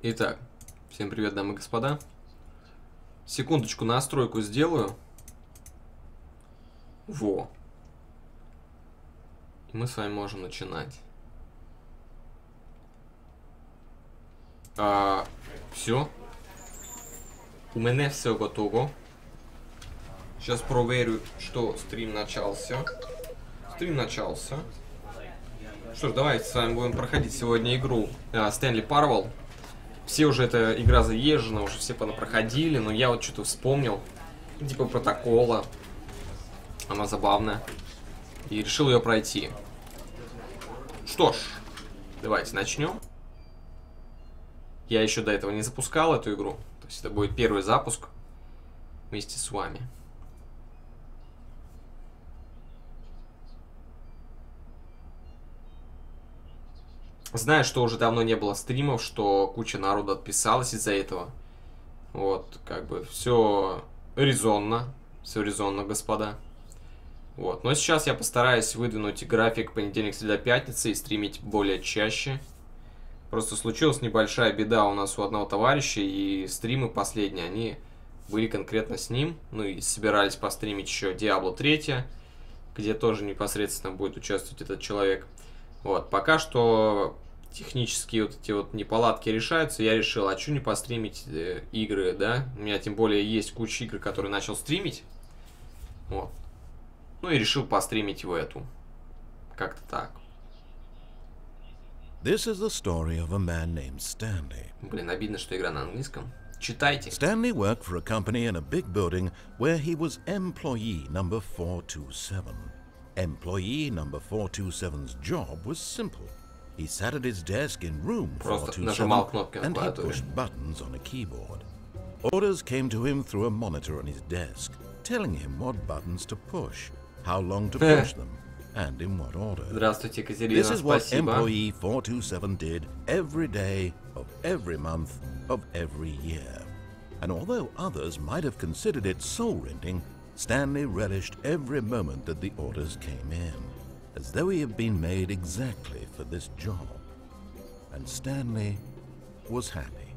Итак, всем привет, дамы и господа. Секундочку, настройку сделаю. Во. И мы с вами можем начинать. Все. У меня все готово. Сейчас проверю, что стрим начался. Стрим начался. Что ж, давайте с вами будем проходить сегодня игру Stanley Parable. Все уже эта игра заезжена, уже все проходили, но я вот что-то вспомнил. Типа протокола. Она забавная. И решил ее пройти. Что ж, давайте начнем. Я еще до этого не запускал эту игру. То есть это будет первый запуск вместе с вами. Знаю, что уже давно не было стримов, что куча народу отписалась из-за этого. Вот, как бы, все резонно, господа. Вот, но сейчас я постараюсь выдвинуть график понедельник, среда, пятница и стримить более чаще. Просто случилась небольшая беда у нас у одного товарища, и стримы последние, они были конкретно с ним. Ну и собирались постримить еще Diablo 3, где тоже непосредственно будет участвовать этот человек. Вот, пока что технические вот эти вот неполадки решаются, я решил, а что не постримить игры, да? У меня тем более есть куча игр, которые начал стримить. Вот. Ну и решил постримить в эту. Как-то так. This is the story of a man named Stanley. Блин, обидно, что игра на английском. Читайте. Stanley worked for a company in a big building where he was employee number 427. Employee number 427's job was simple. He sat at his desk in room 427 and he pushed buttons on a keyboard. Orders came to him through a monitor on his desk, telling him what buttons to push, how long to push them, and in what order. Здравствуйте, Екатерина, This is what спасибо. employee 427 did every day of every month of every year. And although others might have considered it soul-rending, Stanley relished every moment that the orders came in, as though he had been made exactly for this job. And Stanley was happy.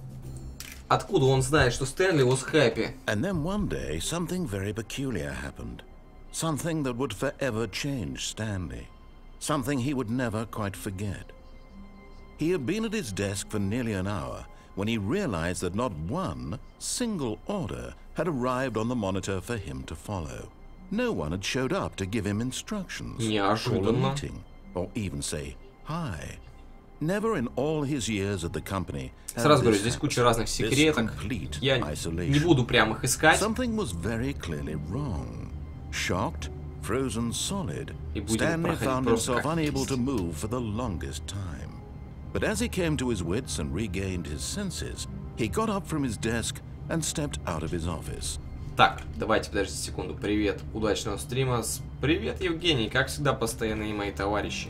Откуда он знает, что Стэнли was happy? And then one day, something very peculiar happened. Something that would forever change Stanley. Something he would never quite forget. He had been at his desk for nearly an hour when he realized that not one single order had arrived on the monitor for him to follow. No one had showed up to give him instructions, call a meeting, or even say hi. Never in all his years at the company. Сразу говорю, здесь куча разных секреток. Я не буду прям их искать. Something was very clearly wrong. Shocked, frozen solid, Stanley found himself unable to move for the longest time. But as he came to his wits and regained his senses, he got up from his desk and stepped out of his office. Так, давайте, подождите секунду. Привет, удачного стрима. Привет, Евгений, как всегда, постоянные мои товарищи.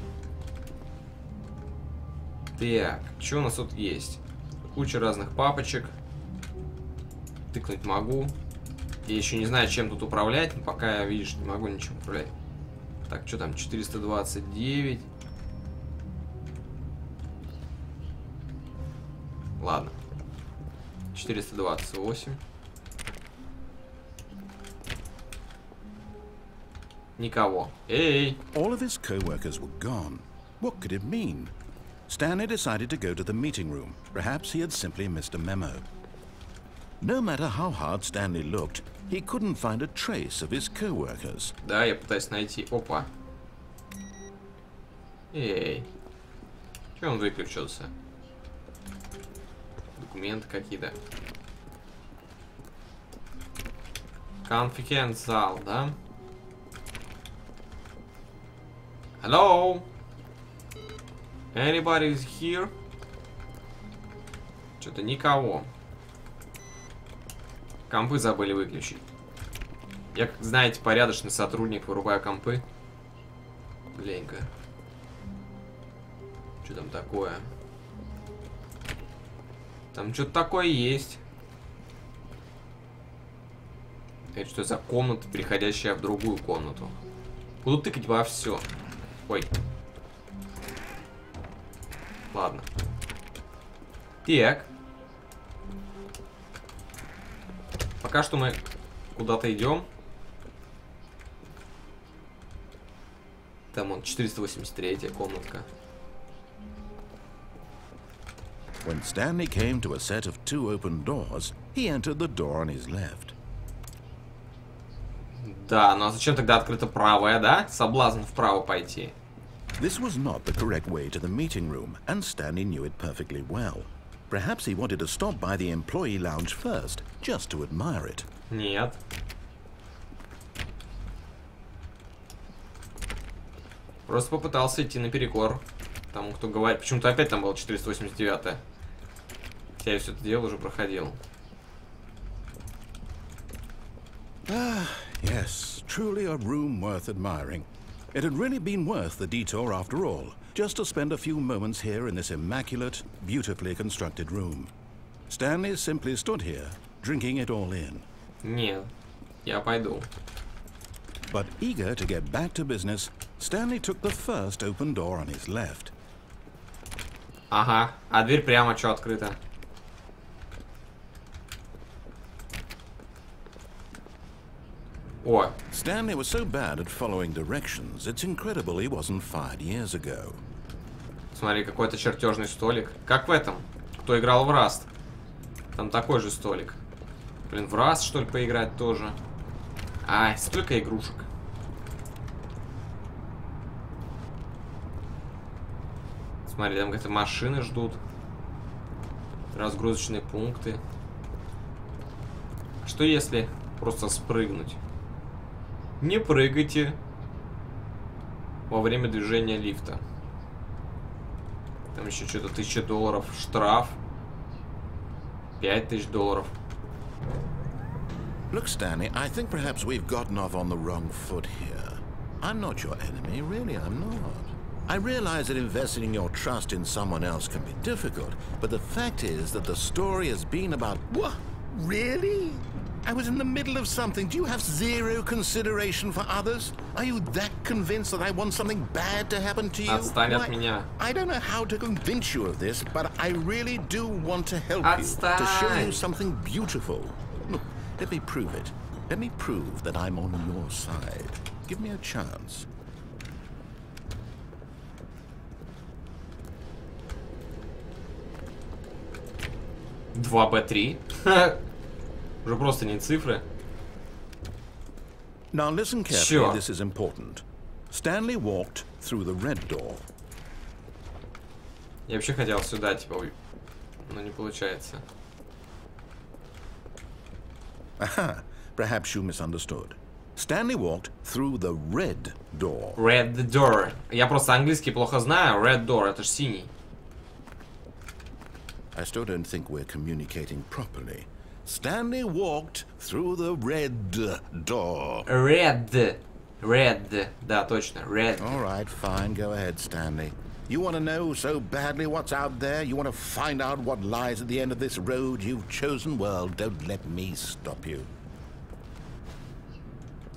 Так, что у нас тут есть? Куча разных папочек. Тыкнуть могу. Я еще не знаю, чем тут управлять, но пока я, видишь, не могу ничем управлять. Так, что там? 429. Ладно. 428. Никого. Эй! All of his co-workers were gone. What could it mean? Stanley decided to go to the meeting room. Perhaps he had simply missed a memo. No matter how hard Stanley looked, he couldn't find a trace of his co-workers. Да, я пытаюсь найти. Опа. Эй. Чё он выключился? Документы какие-то. Конференц-зал, да? Hello? Anybody is here? Что-то никого. Компы забыли выключить. Я, как знаете, порядочный сотрудник, вырубаю компы. Бленько. Что там такое? Там что-то такое есть. Это что за комната, переходящая в другую комнату? Буду тыкать во все. Ой. Ладно. Так. пока что мы куда-то идем. Там он 483-я комнатка. When Stanley came to a set of 2 open doors, he entered the door on his left. Да, ну а зачем тогда открыта правая, да? Соблазн вправо пойти. This was not the correct way to the meeting room, and Stanley knew it perfectly well. Perhaps he wanted to stop by the employee lounge first, just to admire it. Нет. Просто попытался идти наперекор тому, кто говорит. Почему-то опять там было 489-е. Хотя я все это дело уже проходил. Ah, yes, truly a room worth admiring. It had really been worth the detour after all, just to spend a few moments here in this immaculate, beautifully constructed room. Stanley simply stood here, drinking it all in. Нет, я пойду. But eager to get back to business, Stanley took the first open door on his left. Ага, а дверь прямо что открыта? О. Stanley was so bad at following directions, it's incredible he wasn't fired years ago. Смотри, какой-то чертежный столик. Как в этом? Кто играл в Rust? Там такой же столик. Блин, в Rust, что ли, поиграть тоже? Ай, столько игрушек. Смотри, там какие-то машины ждут. Разгрузочные пункты. Что если просто спрыгнуть? Не прыгайте во время движения лифта. Там еще что-то $1000 штраф. $5000. Look, Stanley, I think perhaps we've gotten off on the wrong foot here. I'm not your enemy, really, I'm not. I realize that investing your trust in someone else can be difficult, but the fact is that the story has been about... What? Really? I was in the middle of something. Do you have zero consideration for others? Are you that convinced that I want something bad to happen to you? Отстань от меня. I don't know how to convince you of this, but I really do want to help Отстань. you, to show you something beautiful. Look, let me prove it. Let me prove that I'm on your side. Give me a chance. Два Б3. Уже просто не цифры. Now listen carefully, this is important. Stanley walked through the red door. Я вообще хотел сюда, типа, но не получается. Aha, perhaps you misunderstood. Stanley walked through the red door. Red door. Я просто английский плохо знаю. Red door, это ж синий. I still don't think we're communicating properly. Stanley walked through the red door. Red. Да, точно. Red. All right, fine. Go ahead, Stanley. You want to know so badly what's out there? You want to find out what lies at the end of this road you've chosen? Well, don't let me stop you.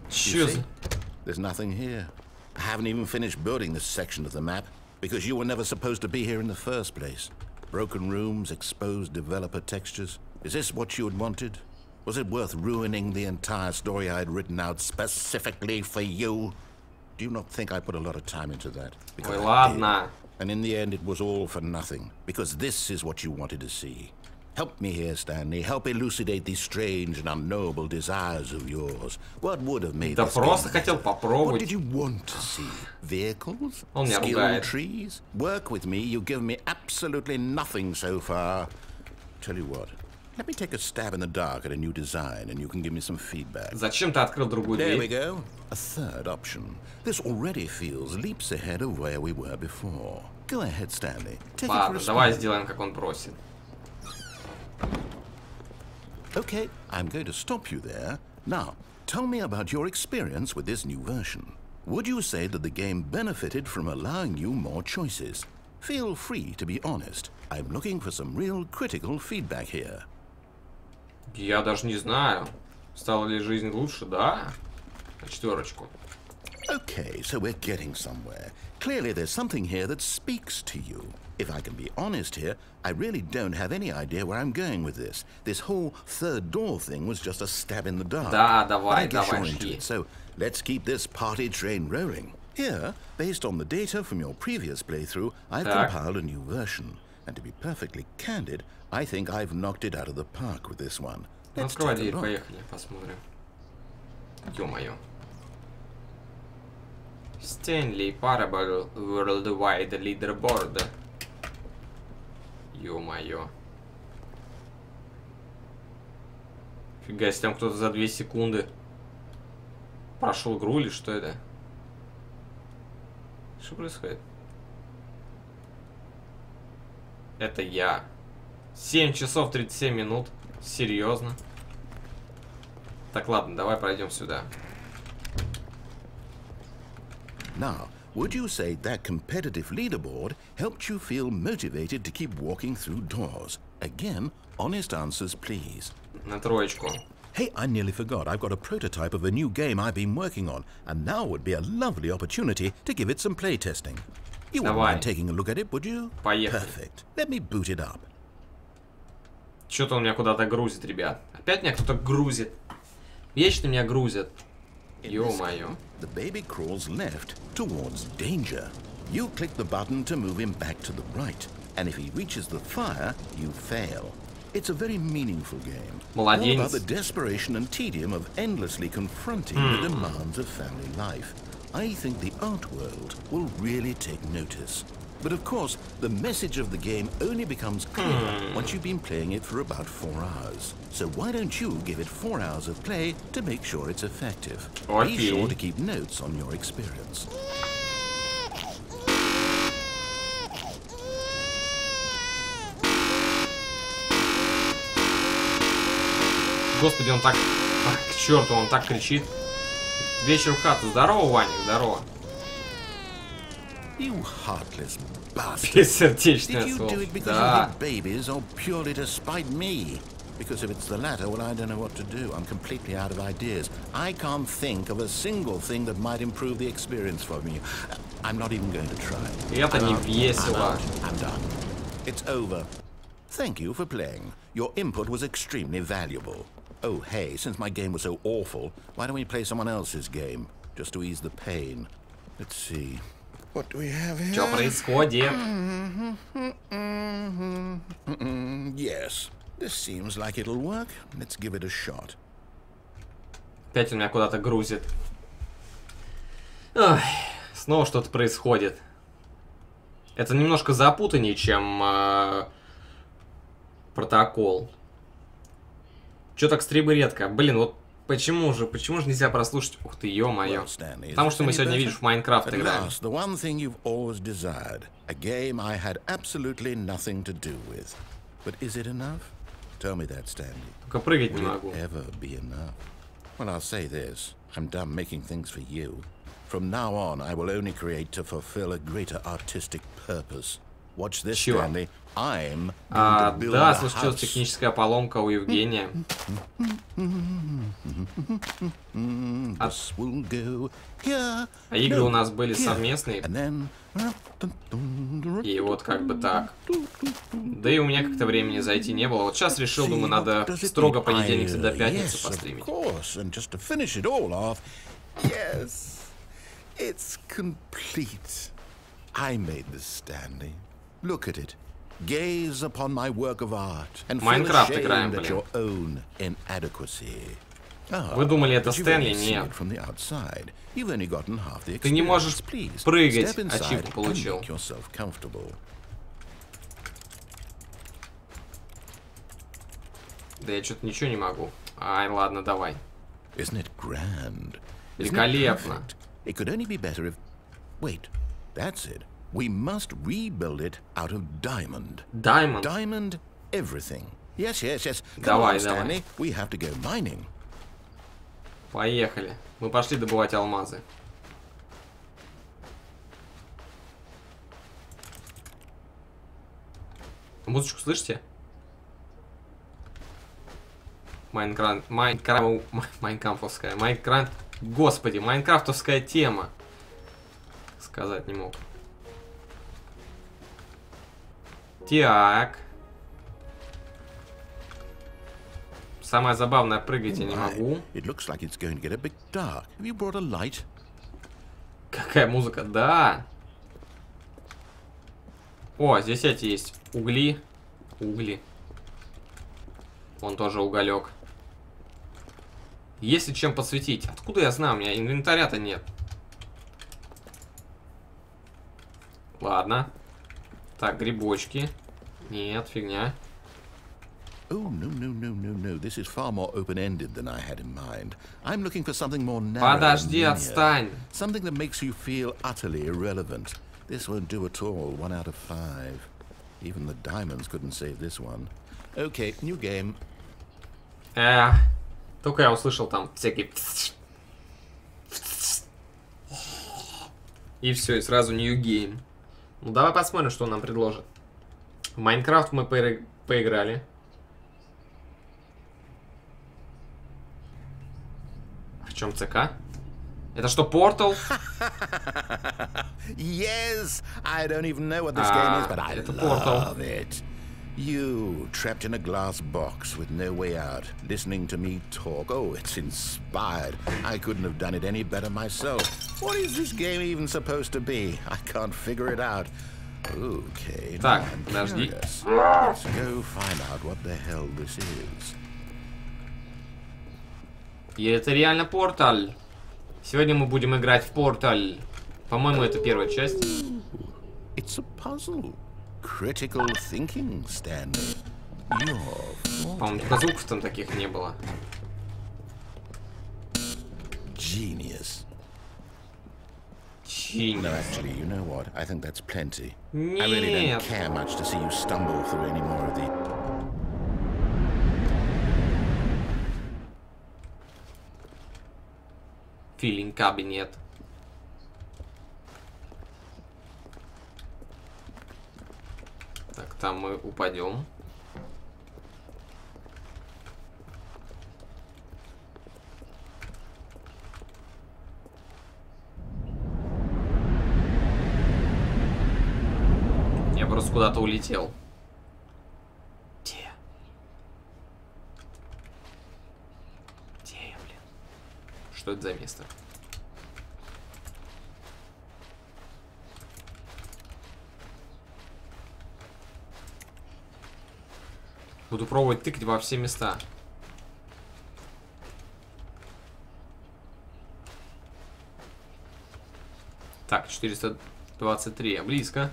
You see? There's nothing here. I haven't even finished building this section of the map because you were never supposed to be here in the first place. Broken rooms, exposed developer textures. Is this what you had wanted? Was it worth ruining the entire story I had written out specifically for you? Do you not think I put a lot of time into that? Ой, ладно. And in the end, it was all for nothing. Because this is what you wanted to see. Help me here, Stanley. Help elucidate these strange and unknowable desires of yours. What would have made Да this просто game? хотел попробовать. What did you want to see? Vehicles? Он меня Skill ругает. trees? Work with me. You've given me absolutely nothing so far. Tell you what. Let me take a stab in the dark at a new design, and you can give me some feedback. Зачем ты открыл другую There we дверь? go. A third option. This already feels leaps ahead of where we were before. Go ahead, Stanley. Take Ладно, it for a давай spin. сделаем, как он просит. Okay, I'm going to stop you there. Now, tell me about your experience with this new version. Would you say that the game benefited from allowing you more choices? Feel free to be honest. I'm looking for some real critical feedback here. Я даже не знаю. Стала ли жизнь лучше? Да. На 4. Okay, so we're getting somewhere. Clearly there's something here that speaks to you. If I can be honest here, I really don't have any idea where I'm going with this. This whole third door thing was just a stab in the dark. Да, But давай, I guess давай, you're into шли. it, so let's keep this party train rolling. Here, based on the data from your previous playthrough, I've Так. compiled a new version. And to be perfectly candid, I think I've knocked it out of the park with this one. Ну, Let's открывай take a дверь, look. поехали, посмотрим. Ё-моё. Stanley Parable Worldwide Leaderboard. Ё-моё. Фига себе, там кто-то за 2 секунды прошел игру или что это? Что происходит? Это я. 7 часов 37 минут. Серьезно? Так, ладно, давай пройдем сюда. Now, would you say that competitive leaderboard helped you feel motivated to keep walking through doors? Again, honest answers, please. На троечку. Hey, I nearly forgot. I've got a prototype of a new game I've been working on, and now would be a lovely opportunity to give it some playtesting. You wouldn't Давай. mind taking a look at it, would you? Поехали. Perfect. Let me boot it up. Что-то он меня куда-то грузит, ребят. Опять меня кто-то грузит. Вечно меня грузят. Ё-моё. The baby crawls left towards danger. You click the button to move him back to the right, and if he reaches the fire, you fail. It's a very meaningful game. Молодец. All about the desperation and tedium of endlessly confronting the demands of family life. I think the art world will really take notice. But of course, the message of the game only becomes clear once you've been playing it for about 4 hours. So why don't you give it 4 hours of play to make sure it's effective? Okay. Be sure to keep notes on your experience. Господи, он так... Ах, к черту, он так кричит. Вечер в хату. Здорово, Ваня, здорово. You heartless bastard. Бессердечная Did you do it сволочь. because Да. you hate babies or purely to spite me? Because if it's the latter, well, I don't know what to do. I'm completely out of ideas. I can't think of a single thing that might improve the experience for me. I'm not even going to try. Это не I'm весело. out. I'm done. It's over. Thank you for playing. Your input was extremely valuable. Oh, hey, since my game was so awful, why don't we play someone else's game? Just to ease the pain. Let's see. What do we have here? Что происходит? Yes, this seems like it'll work. Let's give it a shot. Опять он меня куда-то грузит. Ой, снова что-то происходит. Это немножко запутаннее, чем протокол. Чё так стримы редко? Блин, вот почему же нельзя прослушать? Ух ты, ё-моё. Well, Stanley, is Потому this что мы any сегодня, better? видишь, в Майнкрафт At играем. last, the one thing you've always desired. A game I had absolutely nothing to do with. But is it enough? Tell me that, Stanley. Только прыгать не Will могу. it ever be enough? Well, I'll say this. I'm done making things for you. From now on, I will only create to fulfill a greater artistic purpose. Watch this, Чё? Stanley. I'm going to build Да, a случилась house. техническая поломка у Евгения. This will go here. А игры у нас No, были here. совместные. And then... И вот как бы так. Да и у меня как-то времени зайти не было. Вот сейчас решил, думаю, надо строго понедельник до пятницы Yes, of постримить. course. And just to finish it all off, yes, it's complete. I made this, Stanley. Look at it. Gaze upon my work of art and feel Майнкрафт играем, ashamed at блин. your own inadequacy. Вы думали, это but you've Стэнли? only seen Нет. it from the outside. You've only gotten half the Ты не можешь experience. Please, прыгать. step inside Ачивку and получил. make yourself comfortable. Да я что-то ничего не могу. Ай, ладно, давай. Isn't it grand? Isn't it Великолепно. perfect? It could only be better if... Wait, that's it. We must rebuild it out of diamond. Diamond. Diamond everything. Yes, yes, yes. Come Давай, on, давай. Stanley. We have to go mining. Поехали. Мы пошли добывать алмазы. Музычку слышите? Майнкрафтовская. Господи, майнкрафтовская тема. Сказать не мог. Так. Самое забавное, прыгать я не могу. Какая музыка? Да. О, здесь эти есть угли. Угли. Вон тоже уголек. Есть ли чем подсветить? Откуда я знаю? У меня инвентаря-то нет. Ладно. Так, грибочки. Нет, фигня. Oh, no. This is far more open-ended than I had in mind. I'm looking for something more narrow. Подожди, отстань. Something that makes you feel utterly irrelevant. This won't do at all. 1 out of 5. Even the diamonds couldn't save this one. Okay, new game. Только я услышал там всякие... И все, и сразу new game. Ну, давай посмотрим, что он нам предложит. В Майнкрафт мы поиграли. В чем ЦК? Это что, Портал? Yes, I don't even know what this game is, but I love it. You, trapped in a glass box with no way out, listening to me talk. Oh, it's inspired. I couldn't have done it any better myself. What is this game even supposed to be? I can't figure it out. Okay, так, подожди. Let's go find out what the hell this is. И это реально Портал. Сегодня мы будем играть в Портал. По-моему, это первая часть. It's a puzzle. Critical thinking, Stanley. По-моему, только звуков там таких не было. Genius. Genius. No, actually, you know what? I think that's plenty. Нет. I really don't care much to see you stumble through any more of the... Филинг кабинет. Так, там мы упадем. Я просто куда-то улетел. Где? Где я, блин? Что это за место? Буду пробовать тыкать во все места. Так, 423. Близко.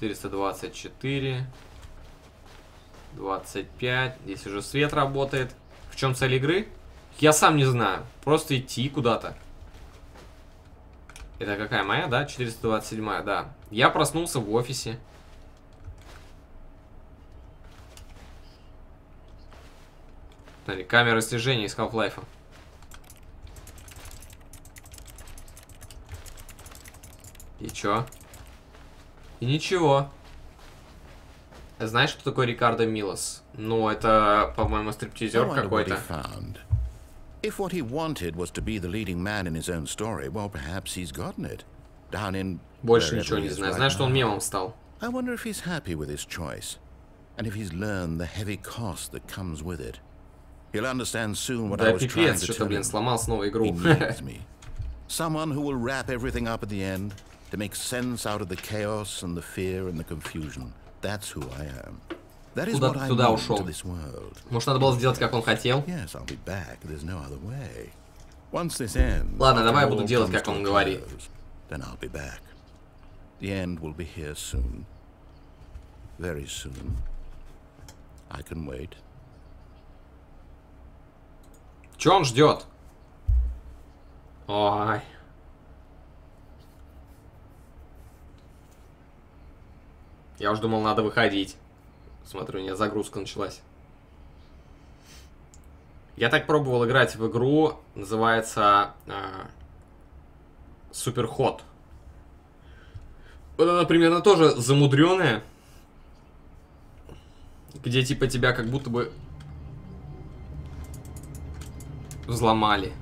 424. 25. Здесь уже свет работает. В чем цель игры? Я сам не знаю. Просто идти куда-то. Это какая моя, да? 427, да. Я проснулся в офисе. Смотри, камера слежения из Half-Life. И чё? И ничего. Знаешь, кто такой Рикардо Милос? Ну, это, по-моему, стриптизер какой-то. If what he wanted was to be the leading man in his own story, well, perhaps he's gotten it. Down in Больше ничего не знаю. Знаешь, что он мемом стал. I wonder if he's happy with his choice, and if he's learned the heavy cost that comes with it. He'll understand soon what I was trying to tell him. Сломал снова игру. He needs me. Someone who will wrap everything up at the end to make sense out of the chaos and the fear and the confusion. That's who I am. That is what I mean to this world. Может, надо было сделать, как он хотел? Yes, I'll be back. There's no other way. Once this ends, ладно, давай я буду делать, как он говорит. Then I'll be back. The end will be here soon. Very soon. I can wait. Чё он ждет? Ой. Я уж думал, надо выходить. Смотрю, у меня загрузка началась. Я так пробовал играть в игру, называется Суперход. Вот она примерно тоже замудренная, где типа тебя как будто бы взломали.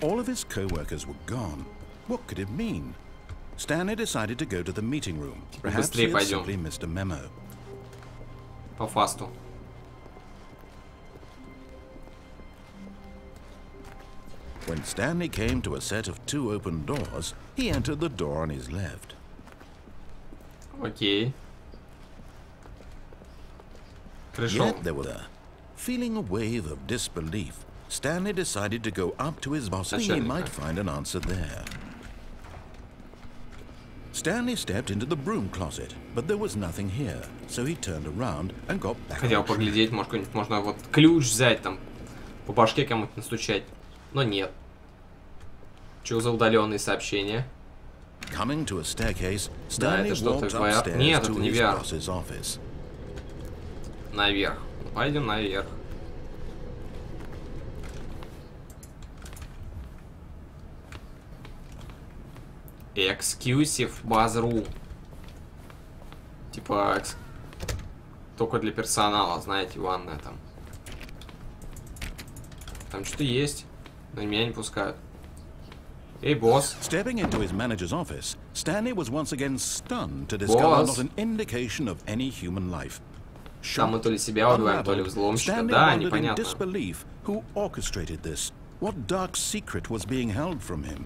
All of his co-workers were gone. What could it mean? Stanley decided to go to the meeting room. Perhaps he had simply missed a memo. По фасту. When Stanley came to a set of 2 open doors, he entered the door on his left. Окей. Пришел. Yet there was a feeling a wave of disbelief. Stanley decided to go up to his boss, thinking he might find an answer there. Stanley stepped into the broom closet, but there was nothing here, so he turned around and got back. Хотел поглядеть, может, какой-нибудь можно вот ключ взять там, по башке кому-то настучать, но нет. Чего за удаленные сообщения? Coming to a staircase, Да, Stanley это что-то walked VR. upstairs Нет, to это не his VR. boss's office. Наверх. Пойдем наверх. Exclusive Bathroom. Типа только для персонала, знаете, ванная там. Там что-то есть, но меня не пускают. Эй, босс. Stepping into his manager's office, Stanley was once again stunned to discover not an indication of any human life. Там мы то ли себя убиваем, то ли взломщика. Да, непонятно. Disbelief who orchestrated this. What dark secret was being held from him?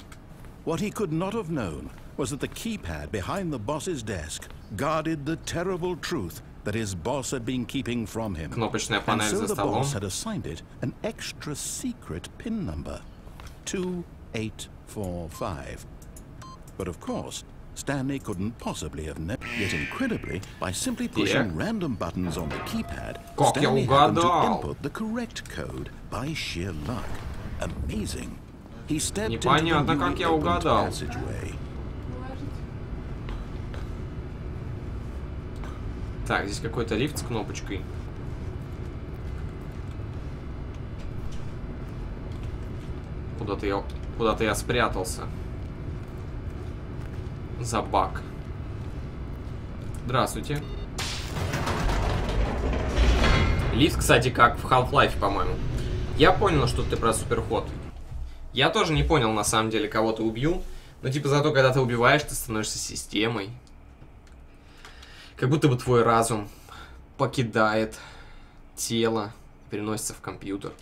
What he could not have known was that the keypad behind the boss's desk guarded the terrible truth that his boss had been keeping from him. Кнопочная And панель so за the столом. boss had assigned it an extra secret pin number, 2845. But of course, Stanley couldn't possibly have known. Yet incredibly, by simply pushing random buttons on the keypad, Stanley happened to input the correct code by sheer luck. Amazing. He stepped into the newly opened passageway. Так, здесь какой-то лифт с кнопочкой. Куда-то я спрятался. За баг. Здравствуйте. Лифт, кстати, как в Half-Life, по-моему. Я понял, что ты про суперход. Я тоже не понял, на самом деле, кого ты убил. Но, типа, зато, когда ты убиваешь, ты становишься системой. Как будто бы твой разум покидает тело, переносится в компьютер.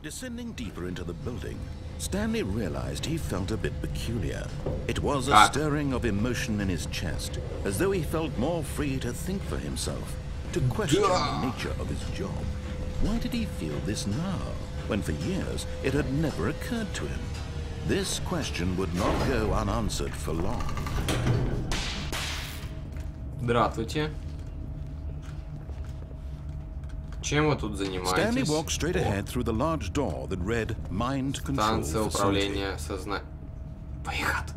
Descending deeper into the building, Stanley realized he felt a bit peculiar. It was a stirring of emotion in his chest, as though he felt more free to think for himself, to question the nature of his job. Why did he feel this now, when for years it had never occurred to him? This question would not go unanswered for long. Здравствуйте. Чем вы тут занимаетесь? Stanley walked straight ahead through the large door that read Mind Control Станция управления сознанием. Выход.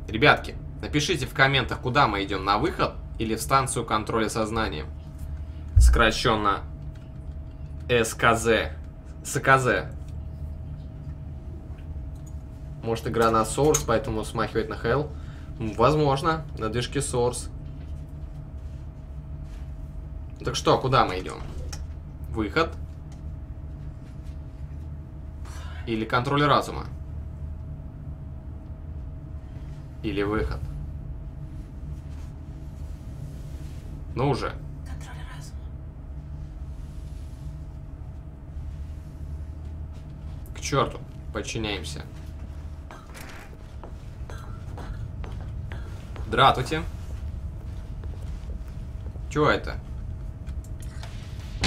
Ребятки, напишите в комментах, куда мы идем, на выход или в станцию контроля сознанием. Сокращенно СКЗ. СКЗ. Может, игра на Source, поэтому смахивает на Hell. Возможно, на движке Source. Так что, куда мы идем? Выход? Или контроль разума? Или выход? Ну уже. Контроль разума. К черту. Подчиняемся. Здравствуйте. Чего это?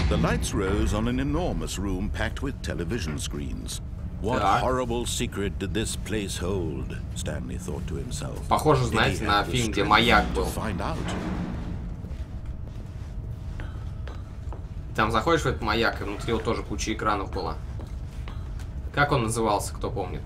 The lights rose on an enormous room packed with television screens. What horrible secret did this place hold? Stanley thought to himself. Похоже, знаете, на фильм, где маяк был. Там заходишь в этот маяк, и внутри его тоже куча экранов была. Как он назывался, кто помнит?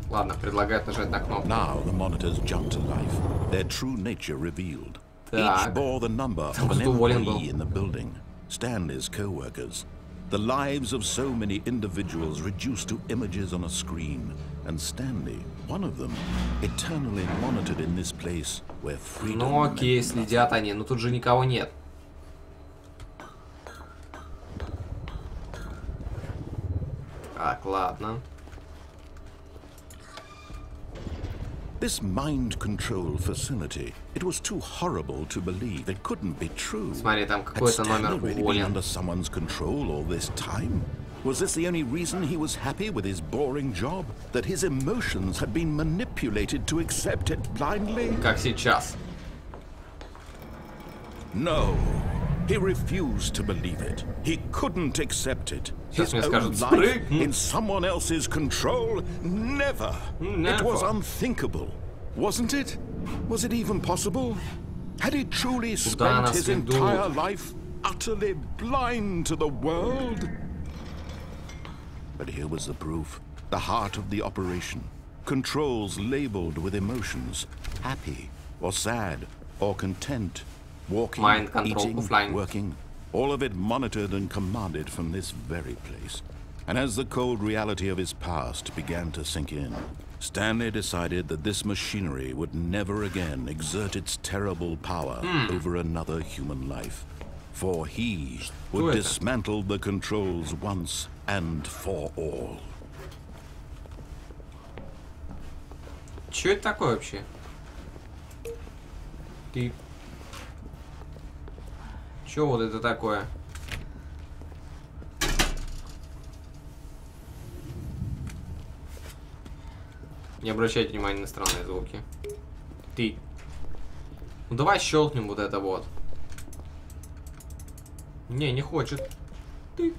Ладно, предлагают нажать на кнопку. Now the monitors jumped to life. Their true nature revealed. Так. Each bore the number of an employee in the building. Stanley's co-workers. The lives of so many individuals reduced to images on a screen. And Stanley, one of them, eternally monitored in this place where freedom... Ну окей, следят они, но тут же никого нет. Так, ладно. This mind control facility, it was too horrible to believe. It couldn't be true. Смотри, там какой-то номер really been уволен. under someone's control all this time? Was this the only reason he was happy with his boring job? That his emotions had been manipulated to accept it blindly? Как сейчас. No. He refused to believe it. He couldn't accept it. Сейчас His мне own скажут, life спрыгни. in someone else's control? Never. It was unthinkable. Wasn't it? Was it even possible? Had he truly spent his entire life utterly blind to the world? But here was the proof. The heart of the operation. Controls labeled with emotions. Happy or sad or content. Walking, Mind control, eating, offline. working, all of it monitored and commanded from this very place. And as the cold reality of his past began to sink in, Stanley decided that this machinery would never again exert its terrible power over another human life. For he would dismantle the controls once and for all. Чё это такое вообще? Ты... Чё вот это такое? Не обращайте внимания на странные звуки. Ты. Ну давай щелкнем вот это вот. Не хочет. Ты.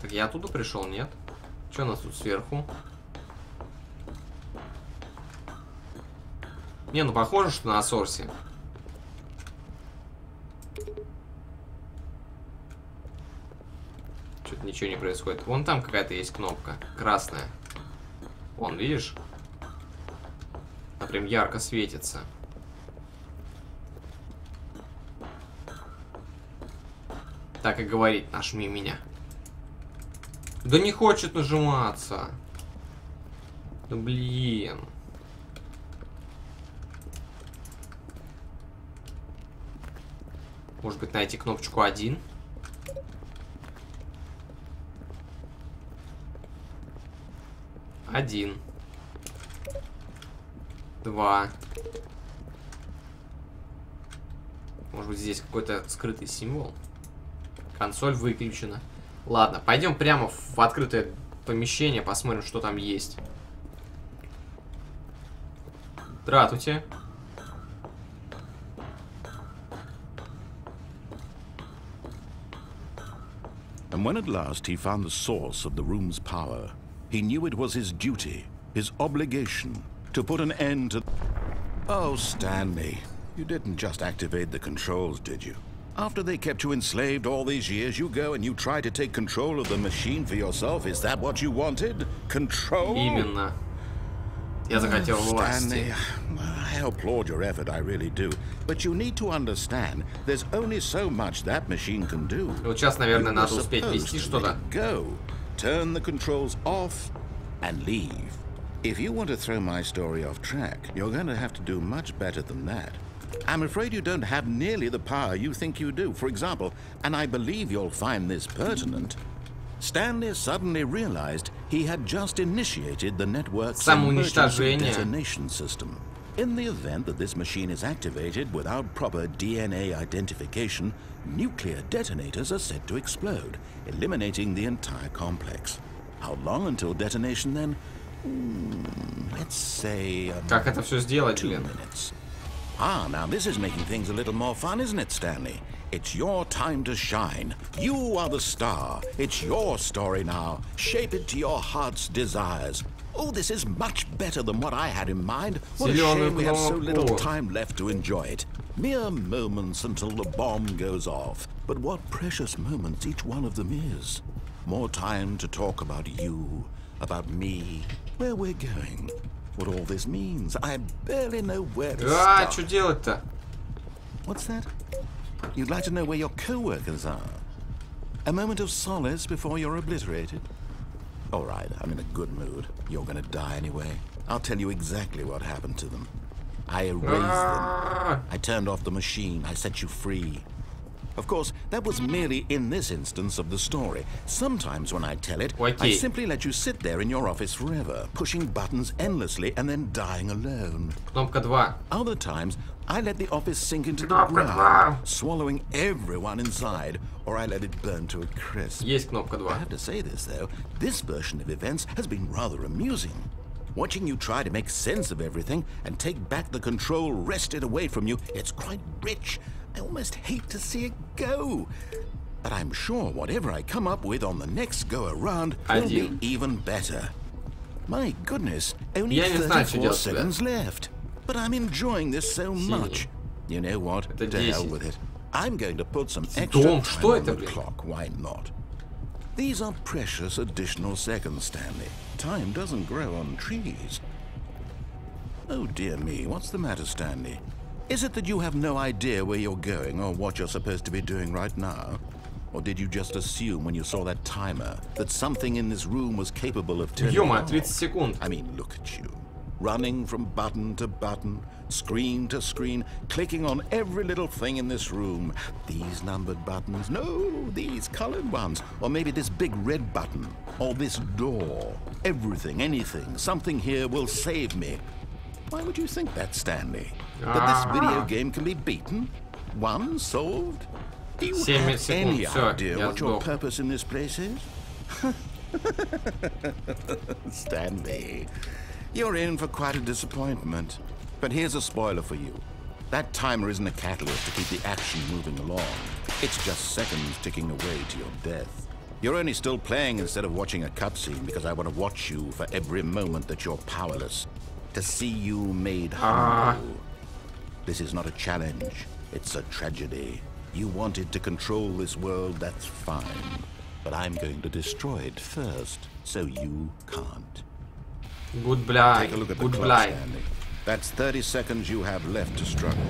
Так я оттуда пришел, нет? Что у нас тут сверху? Не, ну похоже, что на сорсе. Что-то ничего не происходит. Вон там какая-то есть кнопка. Красная. Вон, видишь? Она прям ярко светится. Так и говорит, нажми меня. Да не хочет нажиматься. Да блин. Может быть, найти кнопочку 1? Один. 2. Может быть, здесь какой-то скрытый символ? Консоль выключена. Ладно, пойдем прямо в открытое помещение, посмотрим, что там есть. Здравствуйте. And when at last he found the source of the room's power, he knew it was his duty, his obligation, to put an end to... Oh, Stanley, you didn't just activate the controls, did you? After they kept you enslaved all these years, you go and you try to take control of the machine for yourself. Is that what you wanted? Control? Именно. Я захотел власти. Stanley, I applaud your effort, I really do. But you need to understand, there's only so much that machine can do. Вот сейчас, наверное, надо успеть вести что-то. Go. Turn the controls off and leave. If you want to throw my story off track, you're going to have to do much better than that. I'm afraid you don't have nearly the power you think you do. For example, and I believe you'll find this pertinent, Stanley suddenly realized he had just initiated the network's emergency detonation system. In the event that this machine is activated without proper DNA identification, nuclear detonators are said to explode, eliminating the entire complex. How long until detonation then? Let's say... Как это все сделать, 2 блин? minutes. Ah, now this is making things a little more fun, isn't it, Stanley? It's your time to shine. You are the star. It's your story now. Shape it to your heart's desires. Oh, this is much better than what I had in mind. What a shame we have so little time left to enjoy it. Mere moments until the bomb goes off. But what precious moments each one of them is. More time to talk about you, about me, where we're going, what all this means. I barely know where to start. Что делать-то? What's that? You'd like to know where your co-workers are? A moment of solace before you're obliterated. All right, I'm in a good mood. You're gonna die anyway. I'll tell you exactly what happened to them. I erased them. I turned off the machine. I set you free. Of course, that was merely in this instance of the story. Sometimes when I tell it, I simply let you sit there in your office forever, pushing buttons endlessly and then dying alone. Кнопка 2. Other times, I let the office sink into the ground, swallowing everyone inside, or I let it burn to a crisp. Есть кнопка 2. I have to say this, though. This version of events has been rather amusing. Watching you try to make sense of everything and take back the control wrested away from you, it's quite rich. I almost hate to see it go. But I'm sure whatever I come up with on the next go-around will be even better. My goodness, only 34 seconds left. But I'm enjoying this so much. You know what? To hell with it. I'm going to put some extra time on the clock. Why not? These are precious additional seconds, Stanley. Time doesn't grow on trees. Oh dear me, what's the matter, Stanley? Is it that you have no idea where you're going or what you're supposed to be doing right now? Or did you just assume when you saw that timer that something in this room was capable of turning on? 30 секунд. I mean, look at you. Running from button to button, screen to screen, clicking on every little thing in this room. These numbered buttons, no, these colored ones. Or maybe this big red button, or this door. Everything, anything, something here will save me. Why would you think that, Stanley? That this video game can be beaten? Won? Solved? Do you have any idea what your purpose in this place is? Stanley, you're in for quite a disappointment. But here's a spoiler for you. That timer isn't a catalyst to keep the action moving along. It's just seconds ticking away to your death. You're only still playing instead of watching a cutscene because I want to watch you for every moment that you're powerless. To see you made humble. This is not a challenge. It's a tragedy. You wanted to control this world, that's fine. But I'm going to destroy it first, so you can't. Goodbye. Take a look at the clock, Stanley. That's 30 seconds you have left to struggle.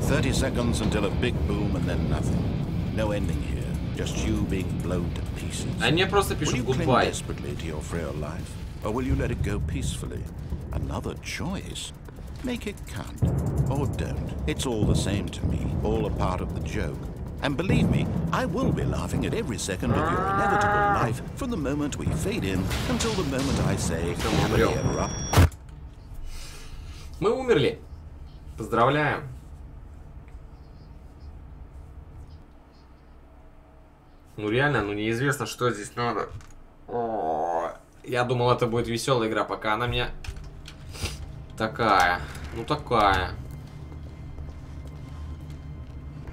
30 seconds until a big boom and then nothing. No ending here. Just you being blown to pieces. Они просто пишут goodbye. Will you cling goodbye. desperately to your frail life? Or will you let it go peacefully? Another choice. Make it count. Or don't. It's all the same to me. All a part of the joke. And believe me, I will be laughing at every second of your inevitable life from the moment we fade in until the moment I say, Мы умерли. Поздравляем. Ну реально, ну неизвестно, что здесь надо. Я думал, это будет веселая игра, пока она мне такая. Ну такая.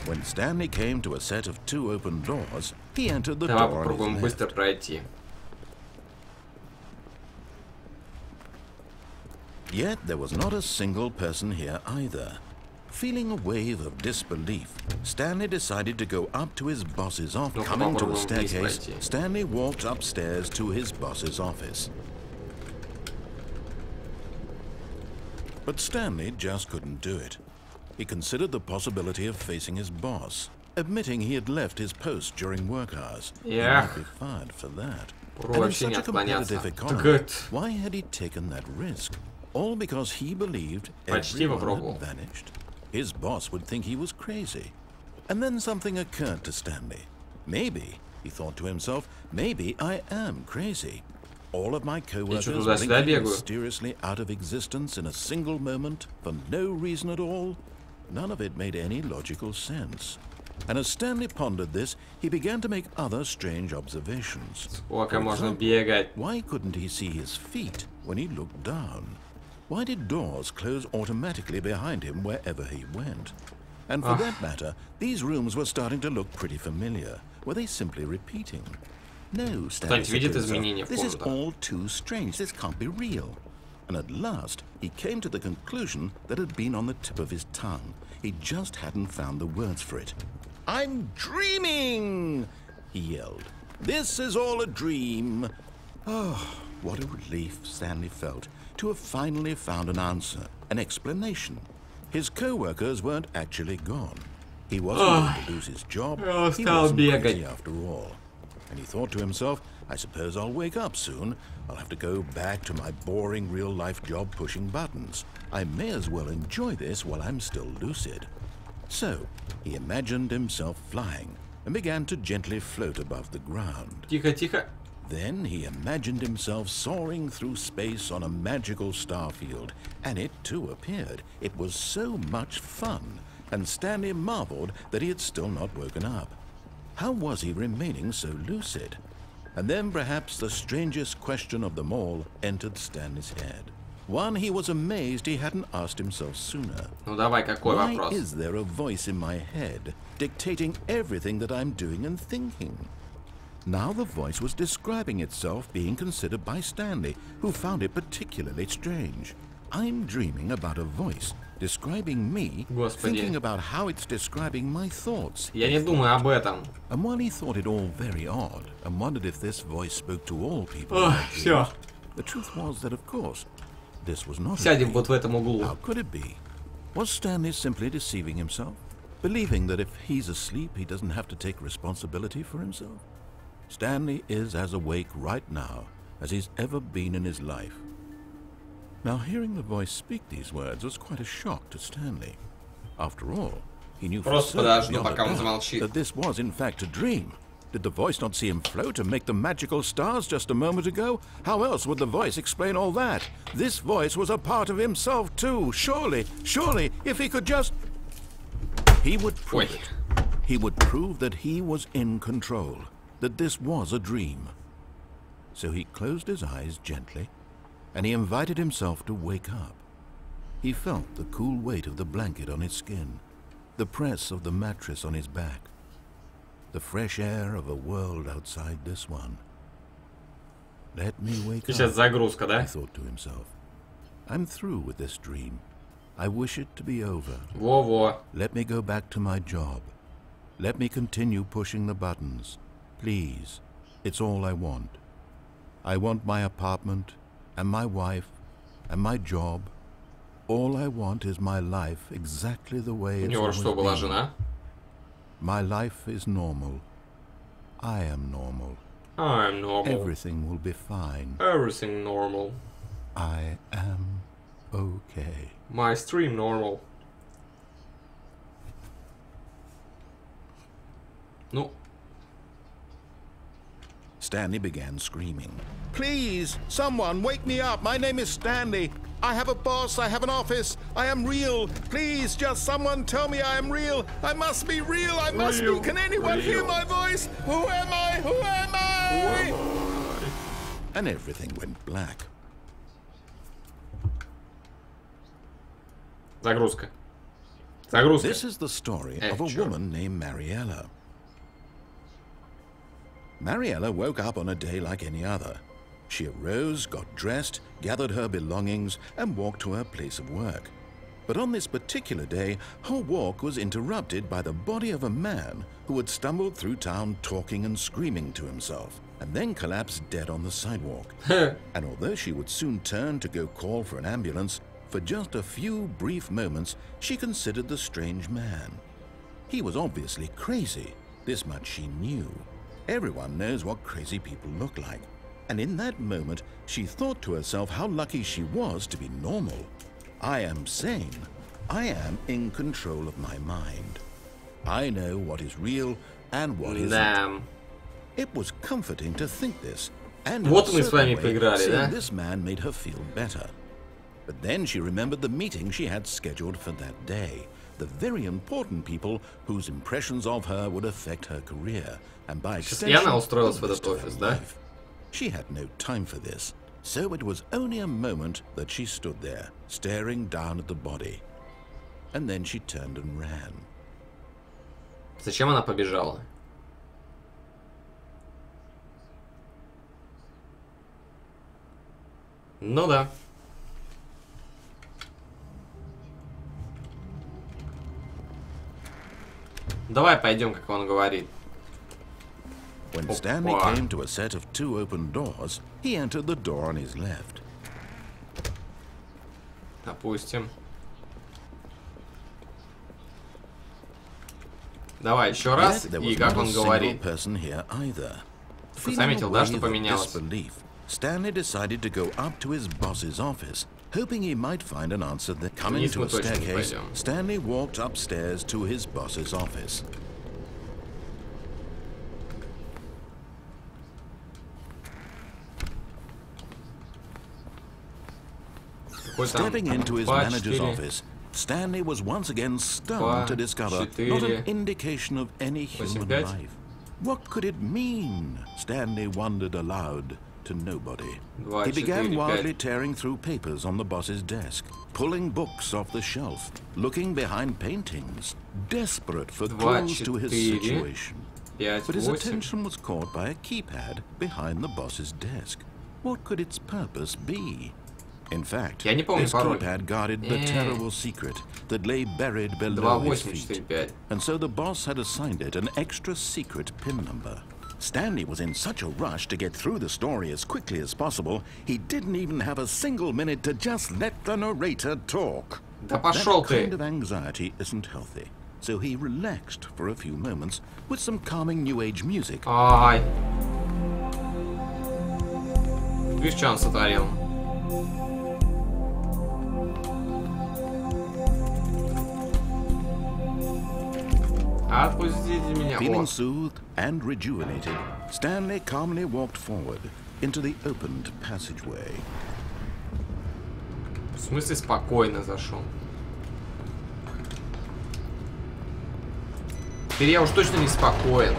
When Stanley came to a set of 2 open doors, he entered the Давай door попробуем быстро пройти. Yet there was not a single person here either. Feeling a wave of disbelief, Stanley decided to go up to his boss's office. Coming to a staircase, Stanley walked upstairs to his boss's office. But Stanley just couldn't do it. He considered the possibility of facing his boss, admitting he had left his post during work hours. He might be fired for that. And in such a competitive economy, why had he taken that risk? All because he believed everyone had vanished. His boss would think he was crazy. And then something occurred to Stanley. Maybe, he thought to himself, maybe I am crazy. All of my co-workers blinking mysteriously out of existence in a single moment for no reason at all. None of it made any logical sense. And as Stanley pondered this, he began to make other strange observations. Сколько можно бегать? Why couldn't he see his feet when he looked down? Why did doors close automatically behind him wherever he went? And for that matter, these rooms were starting to look pretty familiar. Were they simply repeating? No, Stanley said to himself, this is all too strange. This can't be real. And at last, he came to the conclusion that had been on the tip of his tongue. He just hadn't found the words for it. I'm dreaming! He yelled. This is all a dream. Oh, what a relief Stanley felt to have finally found an answer, an explanation. His co-workers weren't actually gone. He wasn't going to lose his job. He wasn't crazy after all. and he thought to himself, I suppose I'll wake up soon. I'll have to go back to my boring real-life job pushing buttons. I may as well enjoy this while I'm still lucid. So, he imagined himself flying and began to gently float above the ground. Тихо, тихо. Then he imagined himself soaring through space on a magical star field, and it too appeared. It was so much fun, and Stanley marveled that he had still not woken up. How was he remaining so lucid? And then perhaps the strangest question of them all entered Stanley's head. One he was amazed he hadn't asked himself sooner. Ну давай, какой Why вопрос? is there a voice in my head dictating everything that I'm doing and thinking? Now the voice was describing itself being considered by Stanley, who found it particularly strange. I'm dreaming about a voice describing me, Господи. thinking about how it's describing my thoughts. Я не думаю об этом. And while he thought it all very odd, and wondered if this voice spoke to all people, Ох, like всё. him, the truth was that, of course, this was not a Сядем dream. вот в этом углу. How could it be? Was Stanley simply deceiving himself? Believing that if he's asleep, he doesn't have to take responsibility for himself? Stanley is as awake right now as he's ever been in his life. Now, hearing the voice speak these words was quite a shock to Stanley. After all, he knew for Просто certain подожду, beyond a пока он doubt замолчит. that this was in fact a dream. Did the voice not see him float and make the magical stars just a moment ago? How else would the voice explain all that? This voice was a part of himself too. Surely, if he could just... He would prove Ой. it. He would prove that he was in control, that this was a dream. So he closed his eyes gently, and he invited himself to wake up. He felt the cool weight of the blanket on his skin, the press of the mattress on his back, the fresh air of a world outside this one. Let me wake Сейчас up, загрузка, he да? thought to himself. I'm through with this dream. I wish it to be over. Во-во. Let me go back to my job. Let me continue pushing the buttons. Please, it's all I want. I want my apartment, and my wife, and my job. All I want is my life exactly the way У it's него always что, была been. жена? My life is normal. I am normal. I'm normal. Everything will be fine. Everything normal. I am okay. My stream normal. Ну, Stanley began screaming. Please, someone, wake me up. My name is Stanley. I have a boss. I have an office. I am real. Please, just someone tell me I am real. I must be real. I must Real, be. Can anyone hear real. my voice? Who am I? Who am I? And everything went black. загрузка. Загрузка. This is the story of a Sure. woman named Mariella. Mariella woke up on a day like any other. She arose, got dressed, gathered her belongings, and walked to her place of work. But on this particular day, her walk was interrupted by the body of a man who had stumbled through town talking and screaming to himself, and then collapsed dead on the sidewalk. And although she would soon turn to go call for an ambulance, for just a few brief moments she considered the strange man. He was obviously crazy, this much she knew. Everyone knows what crazy people look like. And in that moment, she thought to herself how lucky she was to be normal. I am sane. I am in control of my mind. I know what is real and what isn't. Да. It was comforting to think this. And Вот in a мы с вами certain way, поиграли, seeing да? this man made her feel better. But then she remembered the meeting she had scheduled for that day. The very important people whose impressions of her would affect her career, and by Сейчас extension, Яна устроилась в the этот rest of her офис, да? life. She had no time for this, so it was only a moment that she stood there, staring down at the body. And then she turned and ran. Зачем она побежала? Ну да. Давай пойдем, как он говорит. When Stanley Опа. came to a set of 2 open doors, he entered the door on his left. Допустим. Давай еще раз, Yet there и was как not a он single говорит. person here either. Заметил, да, что поменялось? Stanley decided to go up to his boss's office, hoping he might find an answer there. Coming to a staircase, Stanley walked upstairs to his boss's office. Stepping into his manager's office, Stanley was once again stunned to discover not an indication of any human life. What could it mean? Stanley wondered aloud to nobody. He began wildly tearing through papers on the boss's desk, pulling books off the shelf, looking behind paintings, desperate for clues to his situation. But his attention was caught by a keypad behind the boss's desk. What could its purpose be? In fact, this keypad guarded the terrible secret that lay buried below his feet, and so the boss had assigned it an extra secret PIN number. Stanley was in such a rush to get through the story as quickly as possible, he didn't even have a single minute to just let the narrator talk. Да пошел That kind of anxiety isn't healthy, so he relaxed for a few moments with some calming new age music. Ай. Видишь, что он сотворил? Отпустите меня. Feeling soothed and rejuvenated, Stanley calmly walked forward into the opened passageway. В смысле спокойно зашел? Теперь я уж точно не спокоен.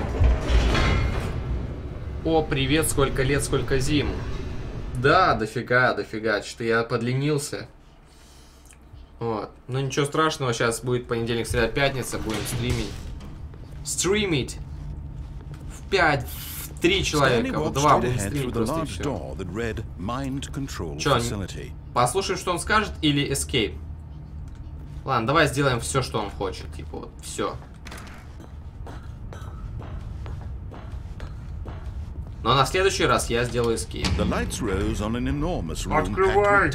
О, привет, сколько лет, сколько зим. Да, дофига. Что-то я подлинился. Вот. Но ничего страшного, сейчас будет понедельник, среда, пятница, будем стримить. В 5, в 3 человека, в 2 будем стримить просто и все. Чё, послушаем, что он скажет, или escape? Ладно, давай сделаем все, что он хочет. Типа вот, все. Но на следующий раз я сделаю escape. Открывай!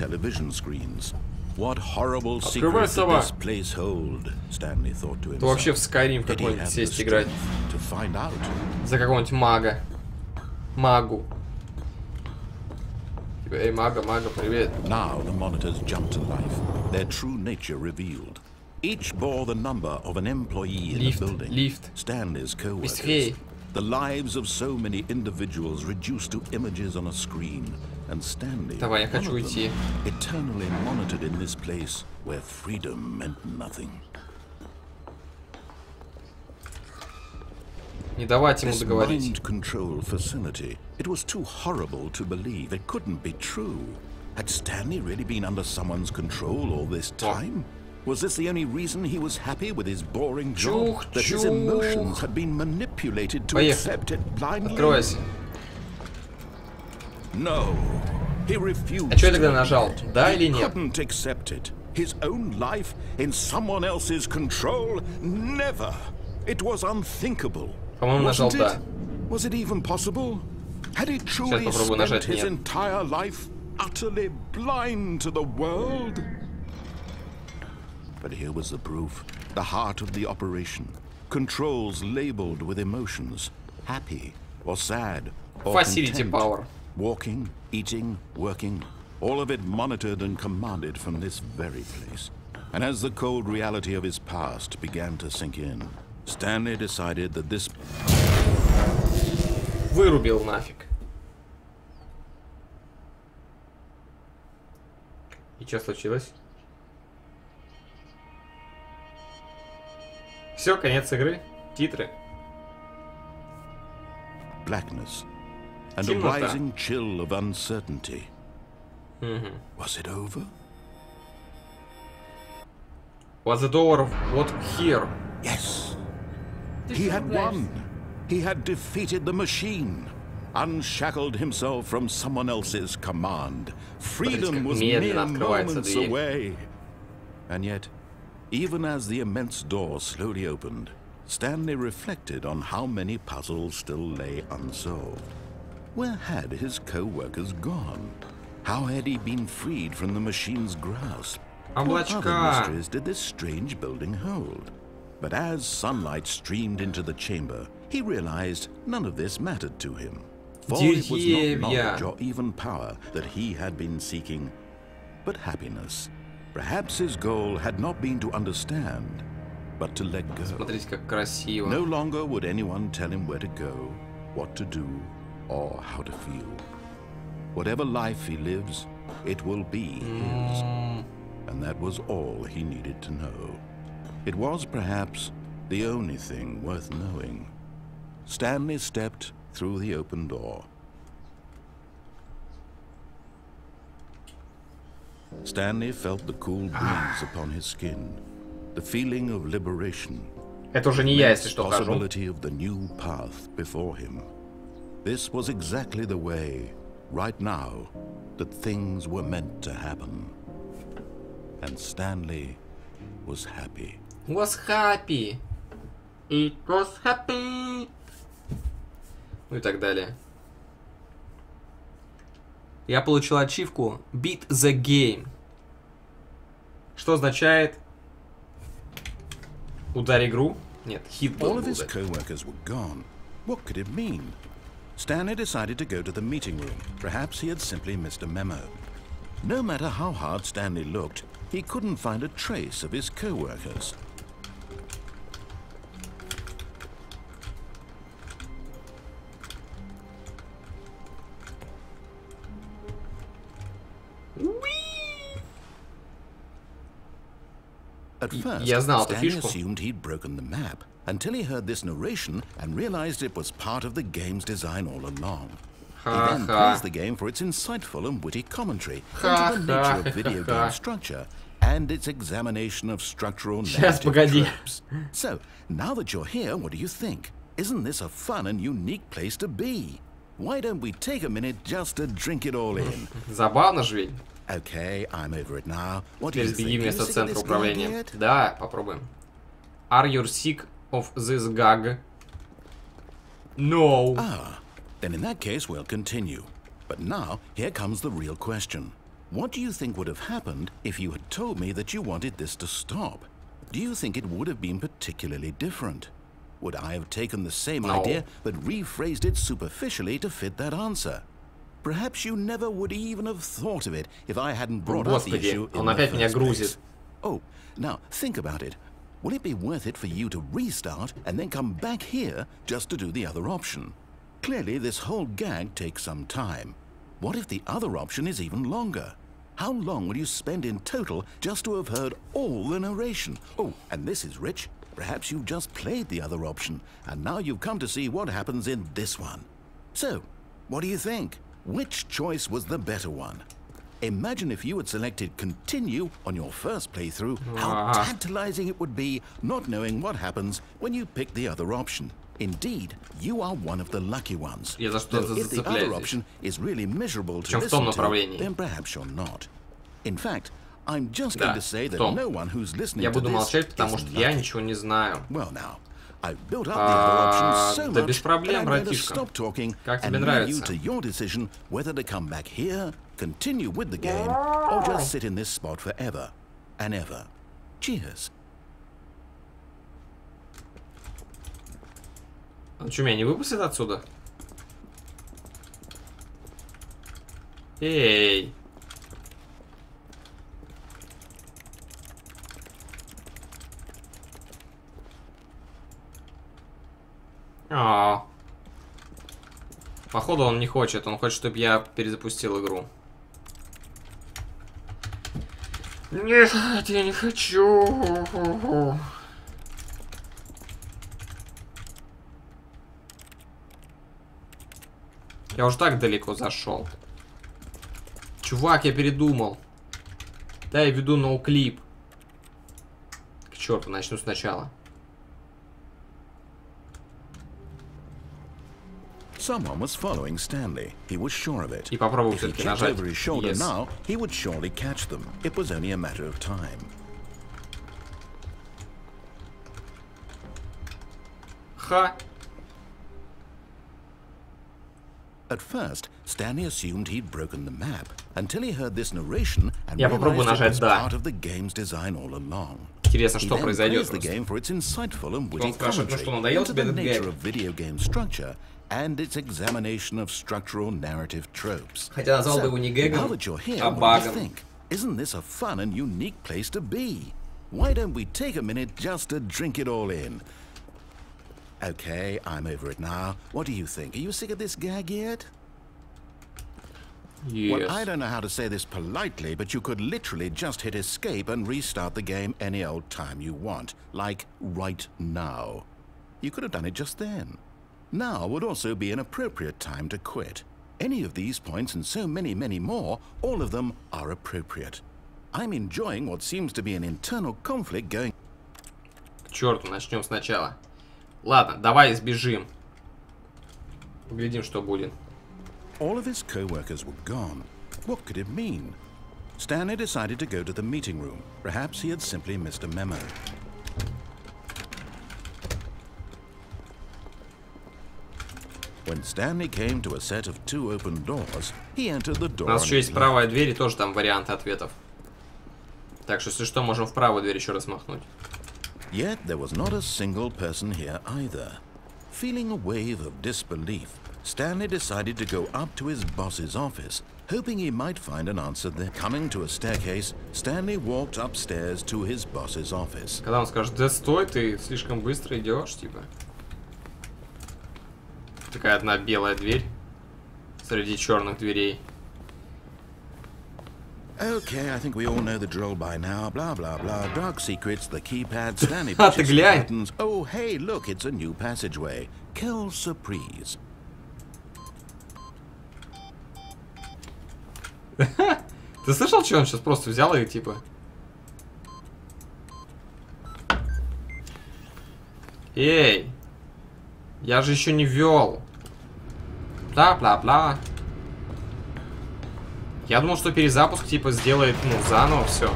What horrible secrets did this place hold? Stanley thought to himself. То вообще в Skyrim какой-нибудь сесть играть. За какого-нибудь мага. Магу. Типа, эй, мага, привет. Now the monitors jumped to life, their true nature revealed. Each bore the number of an employee in the building. Stanley's co-workers. The lives of so many individuals reduced to images on a screen. And Stanley, давай, я хочу уйти. Eternally monitored in this place where freedom meant nothing. Не давать ему договорить. Mind control facility. It was too horrible to believe. It couldn't be true. Had Stanley really been under someone's control all this time? Was this the only reason he was happy with his boring job? That his emotions had been manipulated to accept it blindly? Откройся. No, he refused. А что я тогда нажал? Да или нет? Couldn't accept it. His own life in someone else's control? Never. It was unthinkable. По-моему, нажал да. Was it even possible? Had he truly spent his entire life utterly blind to the world? But here was the proof. The heart of the operation. Controls labeled with emotions. Happy or sad or Facility content. power. Walking, eating, working, all of it monitored and commanded from this very place. And as the cold reality of his past began to sink in, Stanley decided that this... Вырубил нафиг. И что случилось? Все, конец игры. Титры. Blackness. And a rising chill of uncertainty. Was it over? Was it over? What here? Yes. He had won. He had defeated the machine. Unshackled himself from someone else's command. Freedom was mere moments away. And yet, even as the immense door slowly opened, Stanley reflected on how many puzzles still lay unsolved. Where had his co-workers gone? How had he been freed from the machine's grasp? What other mysteries did this strange building hold? But as sunlight streamed into the chamber, he realized none of this mattered to him. For it was not knowledge or even power that he had been seeking, but happiness. Perhaps his goal had not been to understand, but to let go. Смотрите, как красиво. No longer would anyone tell him where to go, what to do, or how to feel. Whatever life he lives, it will be his. And that was all he needed to know. It was perhaps the only thing worth knowing. Stanley stepped through the open door. Stanley felt the cool breeze upon his skin, the feeling of liberation. Это уже не я, если что, хожу. Possibility of the new path before him. This was exactly the way, right now, that things were meant to happen. And Stanley was happy. Was happy. It was happy. Ну и так далее. Я получил ачивку Beat the Game. Что означает ударь игру? Нет, хит был. All of his co-workers were gone. What could it mean? Stanley decided to go to the meeting room. Perhaps he had simply missed a memo. No matter how hard Stanley looked, he couldn't find a trace of his co-workers. At first, Stanley assumed he'd broken the map until he heard this narration and realized it was part of the game's design all along. He then praised the game for its insightful and witty commentary into the nature of video game structure and its examination of structural narrative tropes. So, now that you're here, what do you think? Isn't this a fun and unique place to be? Why don't we take a minute just to drink it all in? Забавно же ведь. Okay, I'm over it now. What do you Теперь think? сбеги вместо центра управления. Да, попробуем. Are you sick of this gag? No. Ah, then in that case we'll continue. But now, here comes the real question. What do you think would have happened if you had told me that you wanted this to stop? Do you think it would have been particularly different? Would I have taken the same idea but rephrased it superficially to fit that answer? Perhaps you never would even have thought of it if I hadn't brought up the issue in the first place. Oh, now think about it. Will it be worth it for you to restart and then come back here just to do the other option? Clearly, this whole gag takes some time. What if the other option is even longer? How long will you spend in total just to have heard all the narration? Oh, and this is rich. Perhaps you've just played the other option, and now you've come to see what happens in this one. So, what do you think? Which choice was the better one? Imagine if you had selected continue on your first playthrough, how tantalizing it would be not knowing what happens when you pick the other option. Indeed, you are one of the lucky ones. Though if the other option is really miserable to listen to, then perhaps you're not. In fact, I'm just going to say that no one who's listening to this is lucky. Well now, I've built up the other options so much that I'm going to stop talking and leave you to your decision whether to come back here, continue with the game, or just sit in this spot forever and ever. Cheers. Он что, меня не выпустит отсюда? Эй! Походу он не хочет, он хочет, чтобы я перезапустил игру. Нет, я не хочу. Я уже так далеко зашел. Чувак, я передумал. Да, я веду ноуклип. К черту, начну сначала. Someone was following Stanley. He was sure of it. И попробую If he все-таки checked нажать. over his shoulder now, he would surely catch them. It was only a matter of time. Ха. At first, Stanley assumed he'd broken the map until he heard this narration and Я попробую realized it нажать was «да». part of the game's design all along. Интересно, He что then произойдет praised the просто. game for its insightful and witty Он спрашивает, ну commentary что, надоел into тебе the этот nature гэг? of video game structure and its examination of structural narrative tropes. Хотя назвал бы его не Now гэгом, that you're here, а what do you багом. think? Isn't this a fun and unique place to be? Why don't we take a minute just to drink it all in? Okay, I'm over it now. What do you think? Are you sick of this gag yet? Yes. Well, I don't know how to say this politely, but you could literally just hit escape and restart the game any old time you want. Like right now. You could have done it just then. Now would also be an appropriate time to quit. Any of these points and so many, many more, all of them are appropriate. I'm enjoying what seems to be an internal conflict going... К черту, начнем сначала. Ладно, давай сбежим. Глядим, что будет. All of his co-workers were gone. What could it mean? Stanley decided to go to the meeting room. Perhaps he had simply missed a memo. When Stanley came to a set of 2 open doors, he entered the door. У нас еще есть правая дверь, и тоже там варианты ответов. Так что, если что, можем в правую дверь еще раз махнуть. Yet there was not a single person here either. Feeling a wave of disbelief, Stanley decided to go up to his boss's office, hoping he might find an answer there. Coming to a staircase, Stanley walked upstairs to his boss's office. Когда он скажет: да стой, ты слишком быстро идешь, типа. Такая одна белая дверь среди черных дверей. Okay, I think we all know the drill by now. Blah, blah, blah. Dark secrets, the keypad, Stanley А, ты pushes глянь. buttons. Oh, hey, look, it's a new passageway. Quelle surprise. Ты слышал, что он сейчас просто взял и типа... Эй! Я же еще не вел. Бла-бла-бла. Я думал, что перезапуск типа сделает, ну, заново все.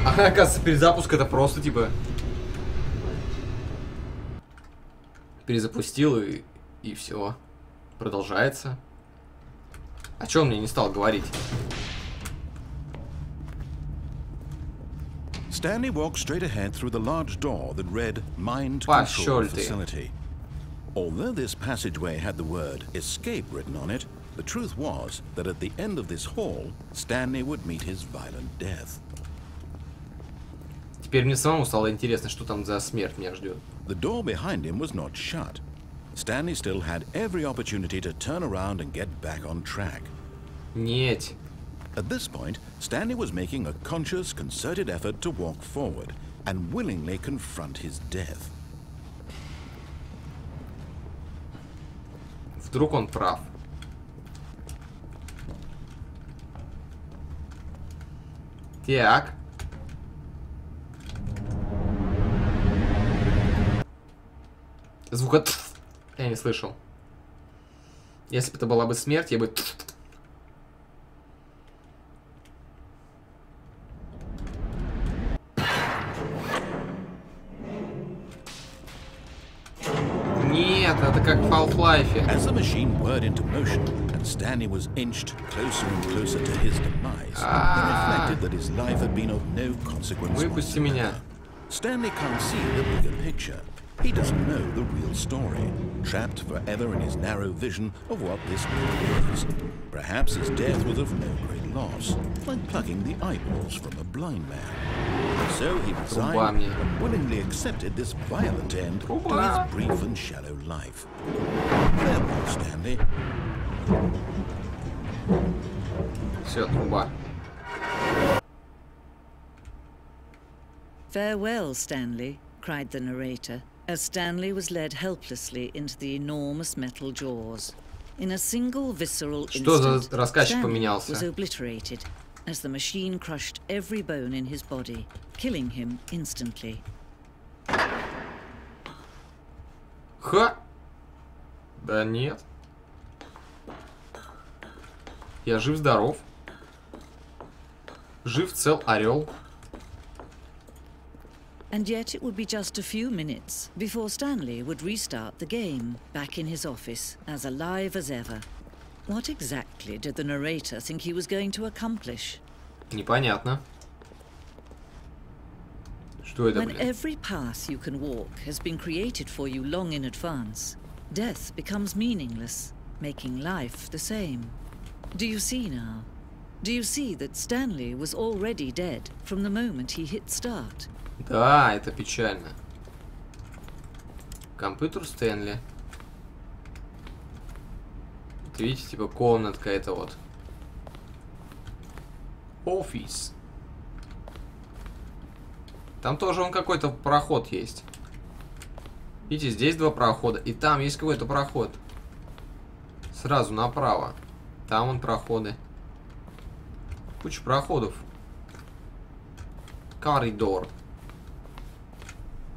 А оказывается, перезапуск это просто типа... Перезапустил и все. Продолжается. А чё он мне не стал говорить? Stanley walked straight ahead through the large door that read Mind Control Facility. Although this passageway had the word escape written on it, the truth was that at the end of this hall, Stanley would meet his violent death. Теперь мне самому стало интересно, что там за смерть меня ждет. The door behind him was not shut. Stanley still had every opportunity to turn around and get back on track. Нет. At this point, Stanley was making a conscious, concerted effort to walk forward and willingly confront his death. Вдруг он прав. Так. Звука я не слышал. Если бы это была бы смерть, я бы... Нет, это как в Half-Life. As the machine whirred into motion and Stanley was inched closer and closer to his demise, he reflected that his life had been of no consequence Выпусти меня. whatsoever. Stanley can't see the bigger picture. He doesn't know the real story, trapped forever in his narrow vision of what this world is. Perhaps his death was of no great loss, like plucking the eyeballs from a blind man. So he resigned and willingly accepted this violent end to his brief and shallow life. Farewell, Stanley. Все, труба. Farewell, Stanley, cried the narrator, as Stanley was led helplessly into the enormous metal jaws. In a single visceral instant, Stanley was obliterated as the machine crushed every bone in his body, killing him instantly. Ха! Да нет. Я жив-здоров. Жив, цел, орел. And yet it would be just a few minutes before Stanley would restart the game, back in his office, as alive as ever. What exactly did the narrator think he was going to accomplish? Непонятно. Что это, When блин? every path you can walk has been created for you long in advance, death becomes meaningless, making life the same. Do you see now? Do you see that Stanley was already dead from the moment he hit start? Да, это печально. Компьютер Стэнли. Вот видите, типа комнатка это вот. Офис. Там тоже он какой-то проход есть. Видите, здесь два прохода. И там есть какой-то проход. Сразу направо. Там вон проходы. Куча проходов. Коридор.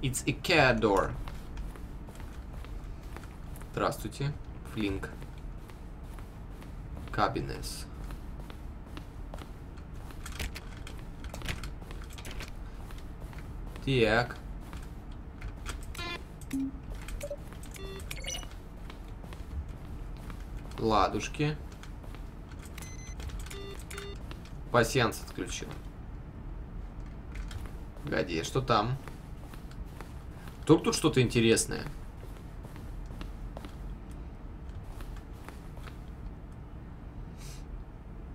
It's a corridor. Здравствуйте. Флинк. Кабинес. Так. Ладушки. Пассианс отключил. Погоди, что там? Вдруг тут что-то интересное?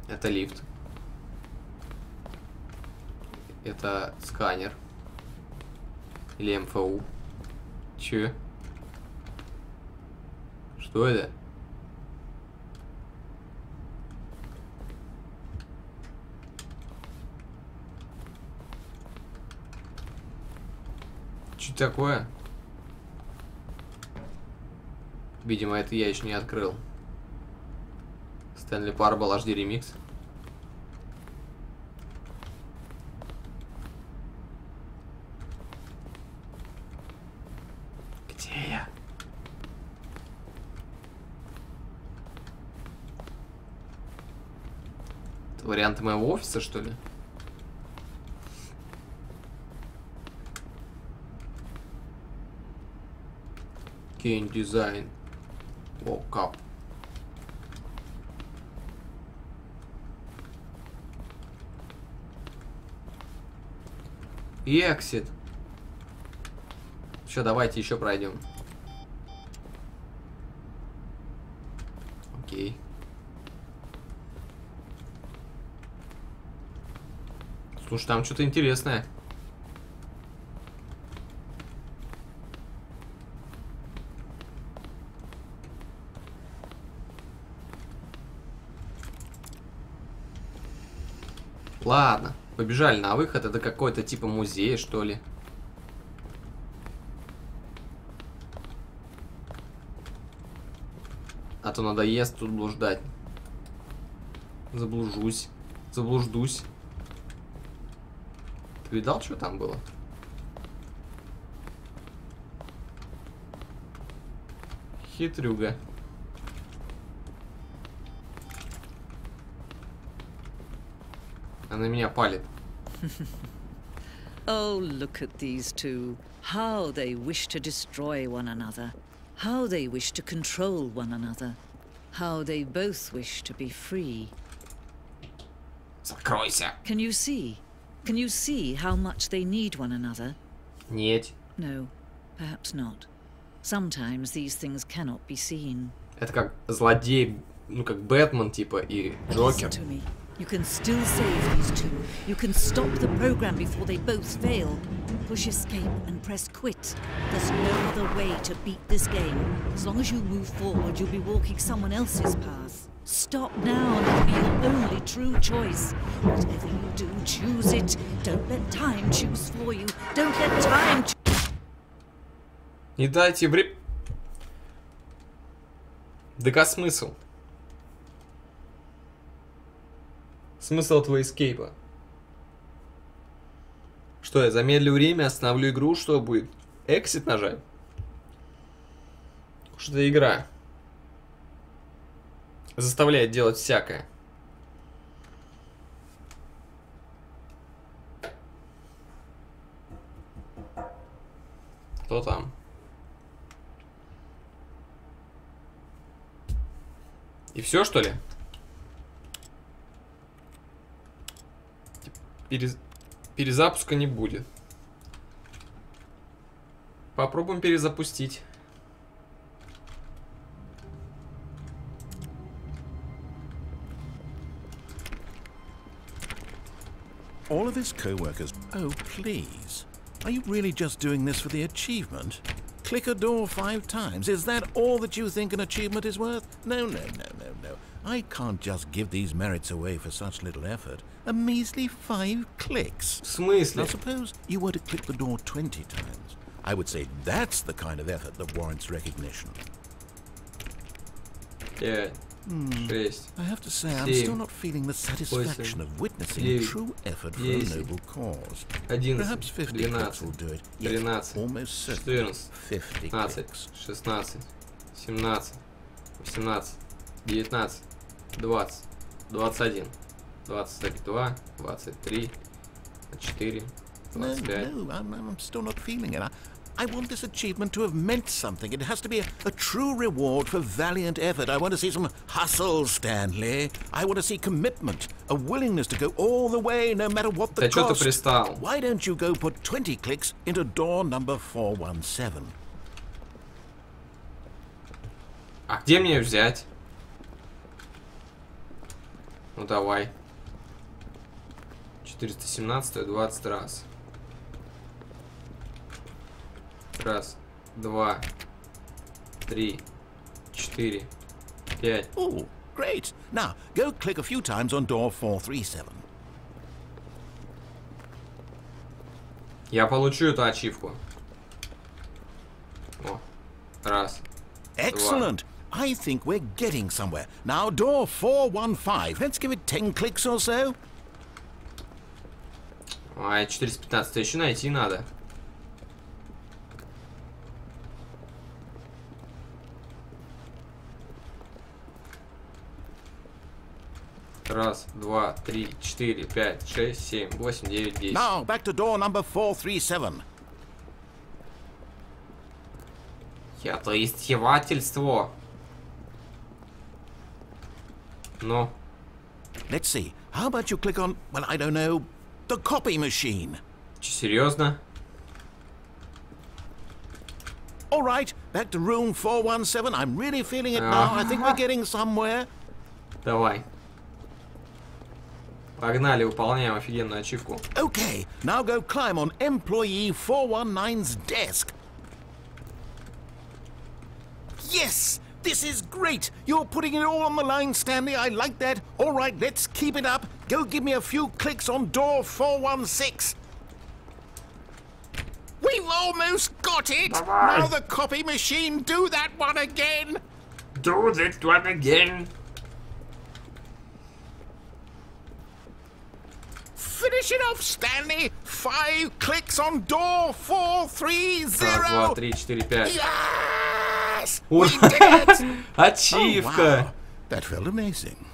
Это лифт. Это сканер. Или МФУ. Че? Что это? Что такое? Видимо, это я еще не открыл. Стэнли Парбл HD ремикс. Где я? Это варианты моего офиса, что ли? Game design. Woke up. И exit. Все, давайте еще пройдем. Окей. Слушай, там что-то интересное. Ладно, побежали на выход. Это какой-то типа музей, что ли. А то надоест тут блуждать. Заблужусь. Заблуждусь. Ты видал, что там было? Хитрюга. Она меня палит. Oh, look at these two. How they wish to destroy one another. How they wish to control one another. How they both wish to be free. Закройся. Can you see? Can you see how much they need one another? Нет. No, perhaps not. Sometimes these things cannot be seen. Это как злодей, ну как Бэтмен типа и Джокер. Listen to me. You can still save these two. You can stop the program before they both fail. Push escape and press quit. There's no other way to beat this game. As long as you move forward, you'll be walking someone else's path. Stop now and it'll be your only true choice. Whatever you do, choose it. Don't let time choose for you. Don't let time Не дайте время. Да смысл? Смысл этого эскейпа? Что, я замедлю время, остановлю игру, что будет? Exit нажать? Что это игра? Заставляет делать всякое. Кто там? И все, что ли? Перезапуска не будет. Попробуем перезапустить. all of his co-workers... Oh, please. Are you really just doing this for the achievement? Click a door 5 times. Is that all that you think an achievement is worth? No, no, no, no, no. I can't just give these merits away for such little effort. A measly 5 clicks. В смысле? Now suppose you were to click the door 20 times. I would say that's the kind of effort that warrants recognition. 5, 6, I have to say, I'm still not feeling the satisfaction of witnessing true effort for a noble cause. 11, Perhaps 50 clicks will do it. 13, Yes, almost certainly 50 clicks. 15, 16, 17, 18, 19, 20, 21, 22, 23, 24, 25. No, I'm still not feeling it. I want this achievement to have meant something. It has to be a true reward for valiant effort. I want to see some hustle, Stanley. I want to see commitment, a willingness to go all the way, no matter what the cost. Why don't you go put 20 clicks into door number 417? А где мне взять? Ну давай. 417, 20 раз. Раз, 2, 3, 4, 5. Oh, great. Now, go click a few times on door 437. Я получу эту ачивку. О, раз. Excellent. 2. I think we're getting somewhere. Now, door 415. Let's give it 10 clicks or so. Ай, 415 еще найти надо. Раз, 2, 3, 4, 5, 6, 7, 8, 9, 10. Now, back to door number 437. Это издевательство. Ну. Let's see. How about you click on, well, I don't know, the copy machine? Серьезно? All right, back to room 417. I'm really feeling it now. I think we're getting somewhere. Давай. Погнали, выполняем офигенную ачивку. Okay, now go climb on employee 419's desk. Yes, this is great. You're putting it all on the line, Stanley. I like that. All right, let's keep it up. Go give me a few clicks on door 416. We've almost got it. Bye-bye. Now the copy machine. Do that one again. Do that one again. Finish it off, Stanley. 5 clicks on door 430. Раз, 2, 3, 4, 5. Yes! We did it! Ачивка! Oh, wow. That felt amazing.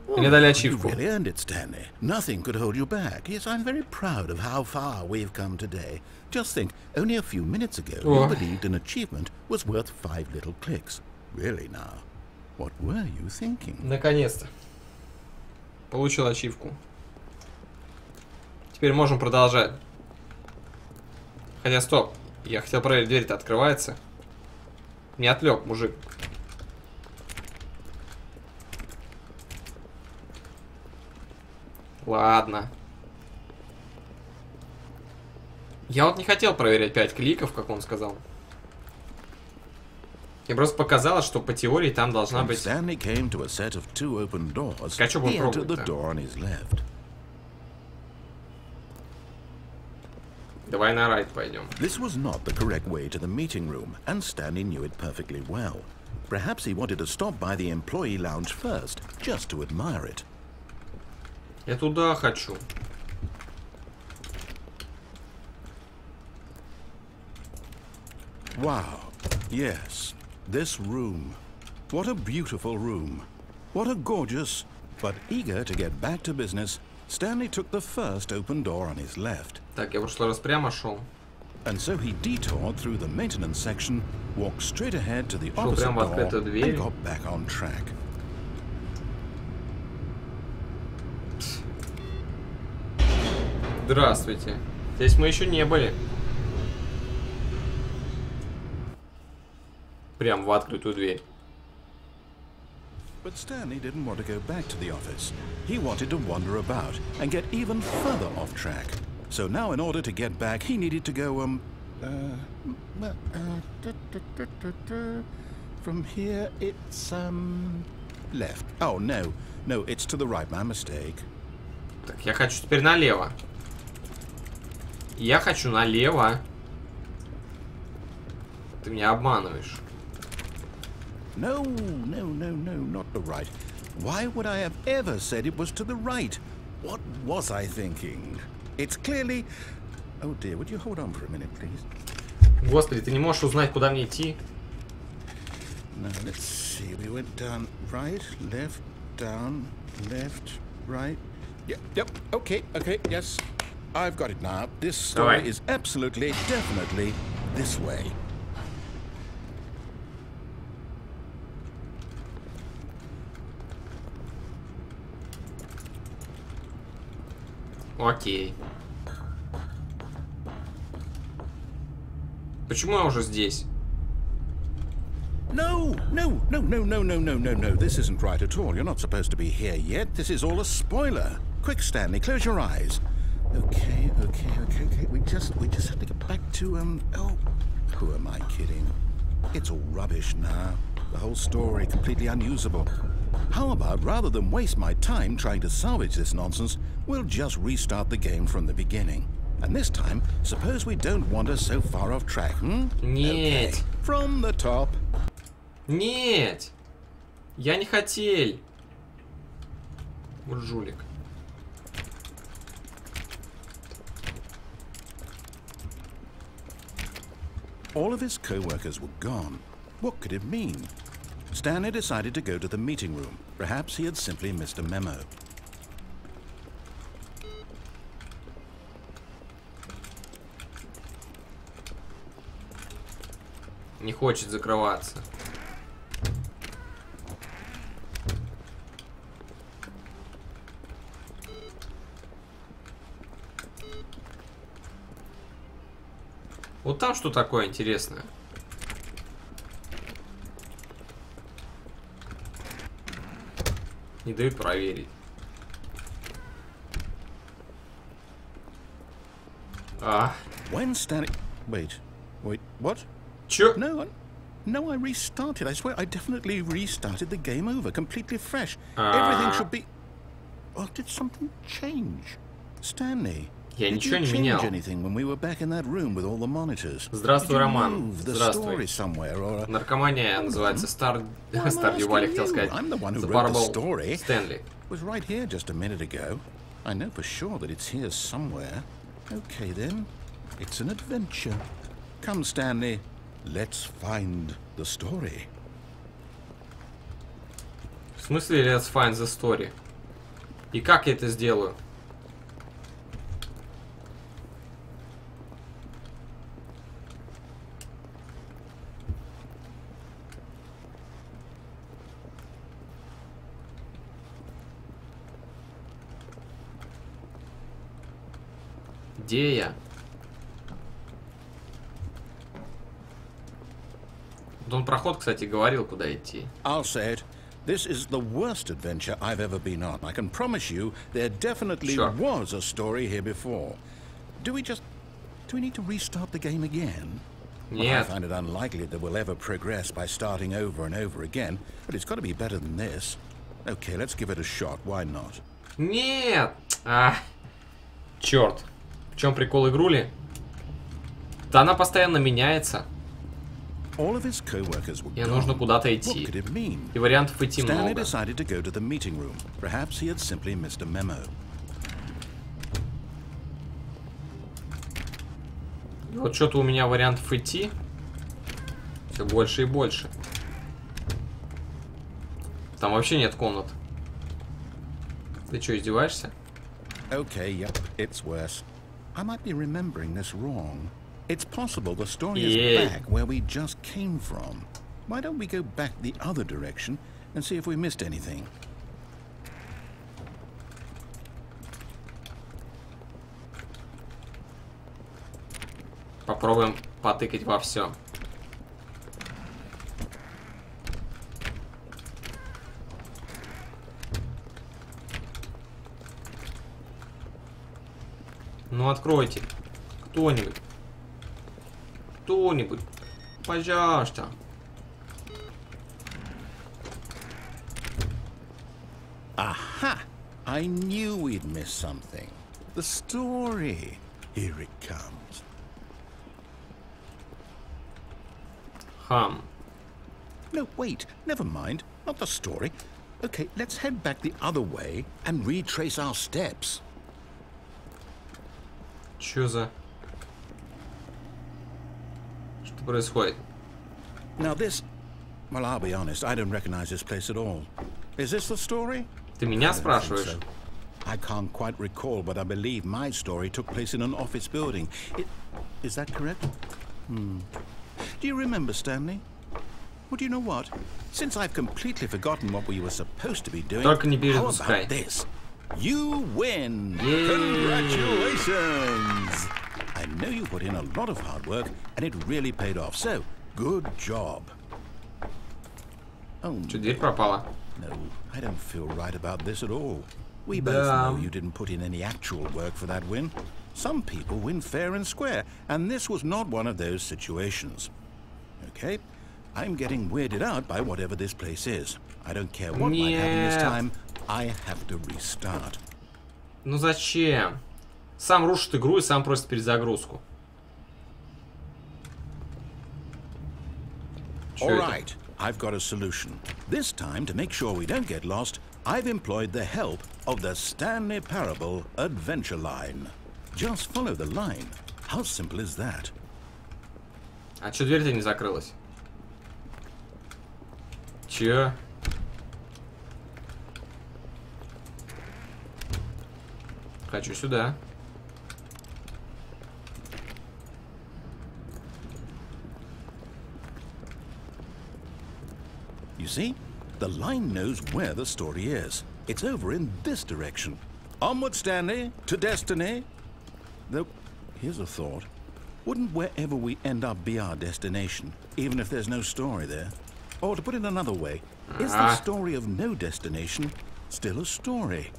Мне дали ачивку. You really earned it, Stanley. Nothing could hold you back. Yes, I'm very proud of how far we've come today. Just think, only a few minutes ago, you believed an achievement was worth 5 little clicks. Really now, what were you thinking? Наконец-то. Получил ачивку. Теперь можем продолжать. Хотя, стоп. Я хотел проверить, дверь-то открывается. Не отвлек, мужик. Ладно. Я вот не хотел проверять 5 кликов, как он сказал. Мне просто показалось, что по теории там должна быть... Stanley came to a set of 2 open doors. He entered the door on his left. Давай на райт пойдем. This was not the correct way to the meeting room, and Stanley knew it perfectly well. Perhaps he wanted to stop by the employee lounge first, just to admire it. Я туда хочу. Wow. Yes. This room. What a beautiful room. What a gorgeous... But eager to get back to business, Stanley took the first open door on his left. Так, я в прошлый раз прямо шел. And so he detoured through the maintenance section, walked straight ahead to the opposite door, and got back on track. Здравствуйте. Здесь мы еще не были. Прям в открытую дверь. But Stanley didn't want to go back to the office. He wanted to wander about and get even further off track. So now in order to get back, he needed to go, from here it's, left. Oh, no, it's to the right, my mistake. Так, я хочу теперь налево. Я хочу налево. Ты меня обманываешь. No, not the right. Why would I have ever said it was to the right? What was I thinking? It's clearly... Oh dear, would you hold on for a minute, please? Господи, ты не можешь узнать, куда мне идти? No, let's see. We went down, right, left, down, left, right. Yep, okay, yes. I've got it now. This story is absolutely, definitely this way. Окей. Почему я уже здесь? No. This isn't right at all. You're not supposed to be here yet. This is all a spoiler. Quick, Stanley, close your eyes. Okay. We just have to get back to, oh, who am I kidding? It's all rubbish now. The whole story completely unusable. How about, rather than waste my time trying to salvage this nonsense, we'll just restart the game from the beginning. And this time, suppose we don't wander so far off track, hmm? Нет. Okay. From the top. Нет. Я не хотел. Вот жулик. All of his co-workers were gone. What could it mean? Stanley decided to go to the meeting room. Perhaps he had simply missed a memo. Не хочет закрываться. Вот там что такое интересное? Не дают проверить. When Stanley... Wait, what? Чё? No, I restarted. I swear, I definitely restarted the game over, completely fresh. Everything should be... Well, did something change? Stanley, Я ничего не did you менял. change anything when we were back in that room with all the monitors? Здравствуй, Did you Роман. move the Здравствуй. story somewhere, or... Наркомания называется Стардью Вали, хотел сказать. I'm the one who wrote the story. Стэнли. It was right here just a minute ago. I know for sure that it's here somewhere. Okay, then. It's an adventure. Come, Stanley. Let's find the story. В смысле let's find the story? И как я это сделаю? Где я? Он проход, кстати, говорил, куда идти. I'll say it. This is the worst adventure I've ever been on. I can promise you there definitely was a story here before. Do we need to restart the game again? Well, I find it unlikely that we'll ever progress by starting over and over again, but it's got to be better than this. Okay, let's give it a shot. Why not? Нет! Черт. В чем прикол игрули? Да она постоянно меняется. All of his co-workers were Мне нужно куда-то идти. И вариантов идти много. Stanley decided to go to the meeting room. Perhaps he had simply missed a memo. И вот что-то у меня вариантов идти все больше и больше. Там вообще нет комнат. Ты что, издеваешься? Okay, yep, it's worse. I might be remembering this wrong. It's possible the story is back where we just came from. Why don't we go back the other direction and see if we missed anything? Попробуем потыкать во все. Ну откройте. Кто-нибудь. Кто-нибудь. Пожалуйста. Aha! I knew we'd miss something. The story. Here it comes. Хам. No, wait. Never mind. Not the story. Okay, let's head back the other way and retrace our steps. Чё за... Что происходит? Now this... Well, I'll be honest. I don't recognize this place at all. Is this the story? Ты меня спрашиваешь? I can't quite recall, but I believe my story took place in an office building. Is that correct? Do you remember, Stanley? Well, do you know what? Since I've completely forgotten what we were supposed to be doing, Только не how перезапускай. about this? You win! Yay! Congratulations! I know you put in a lot of hard work, and it really paid off. So, good job. Oh, Чё, дверь пропала? no, I don't feel right about this at all. We both know you didn't put in any actual work for that win. Some people win fair and square, and this was not one of those situations. Okay? I'm getting weirded out by whatever this place is. I don't care what might happen this time. I have to restart. Ну зачем? Сам рушит игру и сам просит перезагрузку. Чё All это? right, I've got a solution. This time, to make sure we don't get lost, I've employed the help of the Stanley Parable Adventure Line. Just follow the line. How simple is that? А чё дверь-то не закрылась? Чё? Хочу сюда. You see? The line knows where the story is. It's over in this direction. Onward, Stanley, to destiny. Though, here's a thought. Wouldn't wherever we end up be our destination, even if there's no story there? Or to put it another way, is the story of no destination still a story?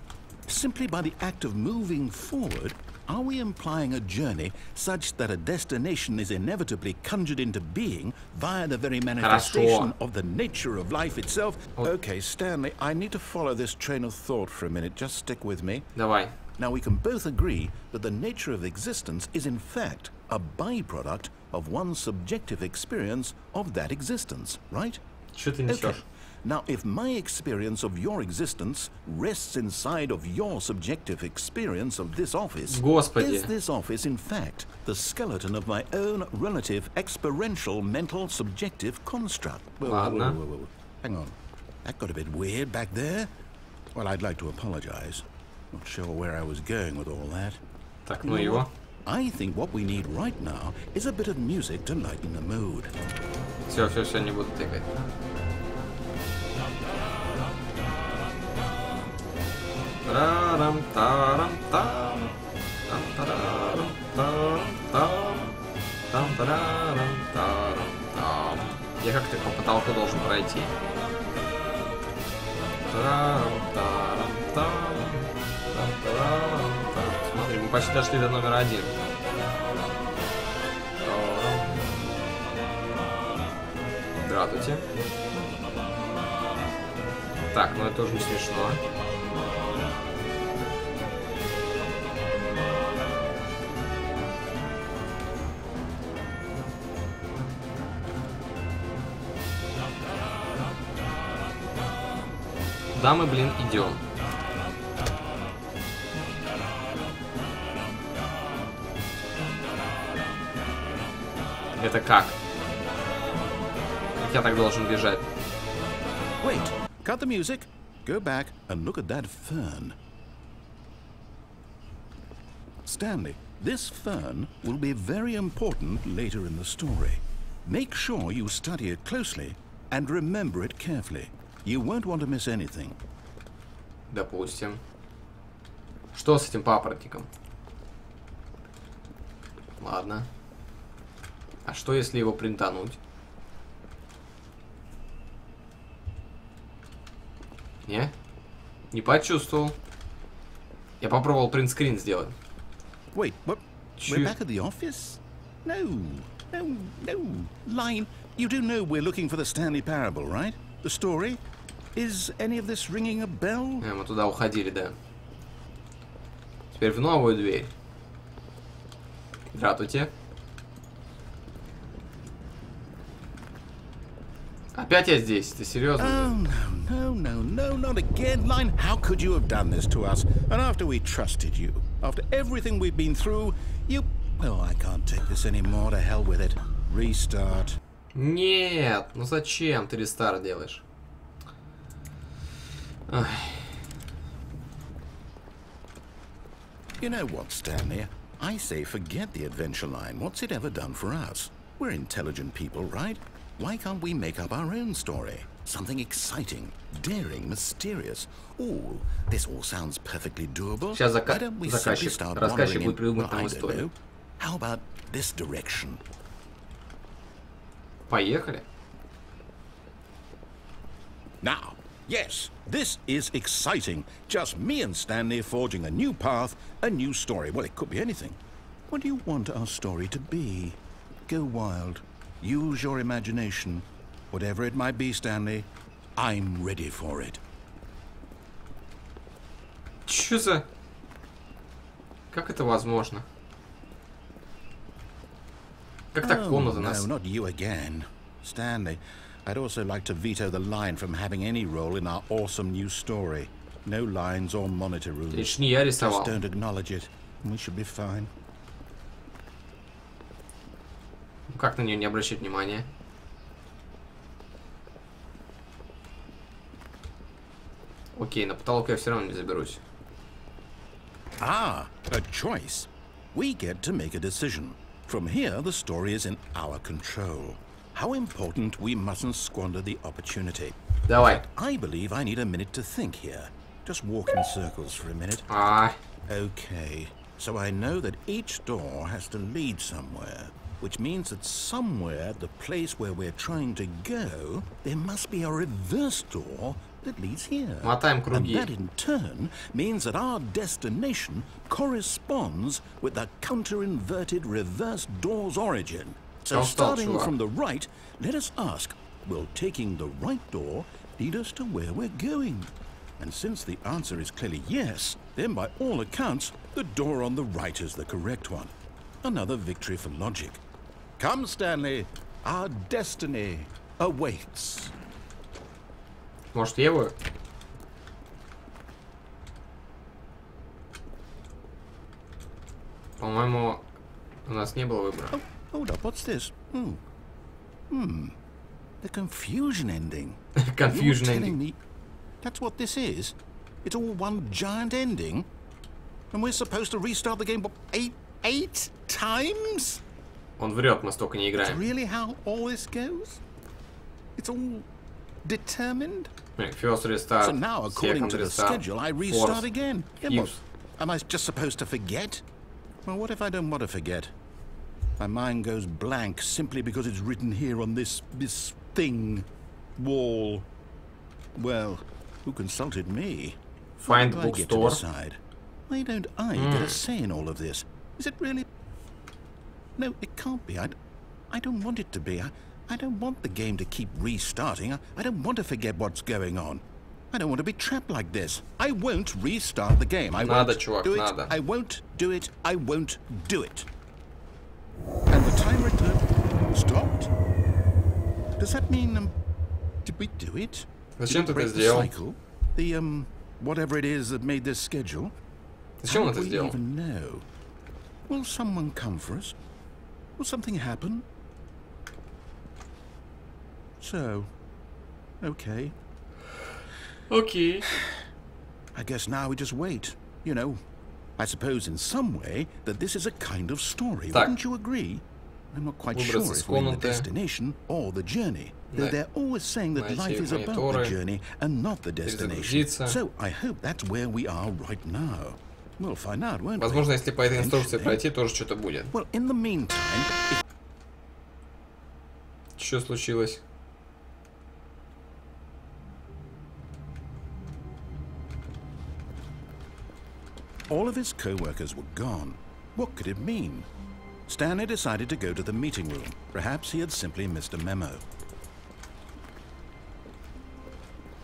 Simply by the act of moving forward, are we implying a journey such that a destination is inevitably conjured into being via the very manifestation of the nature of life itself? Okay, Stanley, I need to follow this train of thought for a minute. Just stick with me. Давай. Now, we can both agree that the nature of existence is in fact a byproduct of one's subjective experience of that existence, right? Чё ты несёшь? Now, if my experience of your existence rests inside of your subjective experience of this office, Господи. is this office, in fact, the skeleton of my own relative experiential mental subjective construct? Ладно. Whoa. Hang on. That got a bit weird back there. Well, I'd like to apologize. Not sure where I was going with all that. Так, ну его. I think what we need right now is a bit of music to lighten the mood. Все, не буду тыкать. Я как-то по потолку должен пройти. Смотри, мы почти дошли до номера 1. Здравствуйте. Так, ну это уже не смешно. Куда мы, блин, идем? Это как? Как я так должен бежать? Wait, cut the music. Go back and look at that fern. Stanley, this fern will be very important later in the story. Make sure you study it closely and remember it carefully. You won't want to miss anything. Допустим. Что с этим папоротником? Ладно. А что, если его принтануть? Не? Не почувствовал. Я попробовал принтскрин сделать. Wait, what? We're back at the office? No. Line, you do know we're looking for the Stanley parable, right? The story? Is any of this ringing a bell? Мы туда уходили, да. Теперь в новую дверь. Здравствуйте. Опять я здесь? Ты серьезно? Oh, no, not again, Line. How could you have done this to us? And after we trusted you, after everything we've been through, you... Oh, I can't take this anymore. To hell with it. Restart. Нет, ну зачем ты рестарт делаешь? Ах. You know what, Stanley? I say forget the adventure line. What's it ever done for us? We're intelligent people, right? Why can't we make up our own story? Something exciting, daring, mysterious. Ooh, this all sounds perfectly doable. Сейчас Why don't we simply start wandering in, well, I don't know. How about this direction? Поехали. Now, yes, this is exciting. Just me and Stanley forging a new path, a new story. Well, it could be anything. What do you want our story to be? Go wild. Use your imagination. Whatever it might be, Stanley, I'm ready for it. Чё за... Как это возможно? Как так комната нас... No, not you again. Stanley, I'd also like to veto the line from having any role in our awesome new story. No lines or monitor rooms. Лишь не я рисовал. Just don't acknowledge it. We should be fine. Как на нее не обращать внимания? Окей, на потолок я все равно не заберусь. Ah, a choice. We get to make a decision. From here, the story is in our control. How important, we mustn't squander the opportunity. Давай. I believe I need a minute to think here. Just walk in circles for a minute. Okay, so I know that each door has to lead somewhere, which means that somewhere, the place where we're trying to go, there must be a reverse door that leads here. Мотаем круги. And that in turn means that our destination corresponds with the counter-inverted reverse door's origin. So starting from the right, let us ask, will taking the right door lead us to where we're going? And since the answer is clearly yes, then by all accounts, the door on the right is the correct one. Another victory for logic. Come, Stanley, our destiny awaits. Может, Еву? По-моему, у нас не было выбора. Oh, hold up, what's this? The confusion ending. Confusion ending. That's what this is? It's all one giant ending? And we're supposed to restart the game, what, eight times? Он врет, мы столько не играем. That's really how all this goes? It's all determined? First restart, so now, according to the schedule, I restart again. Yeah, am I just supposed to forget? Well, what if I don't want to forget? My mind goes blank simply because it's written here on this thing, wall. Well, who consulted me? Find what do I get to decide? Why don't I get a say in all of this? Is it really? No, it can't be. I don't want it to be. I don't want the game to keep restarting. I don't want to forget what's going on. I don't want to be trapped like this. I won't restart the game. I won't do it. I won't do it. I won't do it. And the timer stopped. Does that mean did we do it? Зачем ты это сделал? The whatever it is that made this schedule. Зачем он это сделал? сделал? Even know. Will someone come for us? Will something happen? So, okay. Okay. I guess now we just wait. You know, I suppose in some way that this is a kind of story. Wouldn't you agree? I'm not quite sure if we're in the destination or the journey. Though they're always saying that life is about the journey and not the destination. So I hope that's where we are right now. We'll find out, won't we? Возможно, если по этой инструкции пройти, тоже что-то будет. Well, in the meantime... Что случилось? All of his co-workers were gone. What could it mean? Stanley decided to go to the meeting room. Perhaps he had simply missed a memo.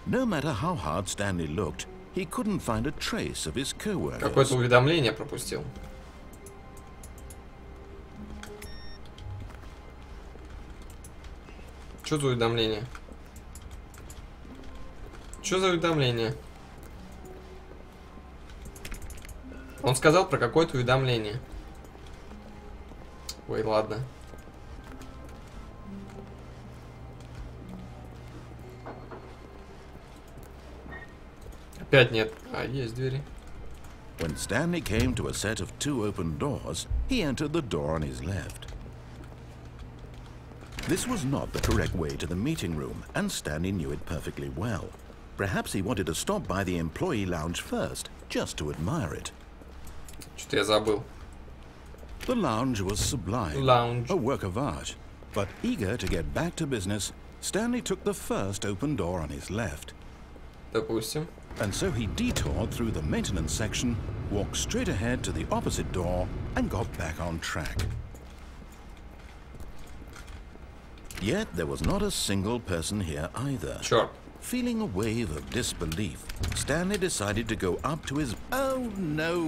No matter how hard Stanley looked, he couldn't find a trace of his co-workers. Какое-то уведомление пропустил. Что за уведомление? Что за уведомление? Он сказал про какое-то уведомление. Ой, ладно. Опять нет. А, есть двери. When Stanley came to a set of 2 open doors, he entered the door on his left. This was not the correct way to the meeting room, and Stanley knew it perfectly well. Perhaps he wanted to stop by the employee lounge first, just to admire it. Что-то я забыл. The lounge was sublime, a work of art. But eager to get back to business, Stanley took the first open door on his left. Допустим. And so he detoured through the maintenance section, walked straight ahead to the opposite door, and got back on track. Yet there was not a single person here either. Sure. Feeling a wave of disbelief, Stanley decided to go up to his... Oh no,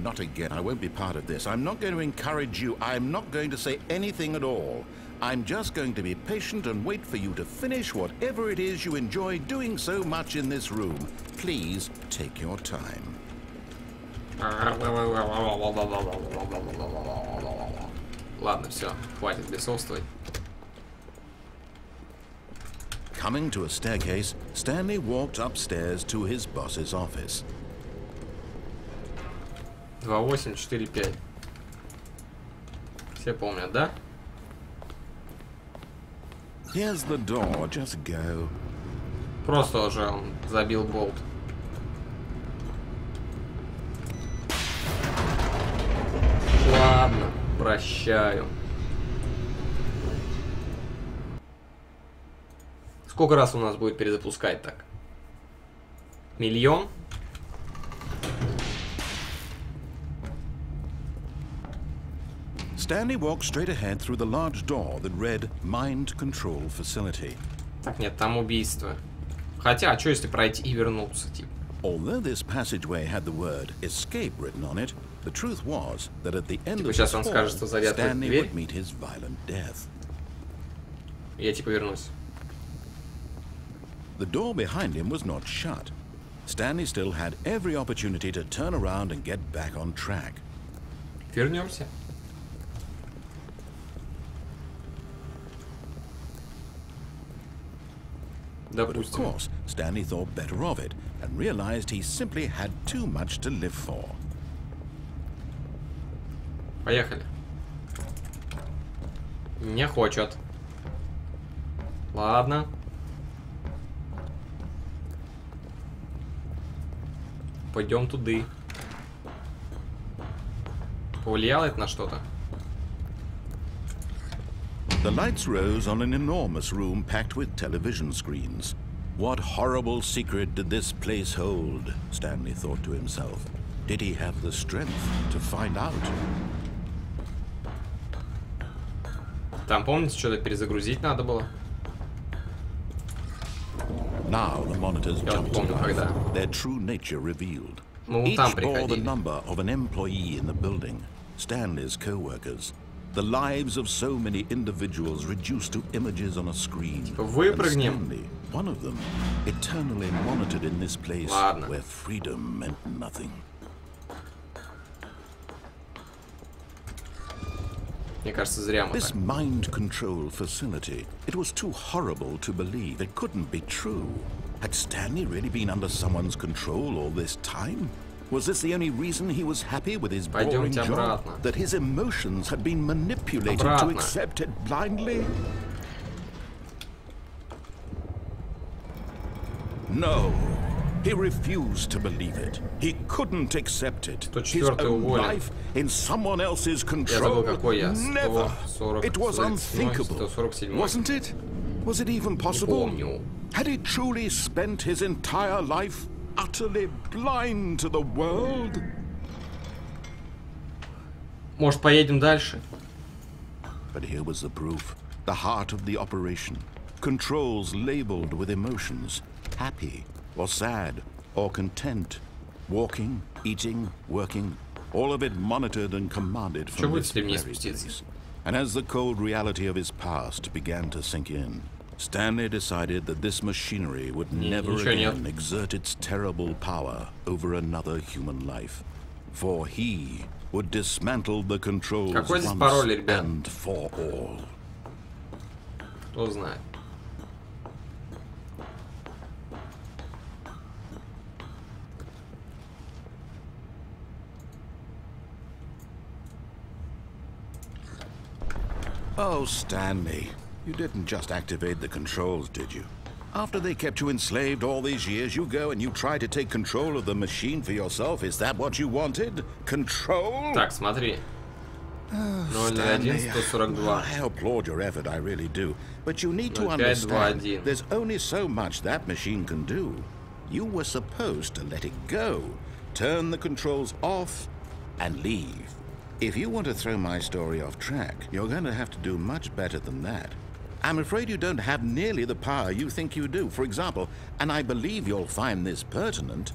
not again. I won't be part of this. I'm not going to encourage you. I'm not going to say anything at all. I'm just going to be patient and wait for you to finish whatever it is you enjoy doing so much in this room. Please take your time. Ладно, все, хватит бесовствовать. Coming to a staircase, Stanley walked upstairs to his boss's office. 2845. Все помнят, да? Here's the door, just go. Просто уже он забил болт. Ладно, прощаю. Сколько раз у нас будет перезапускать так? 1 000 000? Stanley walked straight ahead through the large door that read Mind Control Facility. Так, нет, там убийство. Хотя, а что если пройти и вернуться, типа? Although this passageway had the word escape written on it, the truth was that at the end of сейчас the он hall, скажет, что сзади открыта Stanley дверь. would meet his violent death. Я типа вернусь. The door behind him was not shut. Stanley still had every opportunity to turn around and get back on track. Вернемся. But of course, Stanley thought better of it and realized he simply had too much to live for. Поехали. Не хочет. Ладно. Пойдем туды. Повлияло это на что-то? The lights rose on an enormous room packed with television screens. What horrible secret did this place hold? Stanley thought to himself. Did he have the strength to find out? Там, помните, что-то перезагрузить надо было? Now the monitors jumped to life, когда. their true nature revealed. Мы там Each bore the приходили. number of an employee in the building, Stanley's co-workers. The lives of so many individuals reduced to images on a screen. And Stanley, one of them, eternally monitored in this place where freedom meant nothing. Мне кажется, зря мы This так. mind control facility, it was too horrible to believe. It couldn't be true. Had Stanley really been under someone's control all this time? Was this the only reason he was happy with his boring job? That his emotions had been manipulated to accept it blindly? No. He refused to believe it. He couldn't accept it. His own life in someone else's control. Never. It was unthinkable. Wasn't it? Was it even possible? Had he truly spent his entire life utterly blind to the world? Может, поедем дальше? But here was the proof. The heart of the operation. Controls labeled with emotions. Happy, or sad, or content. Walking, eating, working. All of it monitored and commanded from this very place. And as the cold reality of his past began to sink in, Stanley decided that this machinery would never again exert its terrible power over another human life. For he would dismantle the controls once and for all. Кто знает. Oh, Stanley, you didn't just activate the controls, did you? After they kept you enslaved all these years, you go and you try to take control of the machine for yourself. Is that what you wanted? Control? Так, смотри. 001-142. I applaud your effort, I really do. But you need to understand, there's only so much that machine can do. You were supposed to let it go, turn the controls off, and leave. If you want to throw my story off track, you're going to have to do much better than that. I'm afraid you don't have nearly the power you think you do. For example, and I believe you'll find this pertinent,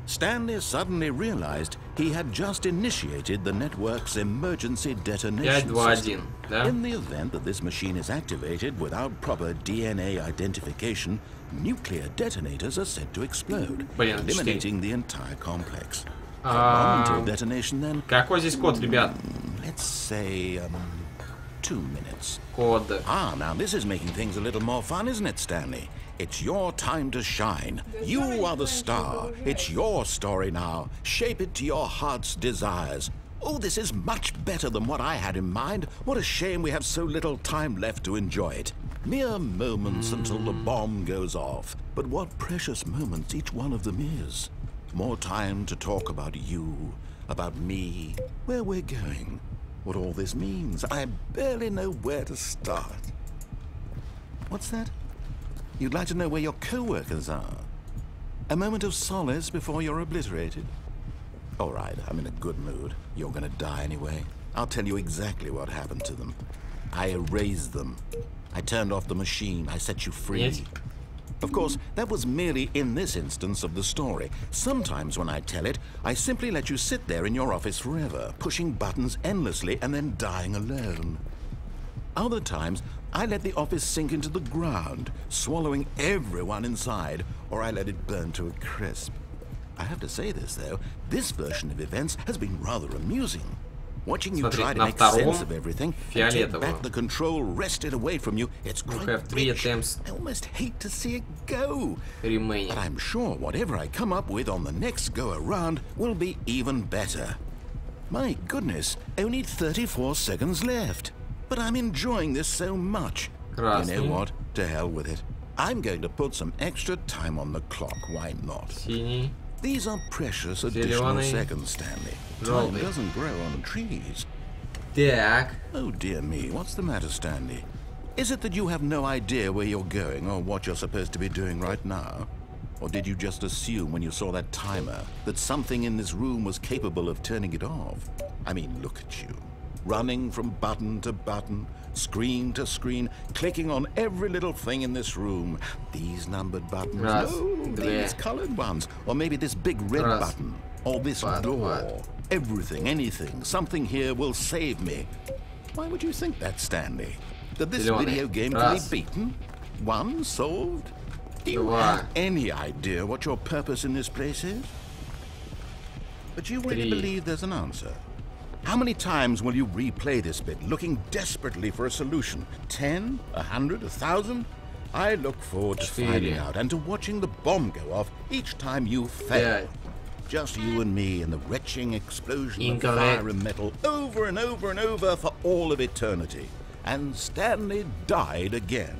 Stanley suddenly realized he had just initiated the network's emergency detonation system. In the event that this machine is activated without proper DNA identification, nuclear detonators are said to explode, eliminating the entire complex. How long until detonation then? Какой здесь код, ребят? Let's say 2 minutes. Код. Now this is making things a little more fun, isn't it, Stanley? It's your time to shine. You are the star. It's your story now. Shape it to your heart's desires. Oh, this is much better than what I had in mind. What a shame we have so little time left to enjoy it. Mere moments until the bomb goes off. But what precious moments each one of them is. More time to talk about you, about me, where we're going, what all this means. I barely know where to start. What's that? You'd like to know where your co-workers are? A moment of solace before you're obliterated? All right, I'm in a good mood. You're gonna die anyway. I'll tell you exactly what happened to them. I erased them. I turned off the machine. I set you free. Yes. Of course, that was merely in this instance of the story. Sometimes when I tell it, I simply let you sit there in your office forever, pushing buttons endlessly and then dying alone. Other times, I let the office sink into the ground, swallowing everyone inside, or I let it burn to a crisp. I have to say this, though, this version of events has been rather amusing. Watching you try to make sense of everything and take back the control wrested away from you, it's quite rich. I almost hate to see it go. But I'm sure whatever I come up with on the next go-around will be even better. My goodness, only 34 seconds left. But I'm enjoying this so much. You know what? To hell with it. I'm going to put some extra time on the clock. Why not? These are precious additional seconds, Stanley. Time doesn't grow on trees. Oh dear me, what's the matter, Stanley? Is it that you have no idea where you're going or what you're supposed to be doing right now? Or did you just assume when you saw that timer that something in this room was capable of turning it off? I mean, look at you. Running from button to button, screen to screen, clicking on every little thing in this room. These numbered buttons, no, these colored ones, or maybe this big red button, or this door. Everything, anything, something here will save me. Why would you think that, Stanley? That this video game can be beaten? Won? Solved? Do you have any idea what your purpose in this place is? But you really believe there's an answer? How many times will you replay this bit, looking desperately for a solution? 10? 100? 1,000? I look forward to finding out and to watching the bomb go off each time you fail. Just you and me and the retching explosion of fire and metal over and over and over for all of eternity. And Stanley died again.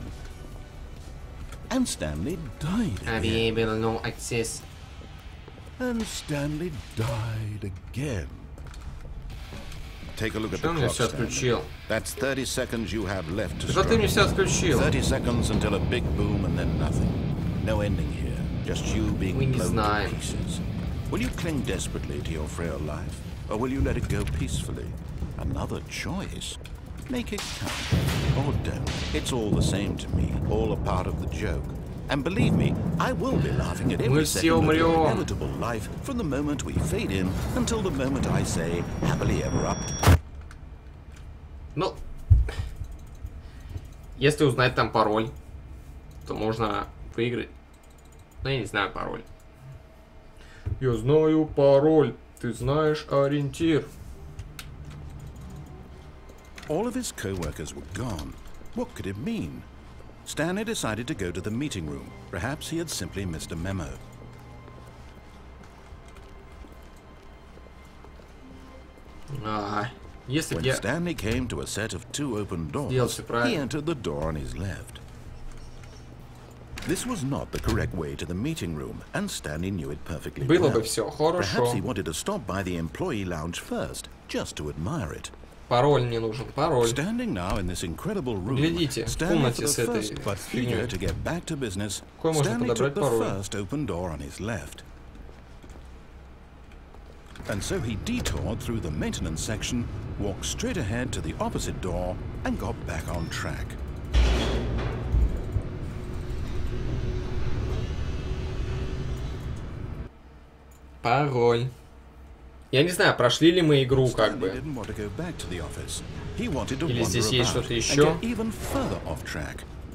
And Stanley died again. No access. And Stanley died again. Take a look at the clock, Stanley. That's 30 seconds you have left to struggle. 30 seconds until a big boom and then nothing. No ending here. Just you being blown to pieces. Will you cling desperately to your frail life? Or will you let it go peacefully? Another choice? Make it count. Or don't. It's all the same to me. All a part of the joke. And believe me, I will be laughing at every second of your inevitable life from the moment we fade in until the moment I say happily ever up. Ну, если узнать там пароль, то можно выиграть. Но я не знаю пароль. Я знаю пароль. Ты знаешь ориентир. All of his co-workers were gone. What could it mean? Stanley decided to go to the meeting room. Perhaps he had simply missed a memo. Если When Stanley came to a set of 2 open doors, he entered the door on his left. This was not the correct way to the meeting room, and Stanley knew it perfectly Было well. бы все хорошо. Perhaps he wanted to stop by the employee lounge first, just to admire it. Пароль мне нужен, пароль. Standing now in this incredible room, Глядите, в комнате с этой фигней. to get back to business, Какой можно Stanley подобрать took the пароль? first open door on his left. And so he detoured through the maintenance section, walked straight ahead to the opposite door, and got back on track. Пароль. Я не знаю, прошли ли мы игру, как бы. Или здесь есть что-то еще?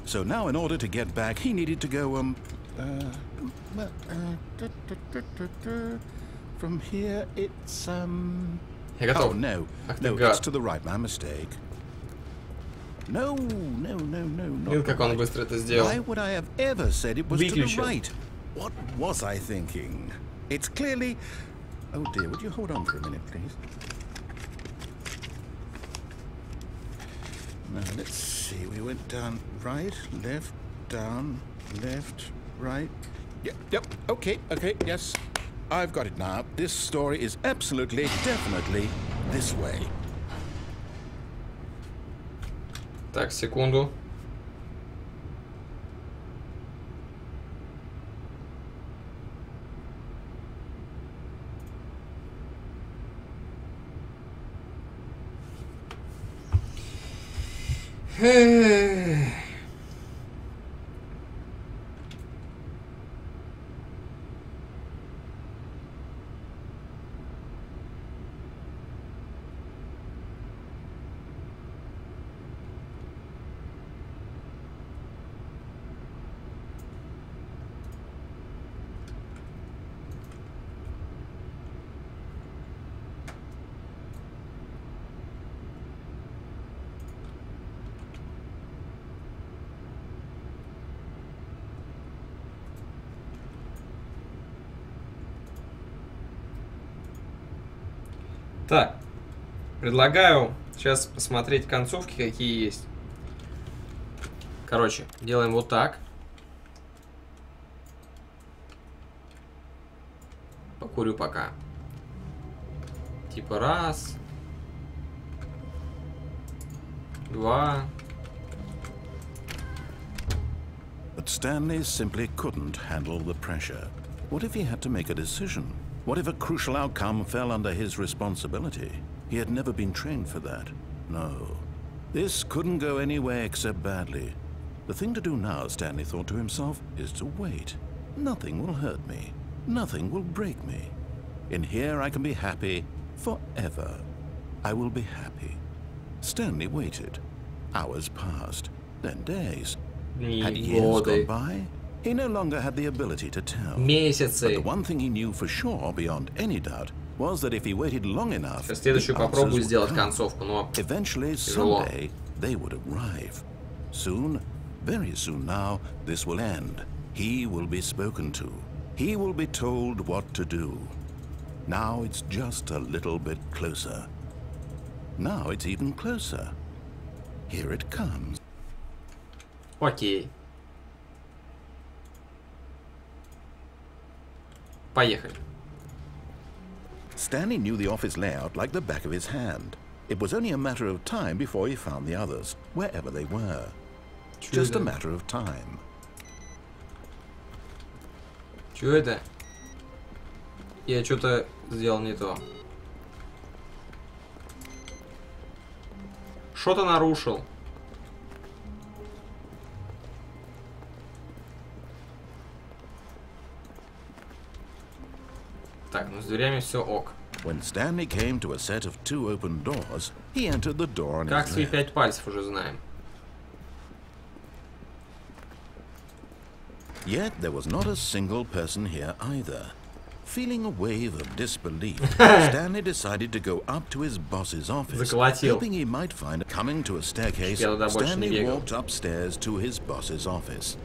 So now in order to get back, he needed to go, from here it's, Я готов. Oh, no. No, it's to the right, my mistake. No, no, no, no, no. Видел, как он быстро это сделал. Why would I have ever said it was to the right? What was I thinking? It's clearly... Oh dear, would you hold on for a minute, please? Now, let's see. We went down right, left, down, left, right. Yep, okay, yes. I've got it now. This story is absolutely, definitely this way. Так, секунду. Так, предлагаю сейчас посмотреть концовки, какие есть. Короче, делаем вот так. Покурю пока. Типа раз. Два. But Stanley simply couldn't handle the pressure. What if he had to make a decision? What if a crucial outcome fell under his responsibility? He had never been trained for that. No. This couldn't go anywhere except badly. The thing to do now, Stanley thought to himself, is to wait. Nothing will hurt me. Nothing will break me. In here I can be happy forever. I will be happy. Stanley waited. Hours passed, then days. Had years gone by? He no longer had the ability to tell. Месяцы. But the one thing he knew for sure, beyond any doubt, was that if he waited long enough, Сейчас следующую попробую сделать концовку, но eventually, someday, they would arrive. Soon, very soon now, this will end. He will be spoken to. He will be told what to do. Now it's just a little bit closer. Now it's even closer. Here it comes. Окей. Поехали. Stanley knew the office layout like the back of his hand. It was only a matter of time before he found the others, wherever they were. Just a matter of time. Чё это? Я что-то сделал не то. Что-то нарушил. Так, ну с дверями все ок. When Stanley came to a set of 2 open doors, he entered the door on Как his свои left. 5 пальцев уже знаем. Yet there was not a single person here either. Feeling a wave of disbelief, Stanley decided to go up to his boss's office, Заколотил. hoping he might find. Coming to a staircase, Я туда больше не Stanley бегал. walked upstairs to his boss's office.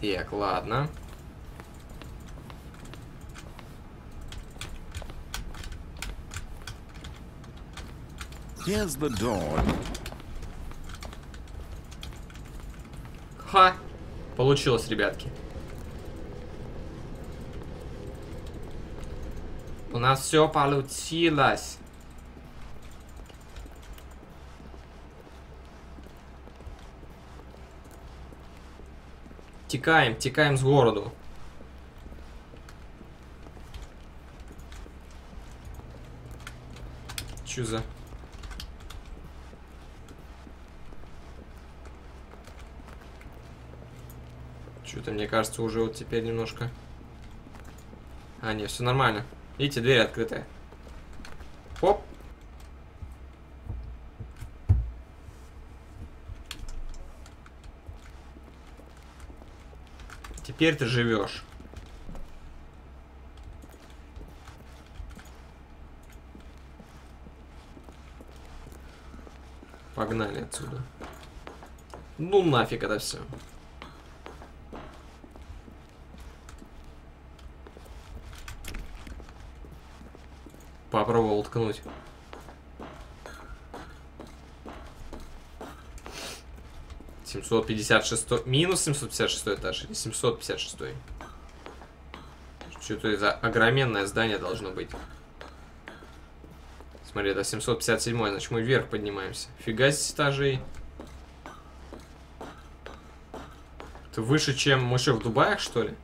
Так, ладно. Here's the door. Ха! Получилось, ребятки. У нас все получилось. Текаем, текаем с городу. Чё за... Что-то, мне кажется, уже вот теперь немножко... А, нет, все нормально. Видите, дверь открытая. Оп. Теперь ты живешь. Погнали отсюда. Ну нафиг это все. Попробовал уткнуть. Минус 756 этаж или 756. Что-то это огроменное здание должно быть. Смотри, это 757, значит мы вверх поднимаемся. Фига здесь этажей. Это выше, чем мы что, в Дубаях, что ли?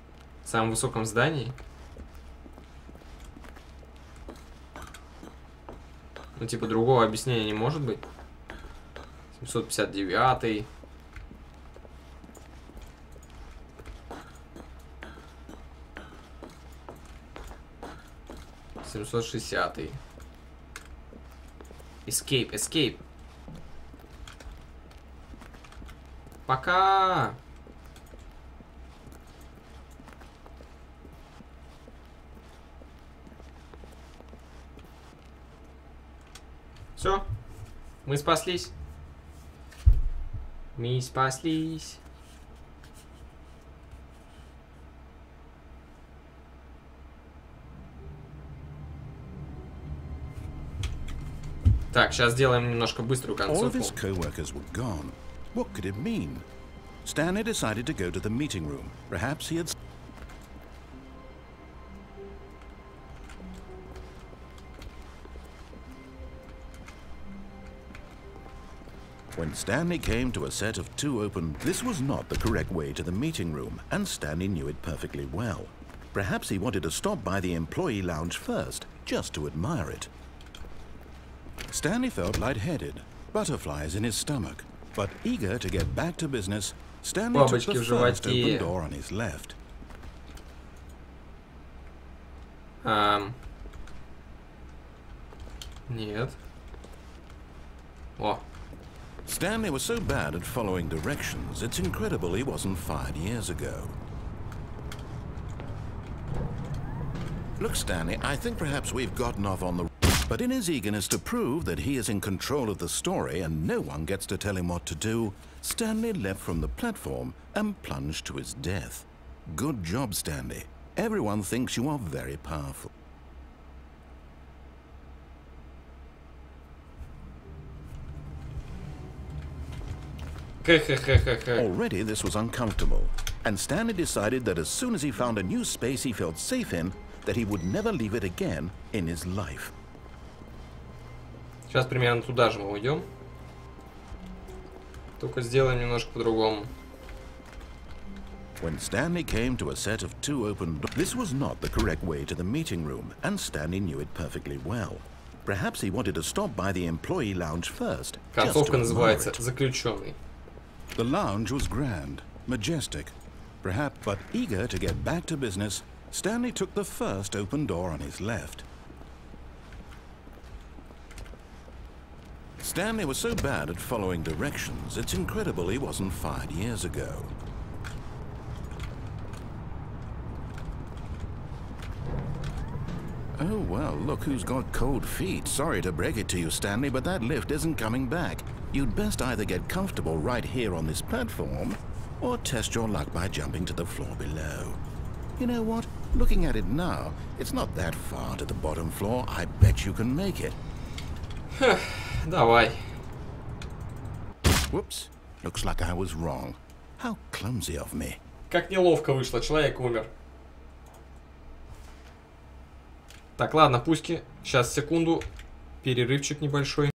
В самом высоком здании. Ну, типа, другого объяснения не может быть. 759. Escape, escape. Пока. Все, мы спаслись. Мы спаслись. Так, сейчас сделаем немножко быструю All of концовку. his co-workers were gone. What could it mean? Stanley decided to go to the meeting room. Perhaps he had... When Stanley came to a set of 2 open... This was not the correct way to the meeting room, and Stanley knew it perfectly well. Perhaps he wanted to stop by the employee lounge first, just to admire it. Stanley felt lightheaded, butterflies in his stomach, but eager to get back to business, Stanley took Бабочки the в first животе. open door on his left. Нет. О. Stanley was so bad at following directions, it's incredible he wasn't fired years ago. Look, Stanley, I think perhaps we've gotten off on the... But in his eagerness to prove that he is in control of the story and no one gets to tell him what to do, Stanley leapt from the platform and plunged to his death. Good job, Stanley. Everyone thinks you are very powerful. Already this was uncomfortable, and Stanley decided that as soon as he found a new space he felt safe in, that he would never leave it again in his life. Сейчас примерно туда же мы уйдем. Только сделаем немножко по-другому. When Stanley came to a set of 2 open doors, this was not the correct way to the meeting room, and Stanley knew it perfectly well. Perhaps he wanted to stop by the employee lounge first. Концовка называется «Заключенный». The lounge was grand, majestic, perhaps, but eager to get back to business, Stanley took the first open door on his left. Stanley was so bad at following directions, it's incredible he wasn't fired years ago. Oh, well, look who's got cold feet. Sorry to break it to you, Stanley, but that lift isn't coming back. You'd best either get comfortable right here on this platform, or test your luck by jumping to the floor below. You know what? Looking at it now, it's not that far to the bottom floor. I bet you can make it. Давай. Whoops. Looks like I was wrong. How clumsy of me. Как неловко вышло, человек умер. Так, ладно, пуськи. Сейчас, секунду. Перерывчик небольшой.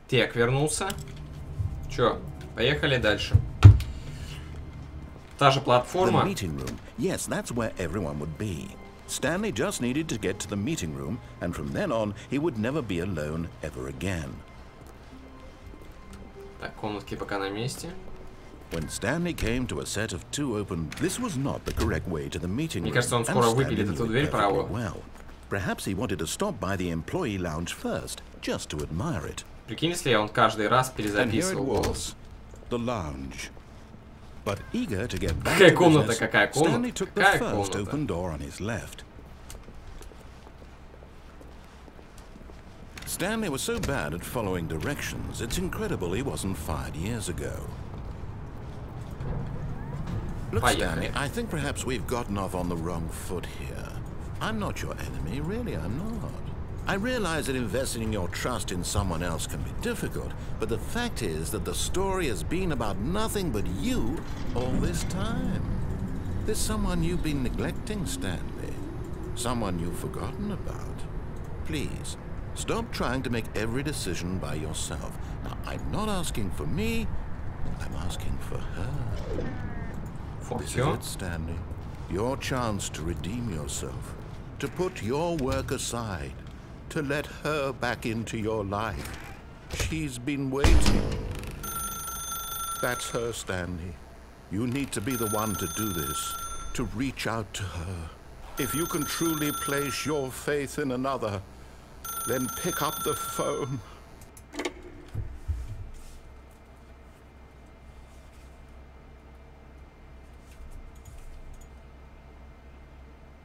Так, вернулся. Чё, поехали дальше. Та же платформа. Yes, that's where everyone would be. Stanley just needed to get to the meeting room, and from then on, he would never be alone ever again. Так, комнатки пока на месте. When Stanley came to a set of 2 open, this was not the correct way to the meeting room. Мне кажется, он скоро выпилит эту дверь правую. Well, perhaps he wanted to stop by the employee lounge first, just to admire it. Прикинь, если он каждый раз перезаписывал голос. The lounge. But eager to get back Какая to комната, business, какая комната? Stanley took the first open door on his left. Stanley was so bad at following directions, it's incredible he wasn't fired years ago. Look, Stanley, I think perhaps we've gotten off on the wrong foot here. I'm not your enemy, really, I'm not. I realize that investing your trust in someone else can be difficult, but the fact is that the story has been about nothing but you all this time. There's someone you've been neglecting, Stanley. Someone you've forgotten about. Please, stop trying to make every decision by yourself. Now, I'm not asking for me, I'm asking for her. This is it, Stanley. Your chance to redeem yourself. To put your work aside. To let her back into your life. She's been waiting. That's her, Stanley. You need to be the one to do this. To reach out to her. If you can truly place your faith in another, then pick up the phone.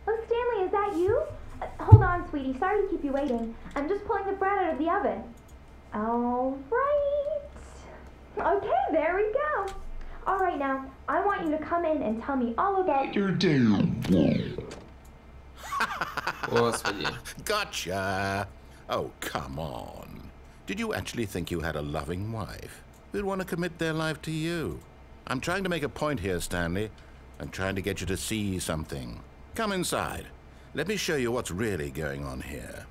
Oh, Stanley, is that you? Hold on, sweetie. Sorry to keep you waiting. I'm just pulling the bread out of the oven. All right. Okay, there we go. All right, now, I want you to come in and tell me all about your day. Gotcha. Oh, come on. Did you actually think you had a loving wife who'd want to commit their life to you? I'm trying to make a point here, Stanley. I'm trying to get you to see something. Come inside. Let me show you what's really going on here.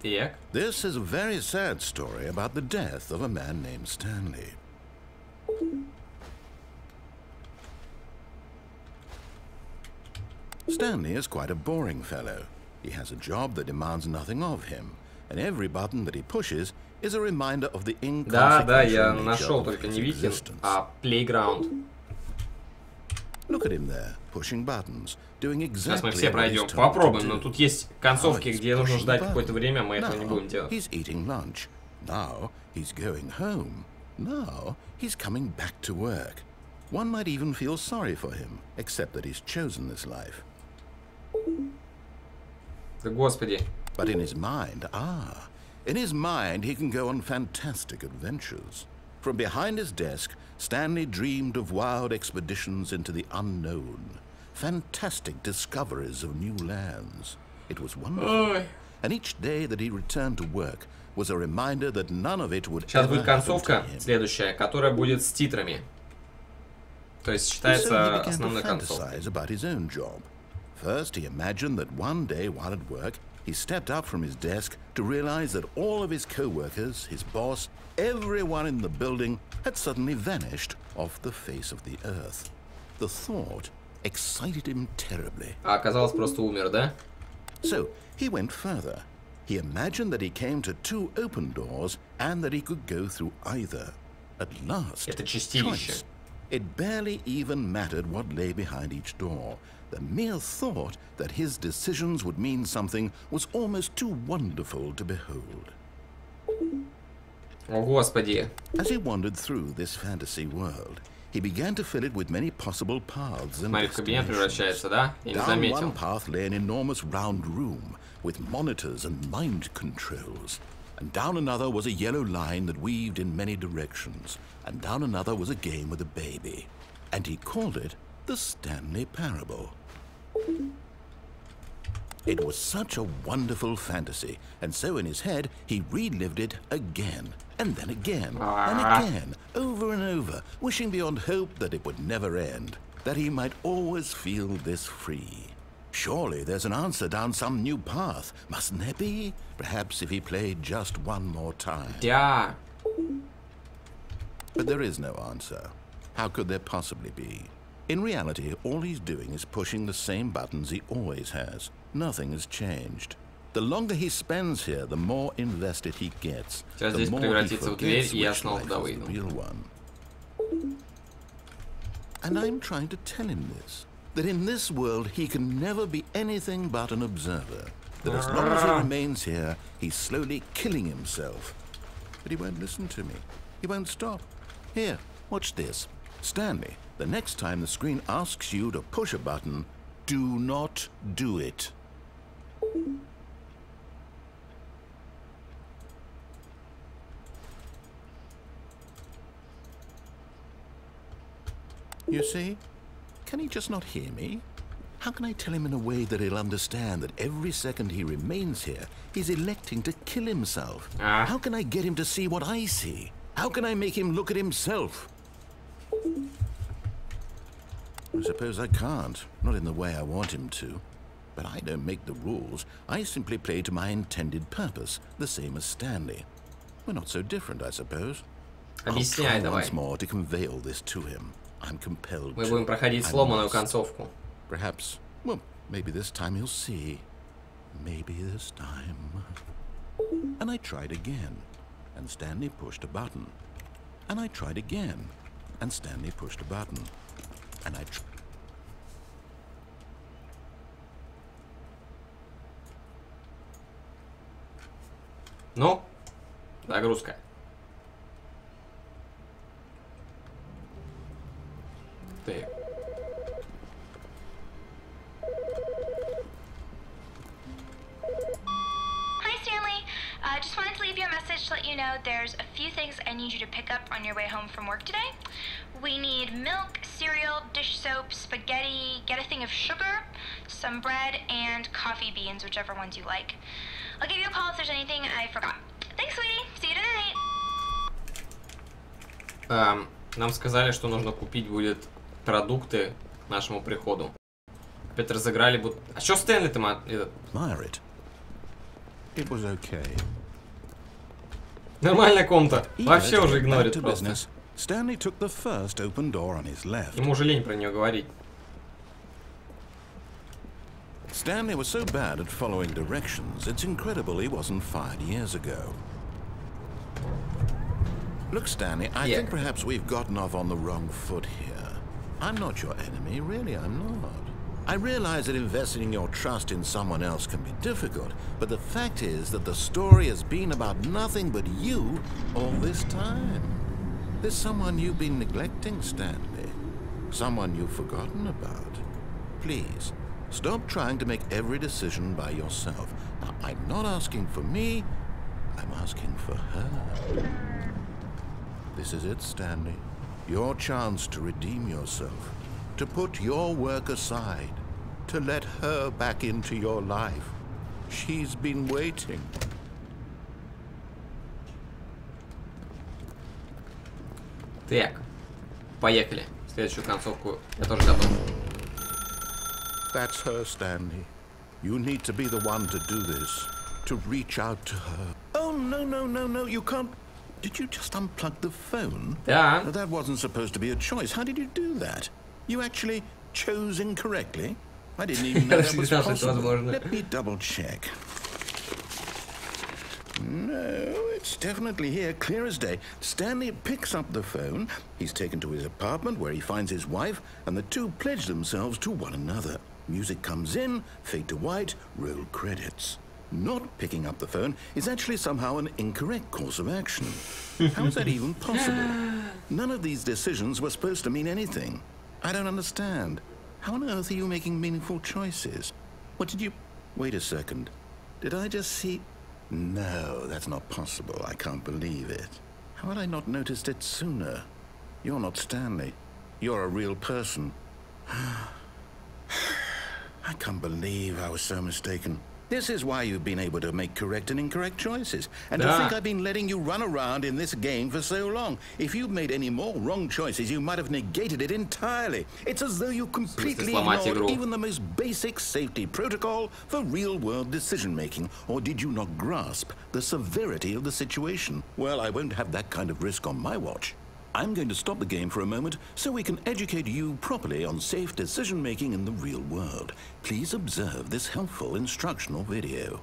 Так. This is a very sad story about the death of a man named Stanley. Stanley is quite a boring fellow. He has a job that demands nothing of him, and every button that he pushes is a reminder of the inconsequential nature of his existence. Playground. Look at him there, pushing buttons, doing exactly. Сейчас мы все пройдем, попробуем, но тут есть концовки, где нужно ждать какое-то время, мы этого не будем делать. He's eating lunch. Now he's going home. Now he's coming back to work. One might even feel sorry for him, except that he's chosen this life. Да господи. But in his mind, in his mind he can go on fantastic adventures. From behind his desk, Stanley dreamed of wild expeditions into the unknown, fantastic discoveries of new lands. It was wonderful. And each day that he returned to work was a reminder that none of it would Сейчас будет ever happen to концовка him. следующая, которая будет с титрами. То есть считается основной концовкой. About his own job. First, he imagined that one day while at work, he stepped up from his desk to realize that all of his co-workers, his boss, everyone in the building had suddenly vanished off the face of the earth. The thought excited him terribly. А оказалось, просто умер, да? So, he went further. He imagined that he came to two open doors and that he could go through either. At last, Это чистилище. choice. It barely even mattered what lay behind each door. The mere thought that his decisions would mean something was almost too wonderful to behold. О, господи. As he wandered through this fantasy world, he began to fill it with many possible paths and Смотри, в кабинет превращается, destinations. да? Я не Down заметил. one path lay an enormous round room with monitors and mind controls. And down another was a yellow line that weaved in many directions. And down another was a game with a baby. And he called it the Stanley Parable. It was such a wonderful fantasy, and so in his head he relived it again, and then again, and again, over and over, wishing beyond hope that it would never end, that he might always feel this free. Surely there's an answer down some new path, mustn't there be? Perhaps if he played just one more time. Да. But there is no answer. How could there possibly be? In reality, all he's doing is pushing the same buttons he always has. Nothing has changed. The longer he spends here, the more invested he gets. Сейчас The здесь more he превратится в дверь, forgets и я which снова life туда is выйду. the real one. And I'm trying to tell him this. That in this world he can never be anything but an observer. That as long as he remains here, he's slowly killing himself. But he won't listen to me. He won't stop. Here, watch this. Stanley, the next time the screen asks you to push a button, do not do it. You see? Can he just not hear me? How can I tell him in a way that he'll understand that every second he remains here, he's electing to kill himself? How can I get him to see what I see? How can I make him look at himself? I suppose I can't, not in the way I want him to. But I don't make the rules. I simply play to my intended purpose, the same as Stanley. We're not so different, I suppose. Объясняй I'll try давай. once more to convey all this to him. I'm compelled Мы to. будем проходить I сломанную must. концовку. Perhaps, well, maybe this time he'll see. Maybe this time. And I tried again, and Stanley pushed a button. And I tried again, and Stanley pushed a button. And I Ну, загрузка. Так. Hi, Stanley. Just wanted to leave you a message to let you know there's a few things I need you to pick up on your way home from work today. We need milk, cereal, dish soap, spaghetti, get a thing of sugar, some bread, and coffee beans, whichever ones you like. I'll give you a call if there's anything I forgot. Thanks, sweetie. See you tonight. Нам сказали, что нужно купить будет продукты к нашему приходу. Опять разыграли будут. А что Стэнли-то этот? It was okay. Нормальная комната. Вообще уже игнорит просто. Stanley took the first open door on his left. Ему уже лень про нее говорить. Stanley was so bad at following directions, it's incredible he wasn't fired years ago. Look, Stanley, I think perhaps we've gotten off on the wrong foot here. I'm not your enemy, really, I'm not. I realize that investing your trust in someone else can be difficult, but the fact is that the story has been about nothing but you all this time. There's someone you've been neglecting, Stanley. Someone you've forgotten about. Please, stop trying to make every decision by yourself. Now, I'm not asking for me, I'm asking for her. This is it, Stanley. Your chance to redeem yourself, to put your work aside, to let her back into your life. She's been waiting. Так, поехали. Следующую концовку я тоже готов. That's her, Stanley. You need to be the one to do this, to reach out to her. Oh, no, you can't. Did you just unplug the phone? Да. That wasn't supposed to be a choice. How did you do that? You actually chose incorrectly? I didn't even know that was possible. Let me double check. No, it's definitely here, clear as day. Stanley picks up the phone. He's taken to his apartment where he finds his wife, and the two pledge themselves to one another. Music comes in, fade to white, roll credits. Not picking up the phone is actually somehow an incorrect course of action. How is that even possible? None of these decisions were supposed to mean anything. I don't understand. How on earth are you making meaningful choices? What did you... Wait a second. Did I just see... No, that's not possible. I can't believe it. How had I not noticed it sooner? You're not Stanley. You're a real person. I can't believe I was so mistaken. This is why you've been able to make correct and incorrect choices. And to think I've been letting you run around in this game for so long. If you'd made any more wrong choices, you might have negated it entirely. It's as though you completely ignored even the most basic safety protocol for real-world decision-making. Or did you not grasp the severity of the situation? Well, I won't have that kind of risk on my watch. I'm going to stop the game for a moment so we can educate you properly on safe decision-making in the real world. Please observe this helpful instructional video.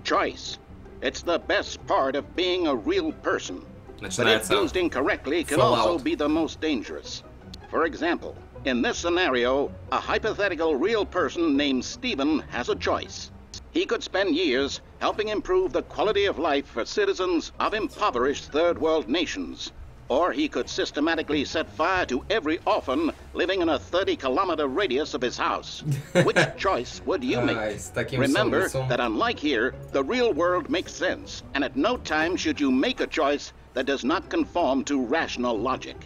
Choice. It's the best part of being a real person. But if used incorrectly, can also be the most dangerous. For example, in this scenario, a hypothetical real person named Stephen has a choice. He could spend years helping improve the quality of life for citizens of impoverished third world nations. Or he could systematically set fire to every orphan living in a 30-kilometer radius of his house. Which choice would you make? Remember that unlike here, the real world makes sense, and at no time should you make a choice that does not conform to rational logic.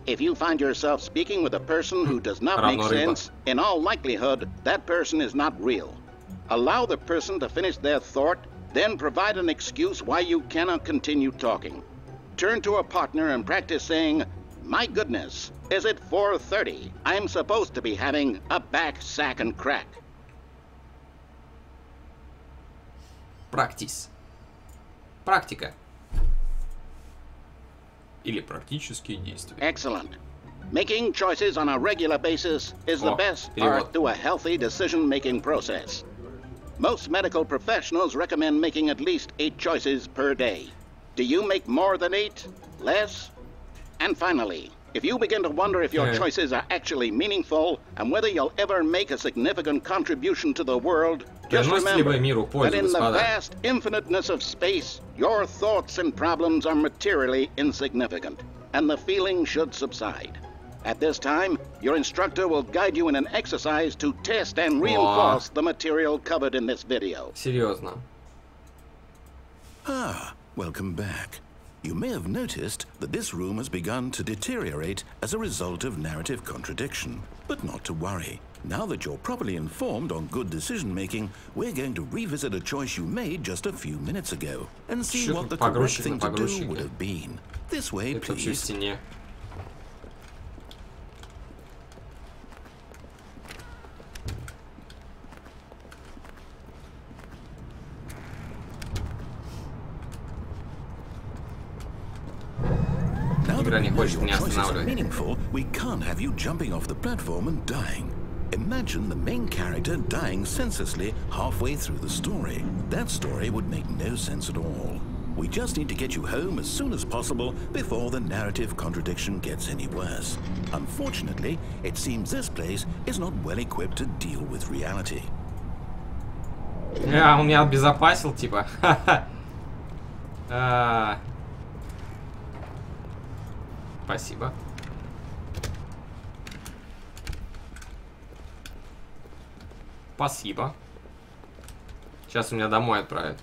If you find yourself speaking with a person who does not make sense, in all likelihood, that person is not real. Allow the person to finish their thought, then provide an excuse why you cannot continue talking. Turn to a partner and practice saying, "My goodness, is it 4:30? I'm supposed to be having a back, sack, and crack." Практис. Практика. Или практические действия. Excellent. Making choices on a regular basis is the best part to a healthy decision-making process. Most medical professionals recommend making at least 8 choices per day. Do you make more than 8? Less? And finally, if you begin to wonder if your choices are actually meaningful and whether you'll ever make a significant contribution to the world, just remember that in the vast infiniteness of space, your thoughts and problems are materially insignificant, and the feeling should subside. At this time, your instructor will guide you in an exercise to test and reinforce the material covered in this video. Серьезно. Welcome back. You may have noticed that this room has begun to deteriorate as a result of narrative contradiction. But not to worry. Now that you're properly informed on good decision-making, we're going to revisit a choice you made just a few minutes ago and see what the correct thing to do would have been. This way, please. Игра не хочет меня останавливать. Meaningful, we can't have you jumping off the platform and dying. Imagine the main character dying senselessly halfway through the story. That story would make no sense at all. We just need to get you home as soon as possible before the narrative contradiction gets any worse. Unfortunately, it seems this place is not well equipped to deal with reality. Он меня обезопасил, типа. Спасибо. Спасибо. Сейчас у меня домой отправят.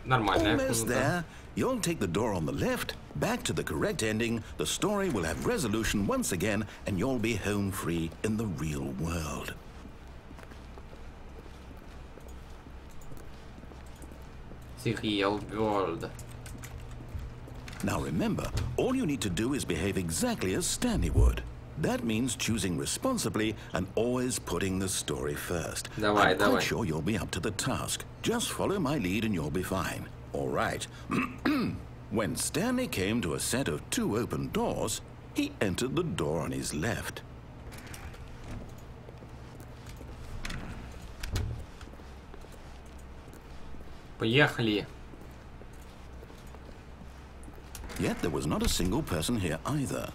Нормальная комната. You'll take the door on the left, back to the correct ending, the story will have resolution once again, and you'll be home free in the real world. The real world. Now remember, all you need to do is behave exactly as Stanley would. That means choosing responsibly and always putting the story first. I'm quite sure you'll be up to the task. Just follow my lead and you'll be fine. All right. When Stanley came to a set of 2 open doors, he entered the door on his left. Поехали. Yet there was not a single person here either.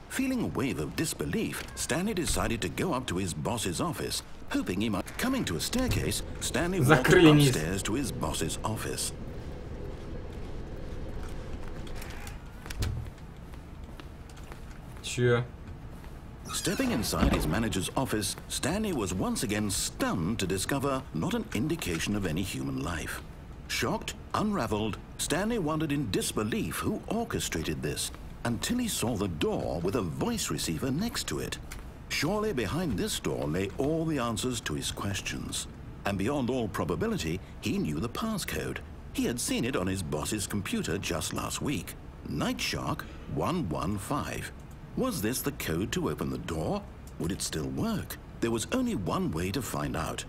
Feeling a wave of disbelief, Stanley decided to go up to his boss's office, hoping he might... Coming to a staircase, Stanley walked upstairs to his boss's office. Sure. Stepping inside his manager's office, Stanley was once again stunned to discover not an indication of any human life. Shocked, unraveled, Stanley wondered in disbelief who orchestrated this, until he saw the door with a voice receiver next to it. Surely behind this door lay all the answers to his questions. And beyond all probability, he knew the passcode. He had seen it on his boss's computer just last week. Night Shark 115. Was this the code to open the door? Would it still work? There was only one way to find out.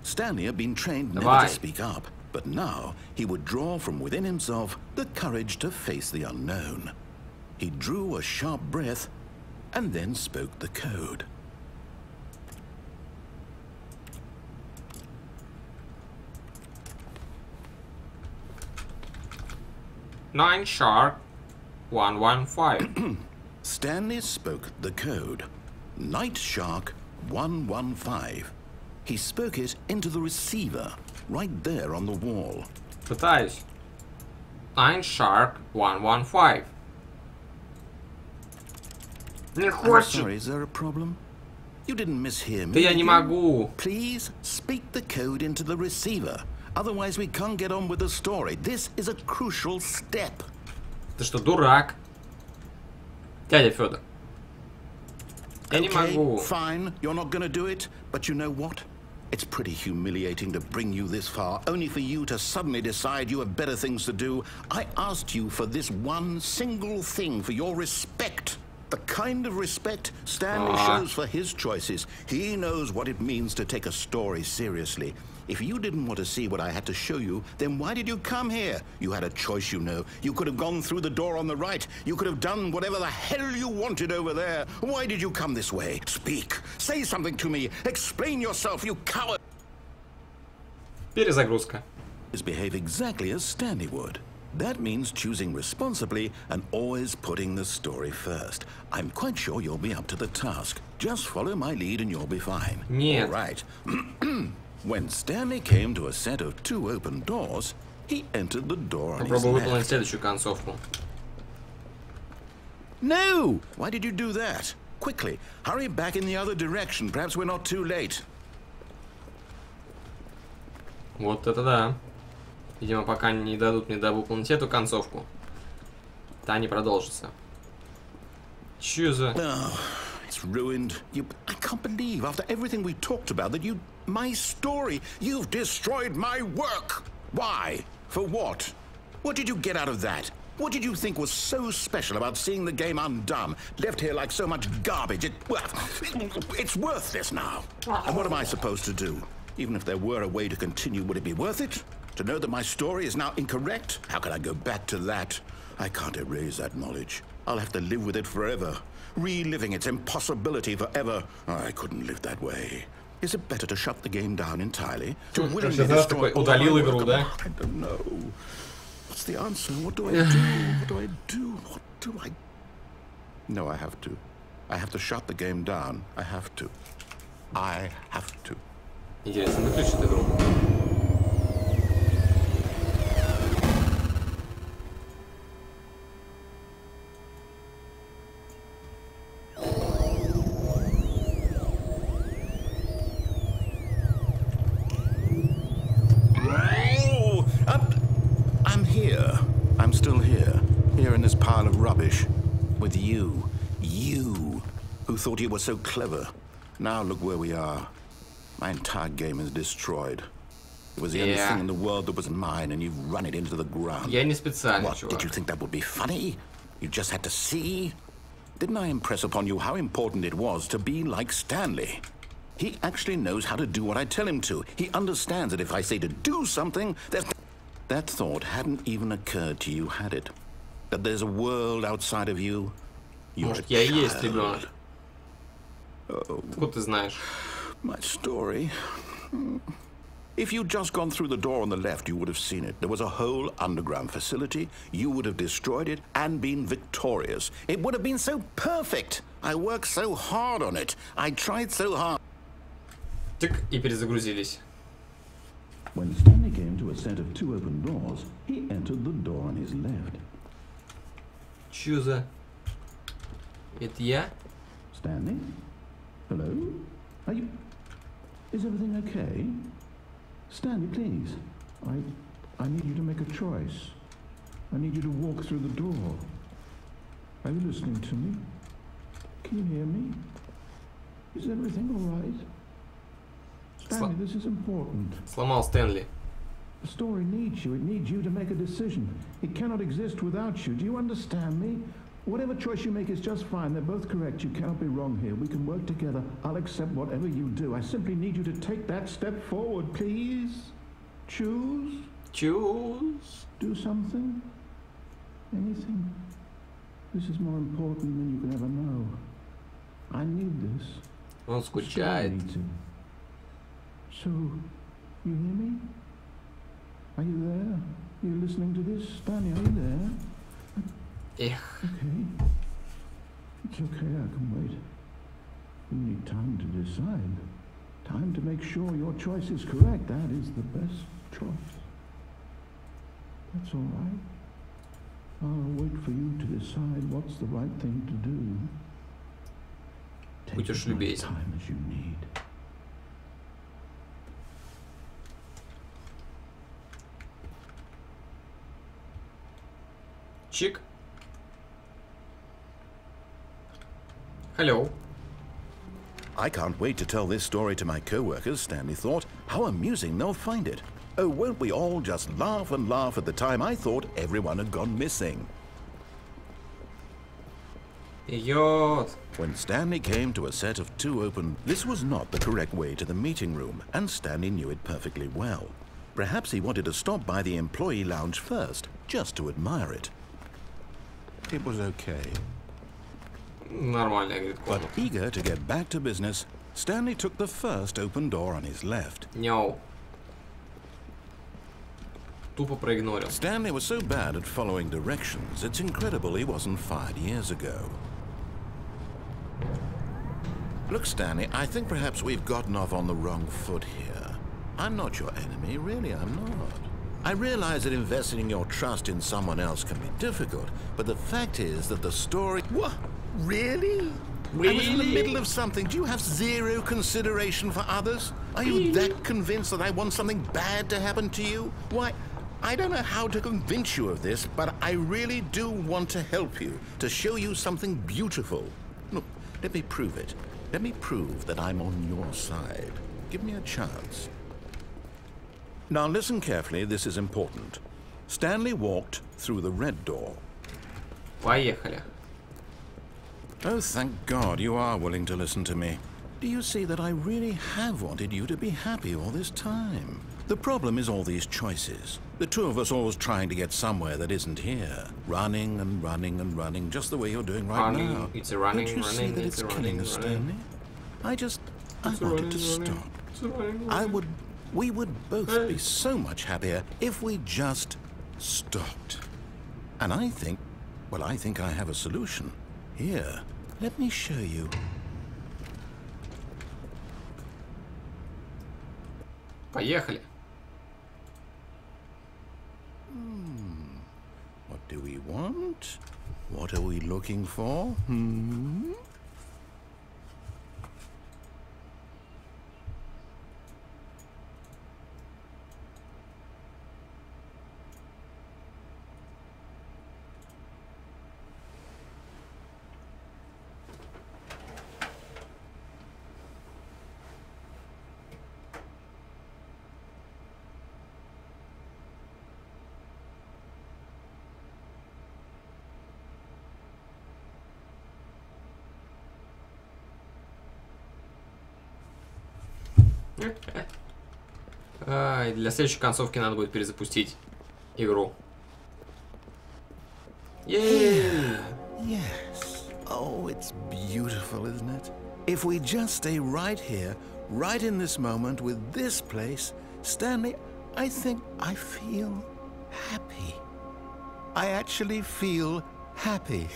Stanley had been trained never to speak up, but now he would draw from within himself the courage to face the unknown. He drew a sharp breath and then spoke the code. Nine Shark 115. Stanley spoke the code. Night Shark 115. He spoke it into the receiver, right there on the wall. Пытаюсь. Nine Shark 115. Не хочет. I'm sorry, is there a problem? You didn't mishear me. Да я не могу. Please speak the code into the receiver. Otherwise we can't get on with the story. This is a crucial step. Ты что, дурак? Дядя Фёдор. Я не могу. Fine, you're not gonna do it, but you know what? It's pretty humiliating to bring you this far, only for you to suddenly decide you have better things to do. I asked you for this one single thing, for your respect. The kind of respect Stanley shows for his choices. He knows what it means to take a story seriously. If you didn't want to see what I had to show you, then why did you come here? You had a choice, you know. You could have gone through the door on the right. You could have done whatever the hell you wanted over there. Why did you come this way? Speak. Say something to me. Explain yourself, you coward. Перезагрузка. Behave exactly as Stanley would. That means choosing responsibly and always putting the story first. I'm quite sure you'll be up to the task. Just follow my lead and you'll be fine. Нет. All right. When Stanley came to a set of 2 open doors, he entered the door on his Попробую left. выполнить следующую концовку. No! Why did you do that? Quickly, hurry back in the other direction. Perhaps we're not too late. Вот это да. Видимо, пока не дадут мне выполнить эту концовку, та не продолжится. Чё за... It's ruined. I can't believe, after everything we talked about, that my story, you've destroyed my work. Why? For what? What did you get out of that? What did you think was so special about seeing the game undone, left here like so much garbage? It's worthless now. And what am I supposed to do? Even if there were a way to continue, would it be worth it? To know that my story is now incorrect? How can I go back to that? I can't erase that knowledge. I'll have to live with it forever, reliving its impossibility forever. I couldn't live that way. Is it better to shut the game down entirely? To willingly destroy all my work? I don't know. What's the answer? What do I do? What do I do? What do I... No, I have to. I have to shut the game down. I have to. I have to. Интересно, выключит игру. you, who thought you were so clever. Now look where we are. My entire game is destroyed. It was the only thing in the world that was mine, and you've run it into the ground. Я не специально, What, чувак. did you think that would be funny? You just had to see? Didn't I impress upon you how important it was to be like Stanley? He actually knows how to do what I tell him to. He understands that if I say to do something, there's... That thought hadn't even occurred to you, had it? That there's a world outside of you? You're a я и есть child. ребенок. Oh, Откуда ты знаешь? my story. If you'd just gone through the door on the left, you would have seen it. There was a whole underground facility. You would have destroyed it and been victorious. It would have been so perfect. I worked so hard on it. I tried so hard. Тык, и перезагрузились. When Stanley came to a set of 2 open doors, he entered the door on his left. Чё за... Это я? Stanley? Hello? Are you... Is everything okay? Stanley, please. I need you to make a choice. I need you to walk through the door. Are you listening to me? Can you hear me? Is everything all right? Stanley, this is important. Сломал Стэнли. The story needs you. It needs you to make a decision. It cannot exist without you. Do you understand me? Whatever choice you make is just fine. They're both correct. You cannot be wrong here. We can work together. I'll accept whatever you do. I simply need you to take that step forward, please. Choose. Choose. Do something. Anything. This is more important than you can ever know. I need this. Он скучает. So, you hear me? Are you there? You're listening to this? Stanley, are you there? Эх. Okay. It's okay, I can wait. You need time to decide. Time to make sure your choice is correct. That is the best choice. That's all right. I'll wait for you to decide what's the right thing to do. Take as much time as you need. Чик. Hello. I can't wait to tell this story to my co-workers, Stanley thought. How amusing they'll find it. Oh, won't we all just laugh and laugh at the time I thought everyone had gone missing. Идет. When Stanley came to a set of 2 open... This was not the correct way to the meeting room, and Stanley knew it perfectly well. Perhaps he wanted to stop by the employee lounge first, just to admire it. It was okay. Нормально, говорит, But eager to get back to business, Stanley took the first open door on his left. Няу. Тупо проигнорил. Stanley was so bad at following directions, it's incredible he wasn't fired years ago. Look, Stanley, I think perhaps we've gotten off on the wrong foot here. I'm not your enemy, really, I'm not. I realize that investing your trust in someone else can be difficult, but the fact is that the story... What? Really? I was in the middle of something. Do you have zero consideration for others? Are you that convinced that I want something bad to happen to you? Why, I don't know how to convince you of this, but I really do want to help you, to show you something beautiful. Look, let me prove it. Let me prove that I'm on your side. Give me a chance. Now listen carefully, this is important. Stanley walked through the red door. Поехали. Oh, thank God you are willing to listen to me. Do you see that I really have wanted you to be happy all this time? The problem is all these choices. The 2 of us always trying to get somewhere that isn't here. Running and running and running, just the way you're doing right now. It's a running, Don't you see that it's killing us, Stanley? I wanted to stop. We would both be so much happier if we just stopped. And I think I have a solution. Here, let me show you. Поехали. What do we want? What are we looking for? Для следующей концовки надо будет перезапустить игру. Yes. Oh, it's beautiful, isn't it? If we just stay right here, right in this moment with this place, Stanley, I think I feel happy. I actually feel happy.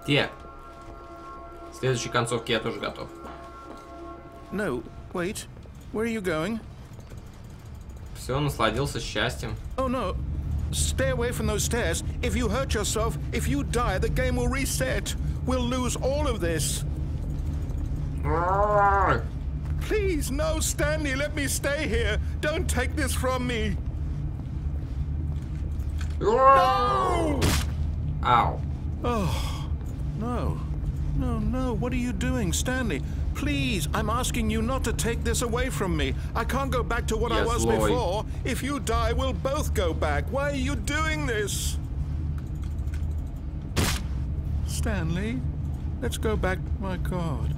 Где? В следующей концовке я тоже готов. No, wait. Where are you going? Все, насладился счастьем. Oh no. Stay away from those stairs. If you hurt yourself, if you die, the game will reset. We'll lose all of this. Please, no, Stanley, let me stay here. Don't take this from me. No! Ow. Oh. No, what are you doing, Stanley? Please, I'm asking you not to take this away from me. I can't go back to what I was before. If you die, we'll both go back. Why are you doing this? Stanley, let's go back. My God,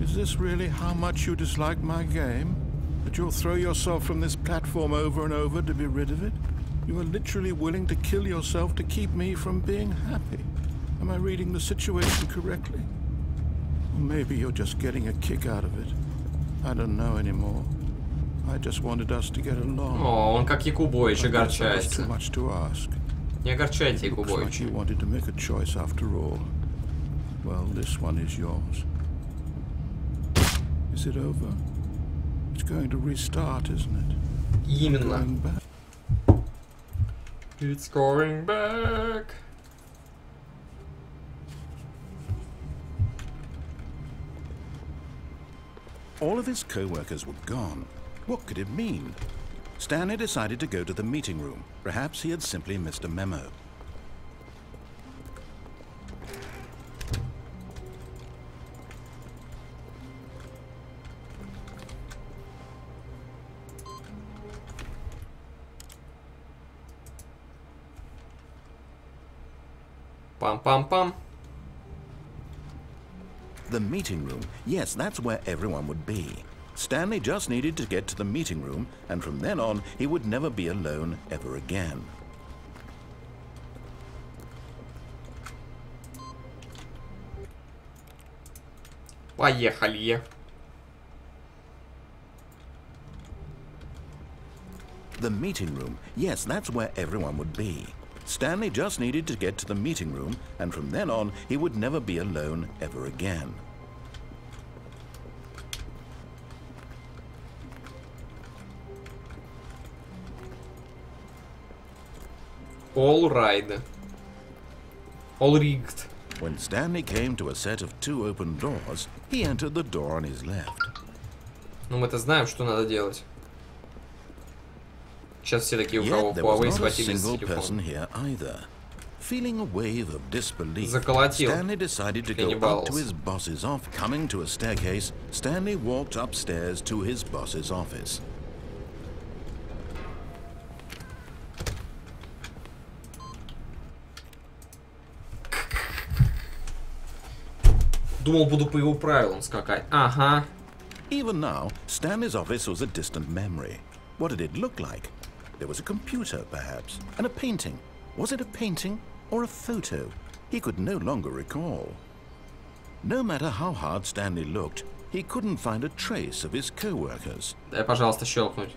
is this really how much you dislike my game? That you'll throw yourself from this platform over and over to be rid of it? You are literally willing to kill yourself to keep me from being happy. Am I reading the situation correctly? Or maybe you're just getting a kick out of it. I don't know anymore. I just wanted us to get along. О, он как Якубович огорчается. Too much to ask. Не огорчайте Якубович. Looks like you wanted to make a choice after all. Well, this one is yours. Is it over? It's going to restart, isn't it? Именно. Going back. It's going back. All of his co-workers were gone. What could it mean? Stanley decided to go to the meeting room. Perhaps he had simply missed a memo. Pam-pam-pam. The meeting room. Yes, that's where everyone would be. Stanley just needed to get to the meeting room, and from then on, he would never be alone ever again. Поехали. The meeting room. Yes, that's where everyone would be. Stanley just needed to get to the meeting room, and from then on, he would never be alone ever again. All right. All rigged. When Stanley came to a set of 2 open doors, he entered the door on his left. Ну мы-то знаем, что надо делать. Сейчас все такие, у кого Huawei схватились за телефон. Feeling a wave of disbelief, Заколотил. Stanley decided to go up to his boss's office. Coming to a staircase, Stanley walked upstairs to his boss's office. Думал, буду по его правилам скакать. Ага. Even now, Stanley's office was a distant memory. What did it look like? There was a computer, perhaps, and a painting. Was it a painting or a photo? He could no longer recall. No matter how hard Stanley looked, he couldn't find a trace of his co-workers. Дай, пожалуйста, щелкнуть.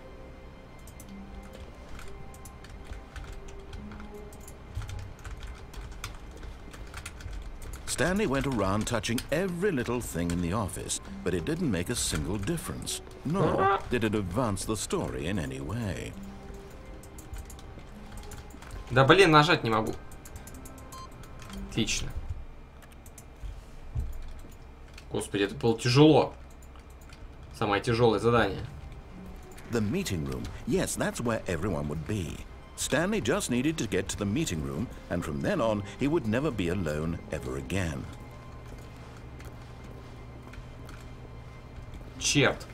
Stanley went around touching every little thing in the office, but it didn't make a single difference, nor did it advance the story in any way. Да блин, нажать не могу. Отлично. Господи, это было тяжело. Самое тяжелое задание. The meeting room. Yes, that's where everyone would be. Stanley just needed to get to the meeting room, and from then on, he would never be alone ever again. Черт.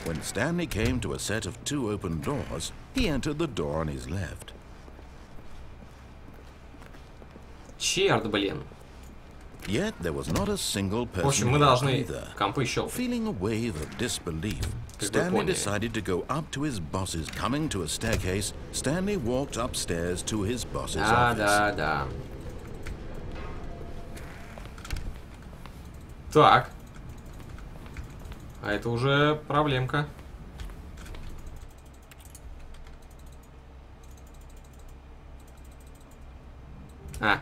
When Stanley came to a set of 2 open doors, he entered the door on his left. Черт, блин. Yet there was not a single person. В общем, мы должны компы щелкать. Feeling a wave of disbelief, Stanley decided to go up to his boss's. Coming to a staircase, Stanley walked upstairs to his boss's office. Да. Так. А это уже проблемка. А.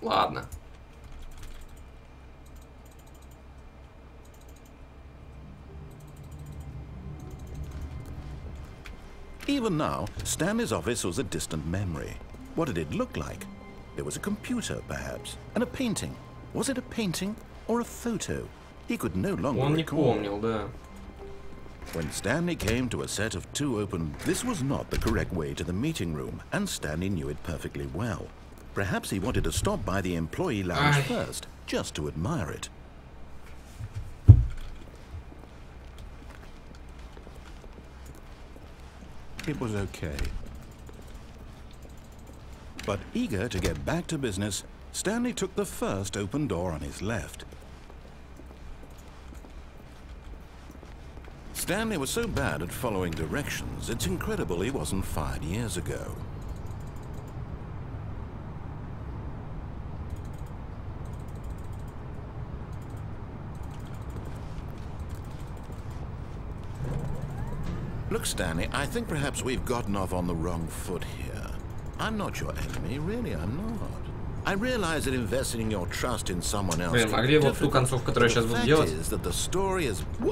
Ладно. Even now, Stanley's office was a distant memory. What did it look like? There was a computer, perhaps, and a painting. Was it a painting or a photo? He could no longer Он не recall. помнил, да. When Stanley came to a set of 2 open, this was not the correct way to the meeting room, and Stanley knew it perfectly well. Perhaps he wanted to stop by the employee lounge first, just to admire it. It was okay. But eager to get back to business, Stanley took the first open door on his left. Stanley was so bad at following directions, it's incredible he wasn't fired years ago. Look, Stanley, I think perhaps we've gotten off on the wrong foot here. I'm not your enemy, really, I'm not. I realize that investing your trust in someone else. Блин, могли вот ту концовку, которую я сейчас буду делать,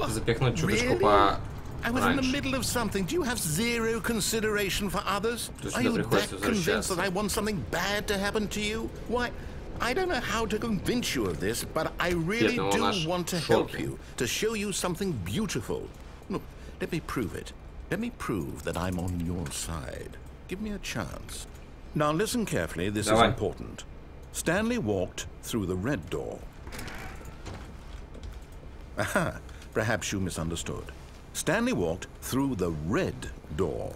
запихнуть чуточку по I was in the middle of something. Do you have zero consideration for others? Are you that convinced that I want something bad to happen to you? Why, I don't know how to convince you of this, but I really do want to help you, to show you something beautiful. Look, let me prove it. Let me prove that I'm on your side. Give me a chance. Now listen carefully, this is important. Stanley walked through the red door. Aha, perhaps you misunderstood. Stanley walked through the red door.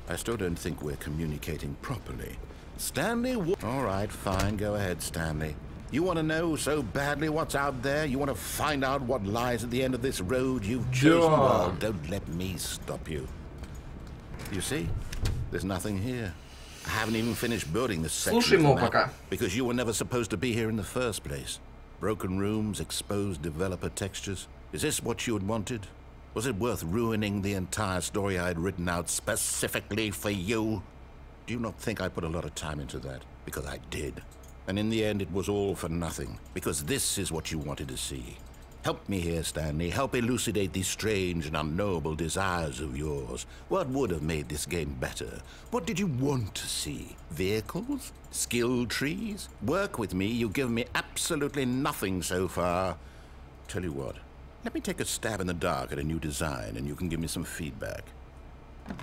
I still don't think we're communicating properly. Stanley all right, fine, go ahead, Stanley. You want to know so badly what's out there? You want to find out what lies at the end of this road you've chosen? Well, don't let me stop you. You see? There's nothing here. I haven't even finished building this section of the map because you were never supposed to be here in the first place. Broken rooms, exposed developer textures. Is this what you had wanted? Was it worth ruining the entire story I had written out specifically for you? Do you not think I put a lot of time into that? Because I did. And in the end, it was all for nothing, because this is what you wanted to see. Help me here, Stanley. Help elucidate these strange and unknowable desires of yours. What would have made this game better? What did you want to see? Vehicles? Skill trees? Work with me. You've given me absolutely nothing so far. Tell you what, let me take a stab in the dark at a new design, and you can give me some feedback.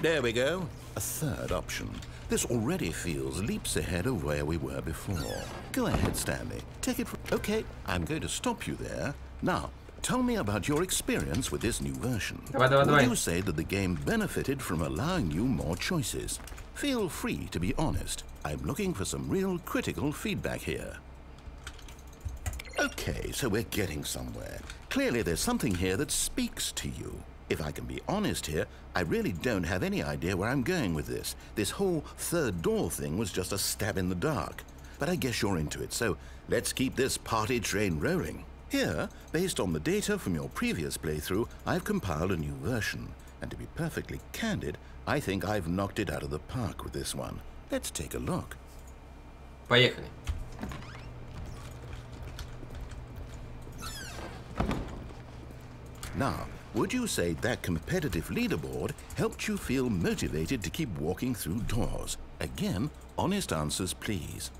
There we go. A third option. This already feels leaps ahead of where we were before. Go ahead, Stanley. Take it from... Okay, I'm going to stop you there. Now, tell me about your experience with this new version. Would you say that the game benefited from allowing you more choices? Feel free to be honest. I'm looking for some real critical feedback here. Okay, so we're getting somewhere. Clearly there's something here that speaks to you. If I can be honest here, I really don't have any idea where I'm going with this. This whole third door thing was just a stab in the dark. But I guess you're into it, so let's keep this party train rolling. Here, based on the data from your previous playthrough, I've compiled a new version. And to be perfectly candid, I think I've knocked it out of the park with this one. Let's take a look. Поехали. Now, would you say that competitive leaderboard helped you feel motivated to keep walking through doors? Again, honest answers, please.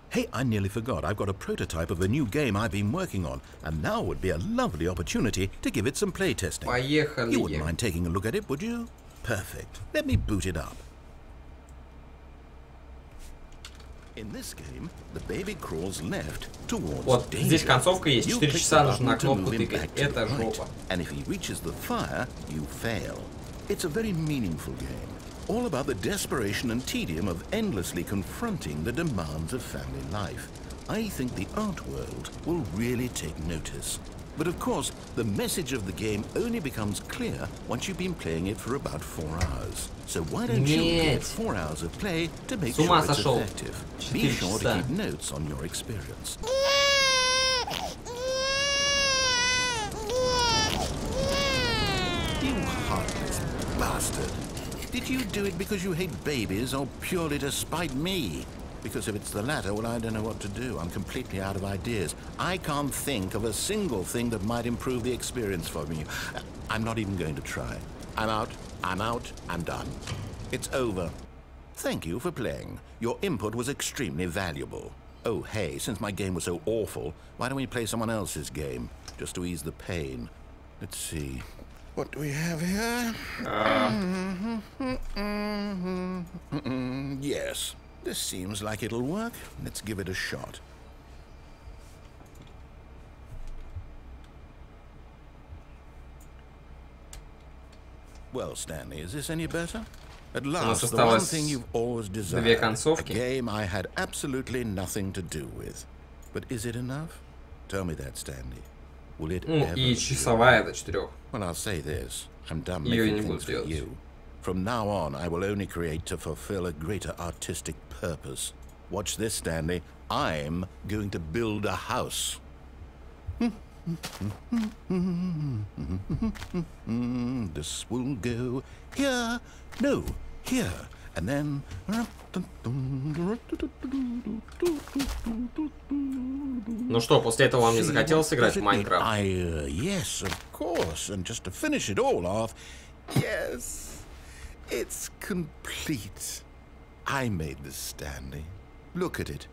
Hey, I nearly forgot. I've got a prototype of a new game I've been working on, and now would be a lovely opportunity to give it some playtesting. Поехали. You wouldn't mind taking a look at it, would you? Perfect. Let me boot it up. In this game, the baby crawls left towards вот danger. Здесь концовка есть. 4 часа нужно на кнопку тыкать. Это жопа. And if he reaches the fire, you fail. It's a very meaningful game. All about the desperation and tedium of endlessly confronting the demands of family life. I think the art world will really take notice. But of course, the message of the game only becomes clear once you've been playing it for about 4 hours. So why don't you get 4 hours of play to make sure it's effective? Be sure to keep notes on your experience. You heartless bastard. Did you do it because you hate babies or purely to spite me? Because if it's the latter, well, I don't know what to do. I'm completely out of ideas. I can't think of a single thing that might improve the experience for me. I'm not even going to try. I'm out, I'm done. It's over. Thank you for playing. Your input was extremely valuable. Oh, hey, since my game was so awful, why don't we play someone else's game? Just to ease the pain. Let's see. What do we have here? Yes. This seems like it'll work. Let's give it a shot. Well, Stanley, is this any better? At last, the one thing you've always desired. A game I had absolutely nothing to do with. But is it enough? Tell me that, Stanley. Will it ever и часовая до 4. Well, I'll say this. I'm done making things for you. From now on, I will only create to fulfill a greater artistic purpose. Watch this, Stanley. I'm going to build a house. This will go here. No, here. And then... Ну что, после этого вам не захотелось играть в Майнкрафт? Yes, of course. And just to finish it all off, yes. It's complete. I made this, Stanley. Look at it.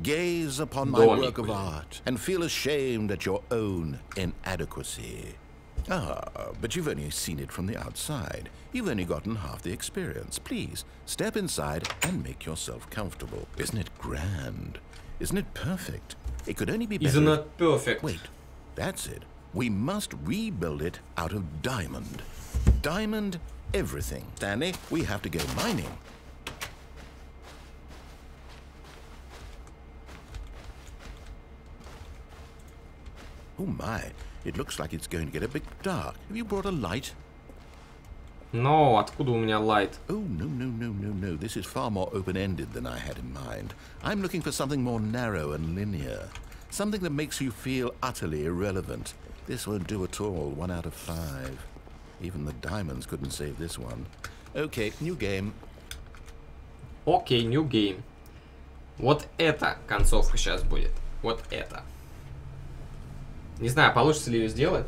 Gaze upon my work of art and feel ashamed at your own inadequacy. Ah, but you've only seen it from the outside. You've only gotten half the experience. Please, step inside and make yourself comfortable. Isn't it grand? Isn't it perfect? It could only be better. Isn't it perfect? Wait, that's it. We must rebuild it out of diamond. Diamond everything. Stanley, we have to go mining. Oh my, it looks like it's going to get a bit dark. Have you brought a light? No, откуда у меня light? Oh, no. This is far more open-ended than I had in mind. I'm looking for something more narrow and linear. Something that makes you feel utterly irrelevant. This won't do at all. 1 out of 5. Even the diamonds couldn't save this one. Okay, new game. Окей, new game. Вот эта концовка сейчас будет. Вот это. Не знаю, получится ли ее сделать.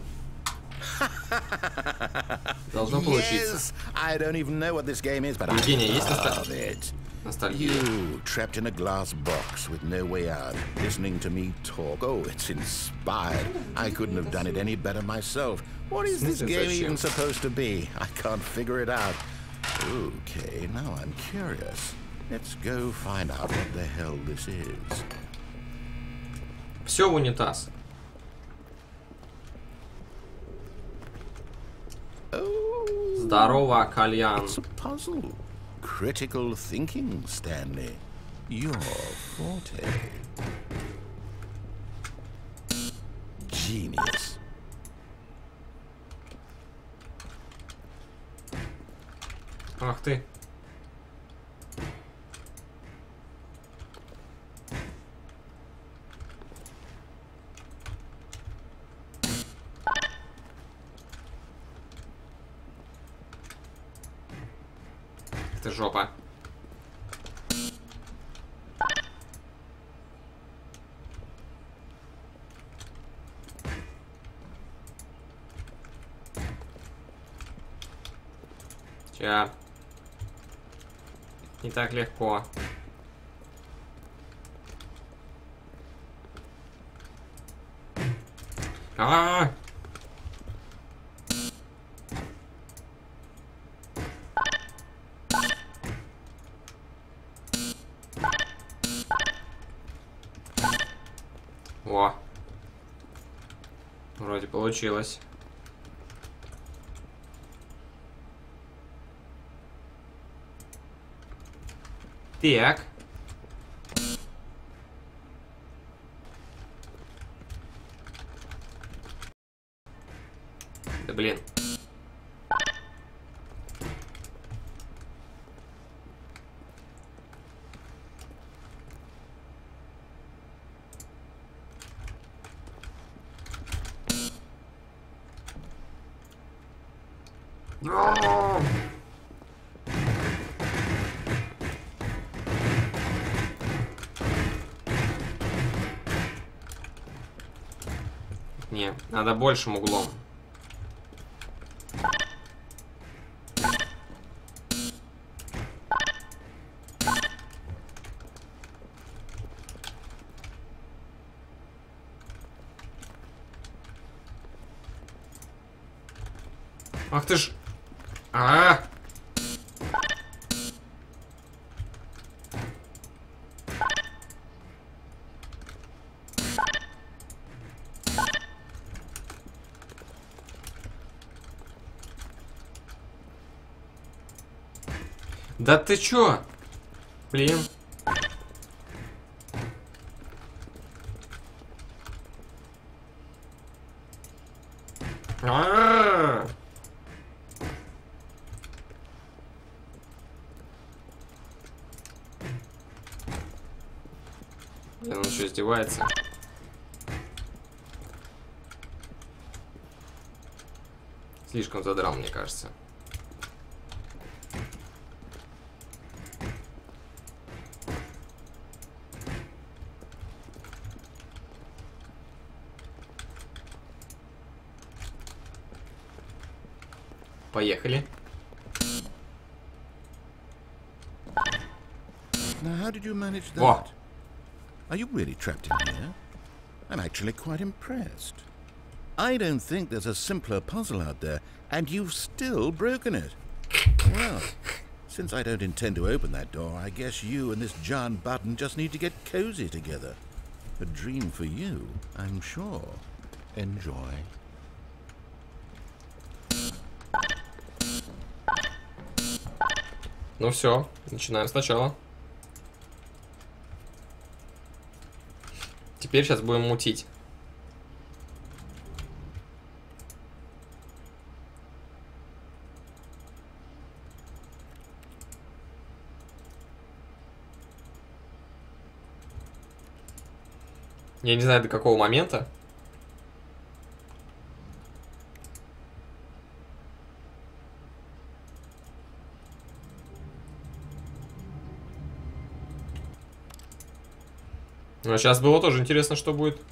Должно получиться. Евгения, есть ностальгия? You trapped in a glass box with no way out, listening to me talk. Oh, it's inspired. I couldn't have done it any better myself. What is this game even supposed to be? I can't figure it out. Okay, now I'm curious. Let's go find out what the hell this is. Все в унитаз. Здорово, Кальян. It's a puzzle. Critical thinking, Stanley. Your forte. genius. Ах ты. Это жопа. Ща. Не так легко. А-а-а! О, вроде получилось. Так. Да блин. Не, надо большим углом. Ах ты ж... А-а-а! Да ты чё? Блин. А-а-а! Блин, он что, издевается? Слишком задрал, мне кажется. Поехали. Now, how did you manage that? Во. Are you really trapped in here? I'm actually quite impressed. I don't think there's a simpler puzzle out there, and you've still broken it. Well, since I don't intend to open that door, I guess you and this giant button just need to get cozy together. A dream for you, I'm sure. Enjoy. Ну все, начинаем сначала. Теперь сейчас будем мутить. Я не знаю, до какого момента. Но сейчас было тоже интересно, что будет.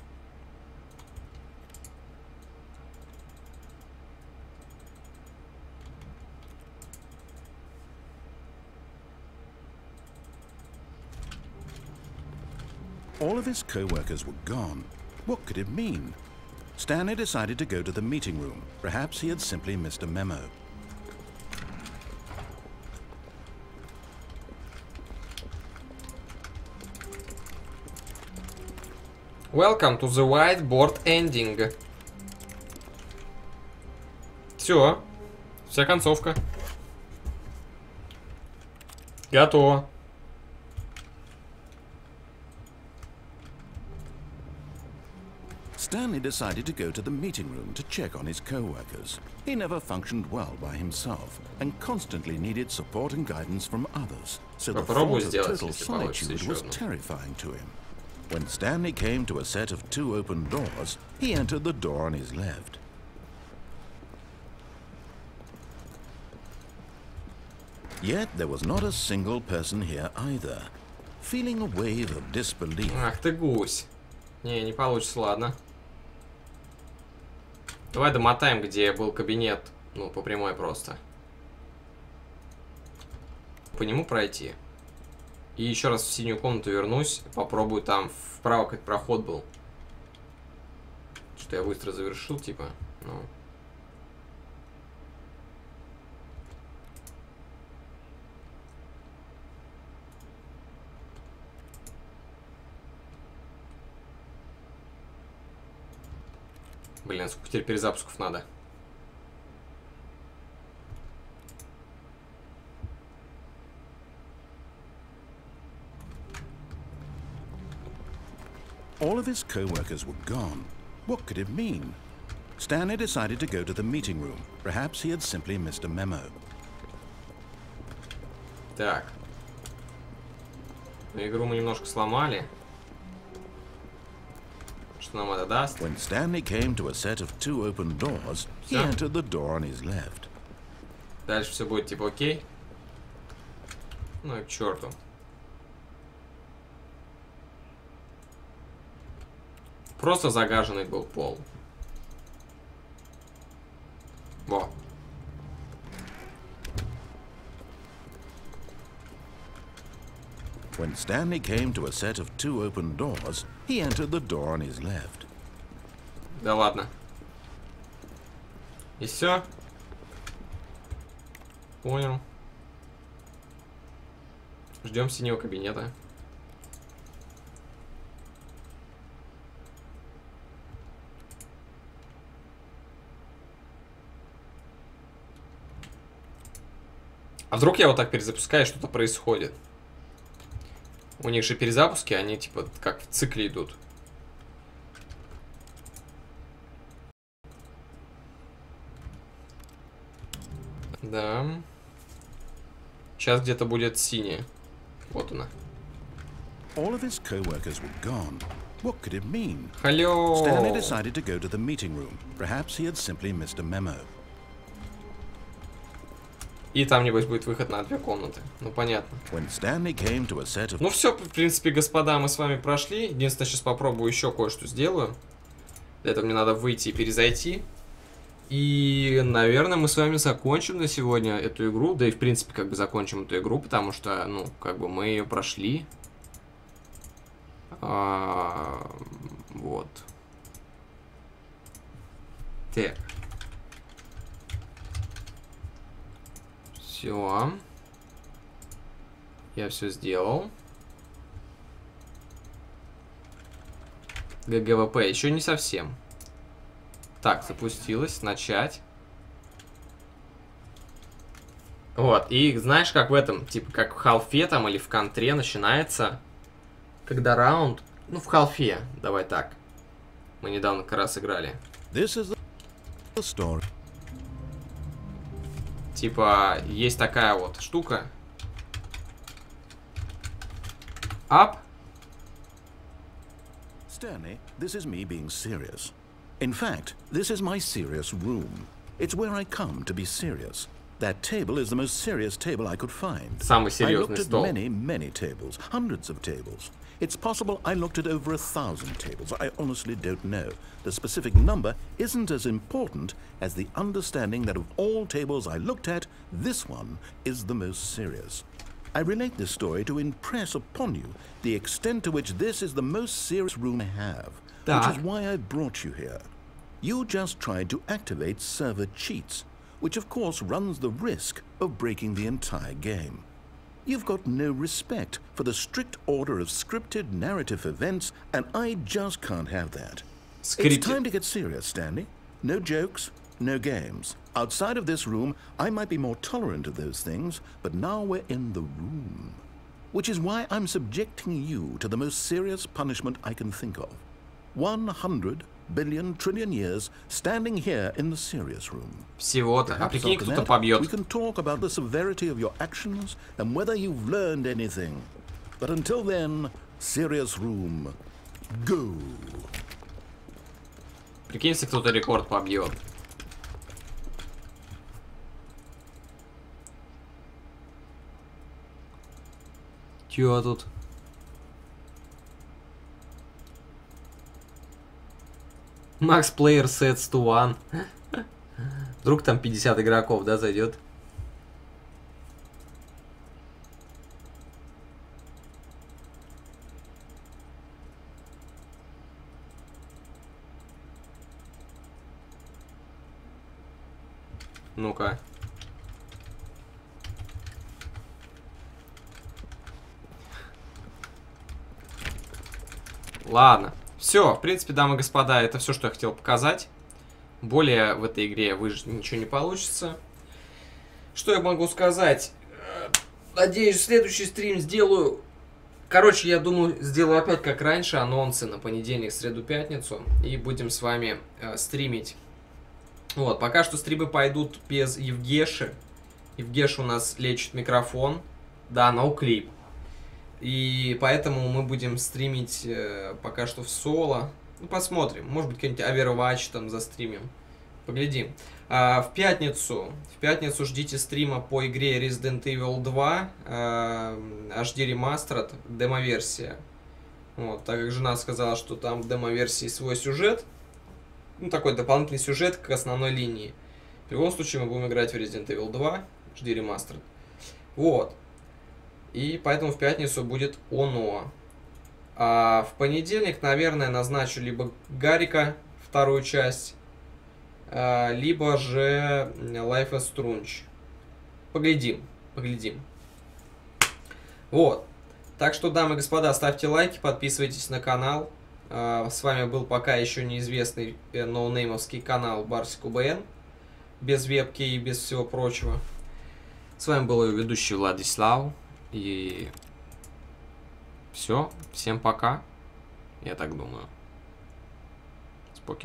All of his co-workers were gone. What could it mean? Stanley decided to go to the meeting room. Perhaps he had simply missed a memo. Welcome to the whiteboard ending. Все. Вся концовка. Готово. Stanley decided to go to the meeting room to check on his co-workers. He never functioned well by himself and constantly needed support and guidance from others, so the thought of total solitude was terrifying to him. When Stanley came to a set of 2 open doors, he entered the door on his left. Yet there was not a single person here either. Feeling a wave of disbelief. Ах ты гусь. Не получится, ладно. Давай домотаем, где был кабинет. Ну, по прямой просто. По нему пройти. И еще раз в синюю комнату вернусь. Попробую там вправо как проход был. Что я быстро завершил, типа. Ну. Блин, сколько теперь перезапусков надо? All of his co-workers were gone. What could it mean? Stanley decided to go to the meeting room. Perhaps he had simply missed a memo. Так. Ну, игру мы немножко сломали. Что нам это даст? When Stanley came to a set of 2 open doors, he entered the door on his left. Дальше все будет типа окей. Ну и к черту. Просто загаженный был пол. Во. When Stanley came to a set of 2 open doors, he entered the door on his left. Да ладно. И все. Понял. Ждем синего кабинета. А вдруг я вот так перезапускаю, что-то происходит? У них же перезапуски, они типа как в цикле идут. Да. Сейчас где-то будет синяя. Вот она. All of his co-workers were gone. What could it mean? Hello. Stanley decided to go to the meeting room. Perhaps he had simply missed a memo. И там, небось, будет выход на 2 комнаты. Ну, понятно. Ну, все, в принципе, господа, мы с вами прошли. Единственное, сейчас попробую еще кое-что сделаю. Для этого мне надо выйти и перезайти. И, наверное, мы с вами закончим на сегодня эту игру. Да и, в принципе, как бы закончим эту игру, потому что, ну, как бы мы ее прошли. Вот. Так. Все. Я все сделал. ГГВП еще не совсем. Так, запустилось. Начать. Вот. И знаешь, как в этом, типа, как в халфе там или в контре начинается, когда раунд... Ну, в халфе. Давай так. Мы недавно как раз играли. Типа, есть такая вот штука. Up. Stanley, this is me being serious. In fact, this is my serious room. It's where I come to be serious. That table is the most serious table I could find. Самый серьезный стол. I looked at many tables, hundreds of tables. It's possible I looked at over 1,000 tables. I honestly don't know. The specific number isn't as important as the understanding that of all tables I looked at, this one is the most serious. I relate this story to impress upon you the extent to which this is the most serious room I have, which is why I brought you here. You just tried to activate server cheats, which of course runs the risk of breaking the entire game. You've got no respect for the strict order of scripted narrative events, and I just can't have that. It's time to get serious, Stanley. No jokes, no games. Outside of this room, I might be more tolerant of those things, but now we're in the room. Which is why I'm subjecting you to the most serious punishment I can think of. 100 billion, trillion years standing here in the serious room. Всего-то. А прикинь, кто-то побьет. We can talk about the severity of your actions and whether you've learned anything. But until then, serious room, go. Прикинь, если кто-то рекорд побьет. Чё тут? Max Player sets to 1. Вдруг там 50 игроков, да, зайдет? Ну-ка. Ладно. Все, в принципе, дамы и господа, это все, что я хотел показать. Более в этой игре выжить ничего не получится. Что я могу сказать? Надеюсь, следующий стрим сделаю... Короче, я думаю, сделаю опять как раньше, анонсы на понедельник, среду, пятницу. И будем с вами стримить. Вот, пока что стримы пойдут без Евгеши. Евгеша у нас лечит микрофон. Да, ноуклип. И поэтому мы будем стримить пока что в соло. Ну, посмотрим. Может быть, какой-нибудь Overwatch там застримим. Поглядим. В пятницу ждите стрима по игре Resident Evil 2. HD Remastered, демо-версия. Вот, так как жена сказала, что там в демо-версии свой сюжет. Ну, такой дополнительный сюжет к основной линии. В любом случае, мы будем играть в Resident Evil 2. HD Remastered. Вот. И поэтому в пятницу будет оно. А в понедельник, наверное, назначу либо Гарика, вторую часть, либо же Life is Strange. Поглядим, поглядим. Вот. Так что, дамы и господа, ставьте лайки, подписывайтесь на канал. С вами был пока еще неизвестный ноунеймовский канал Барсик УБН. Без вебки и без всего прочего. С вами был ее ведущий Владислав. И все. Всем пока. Я так думаю. Спокойно.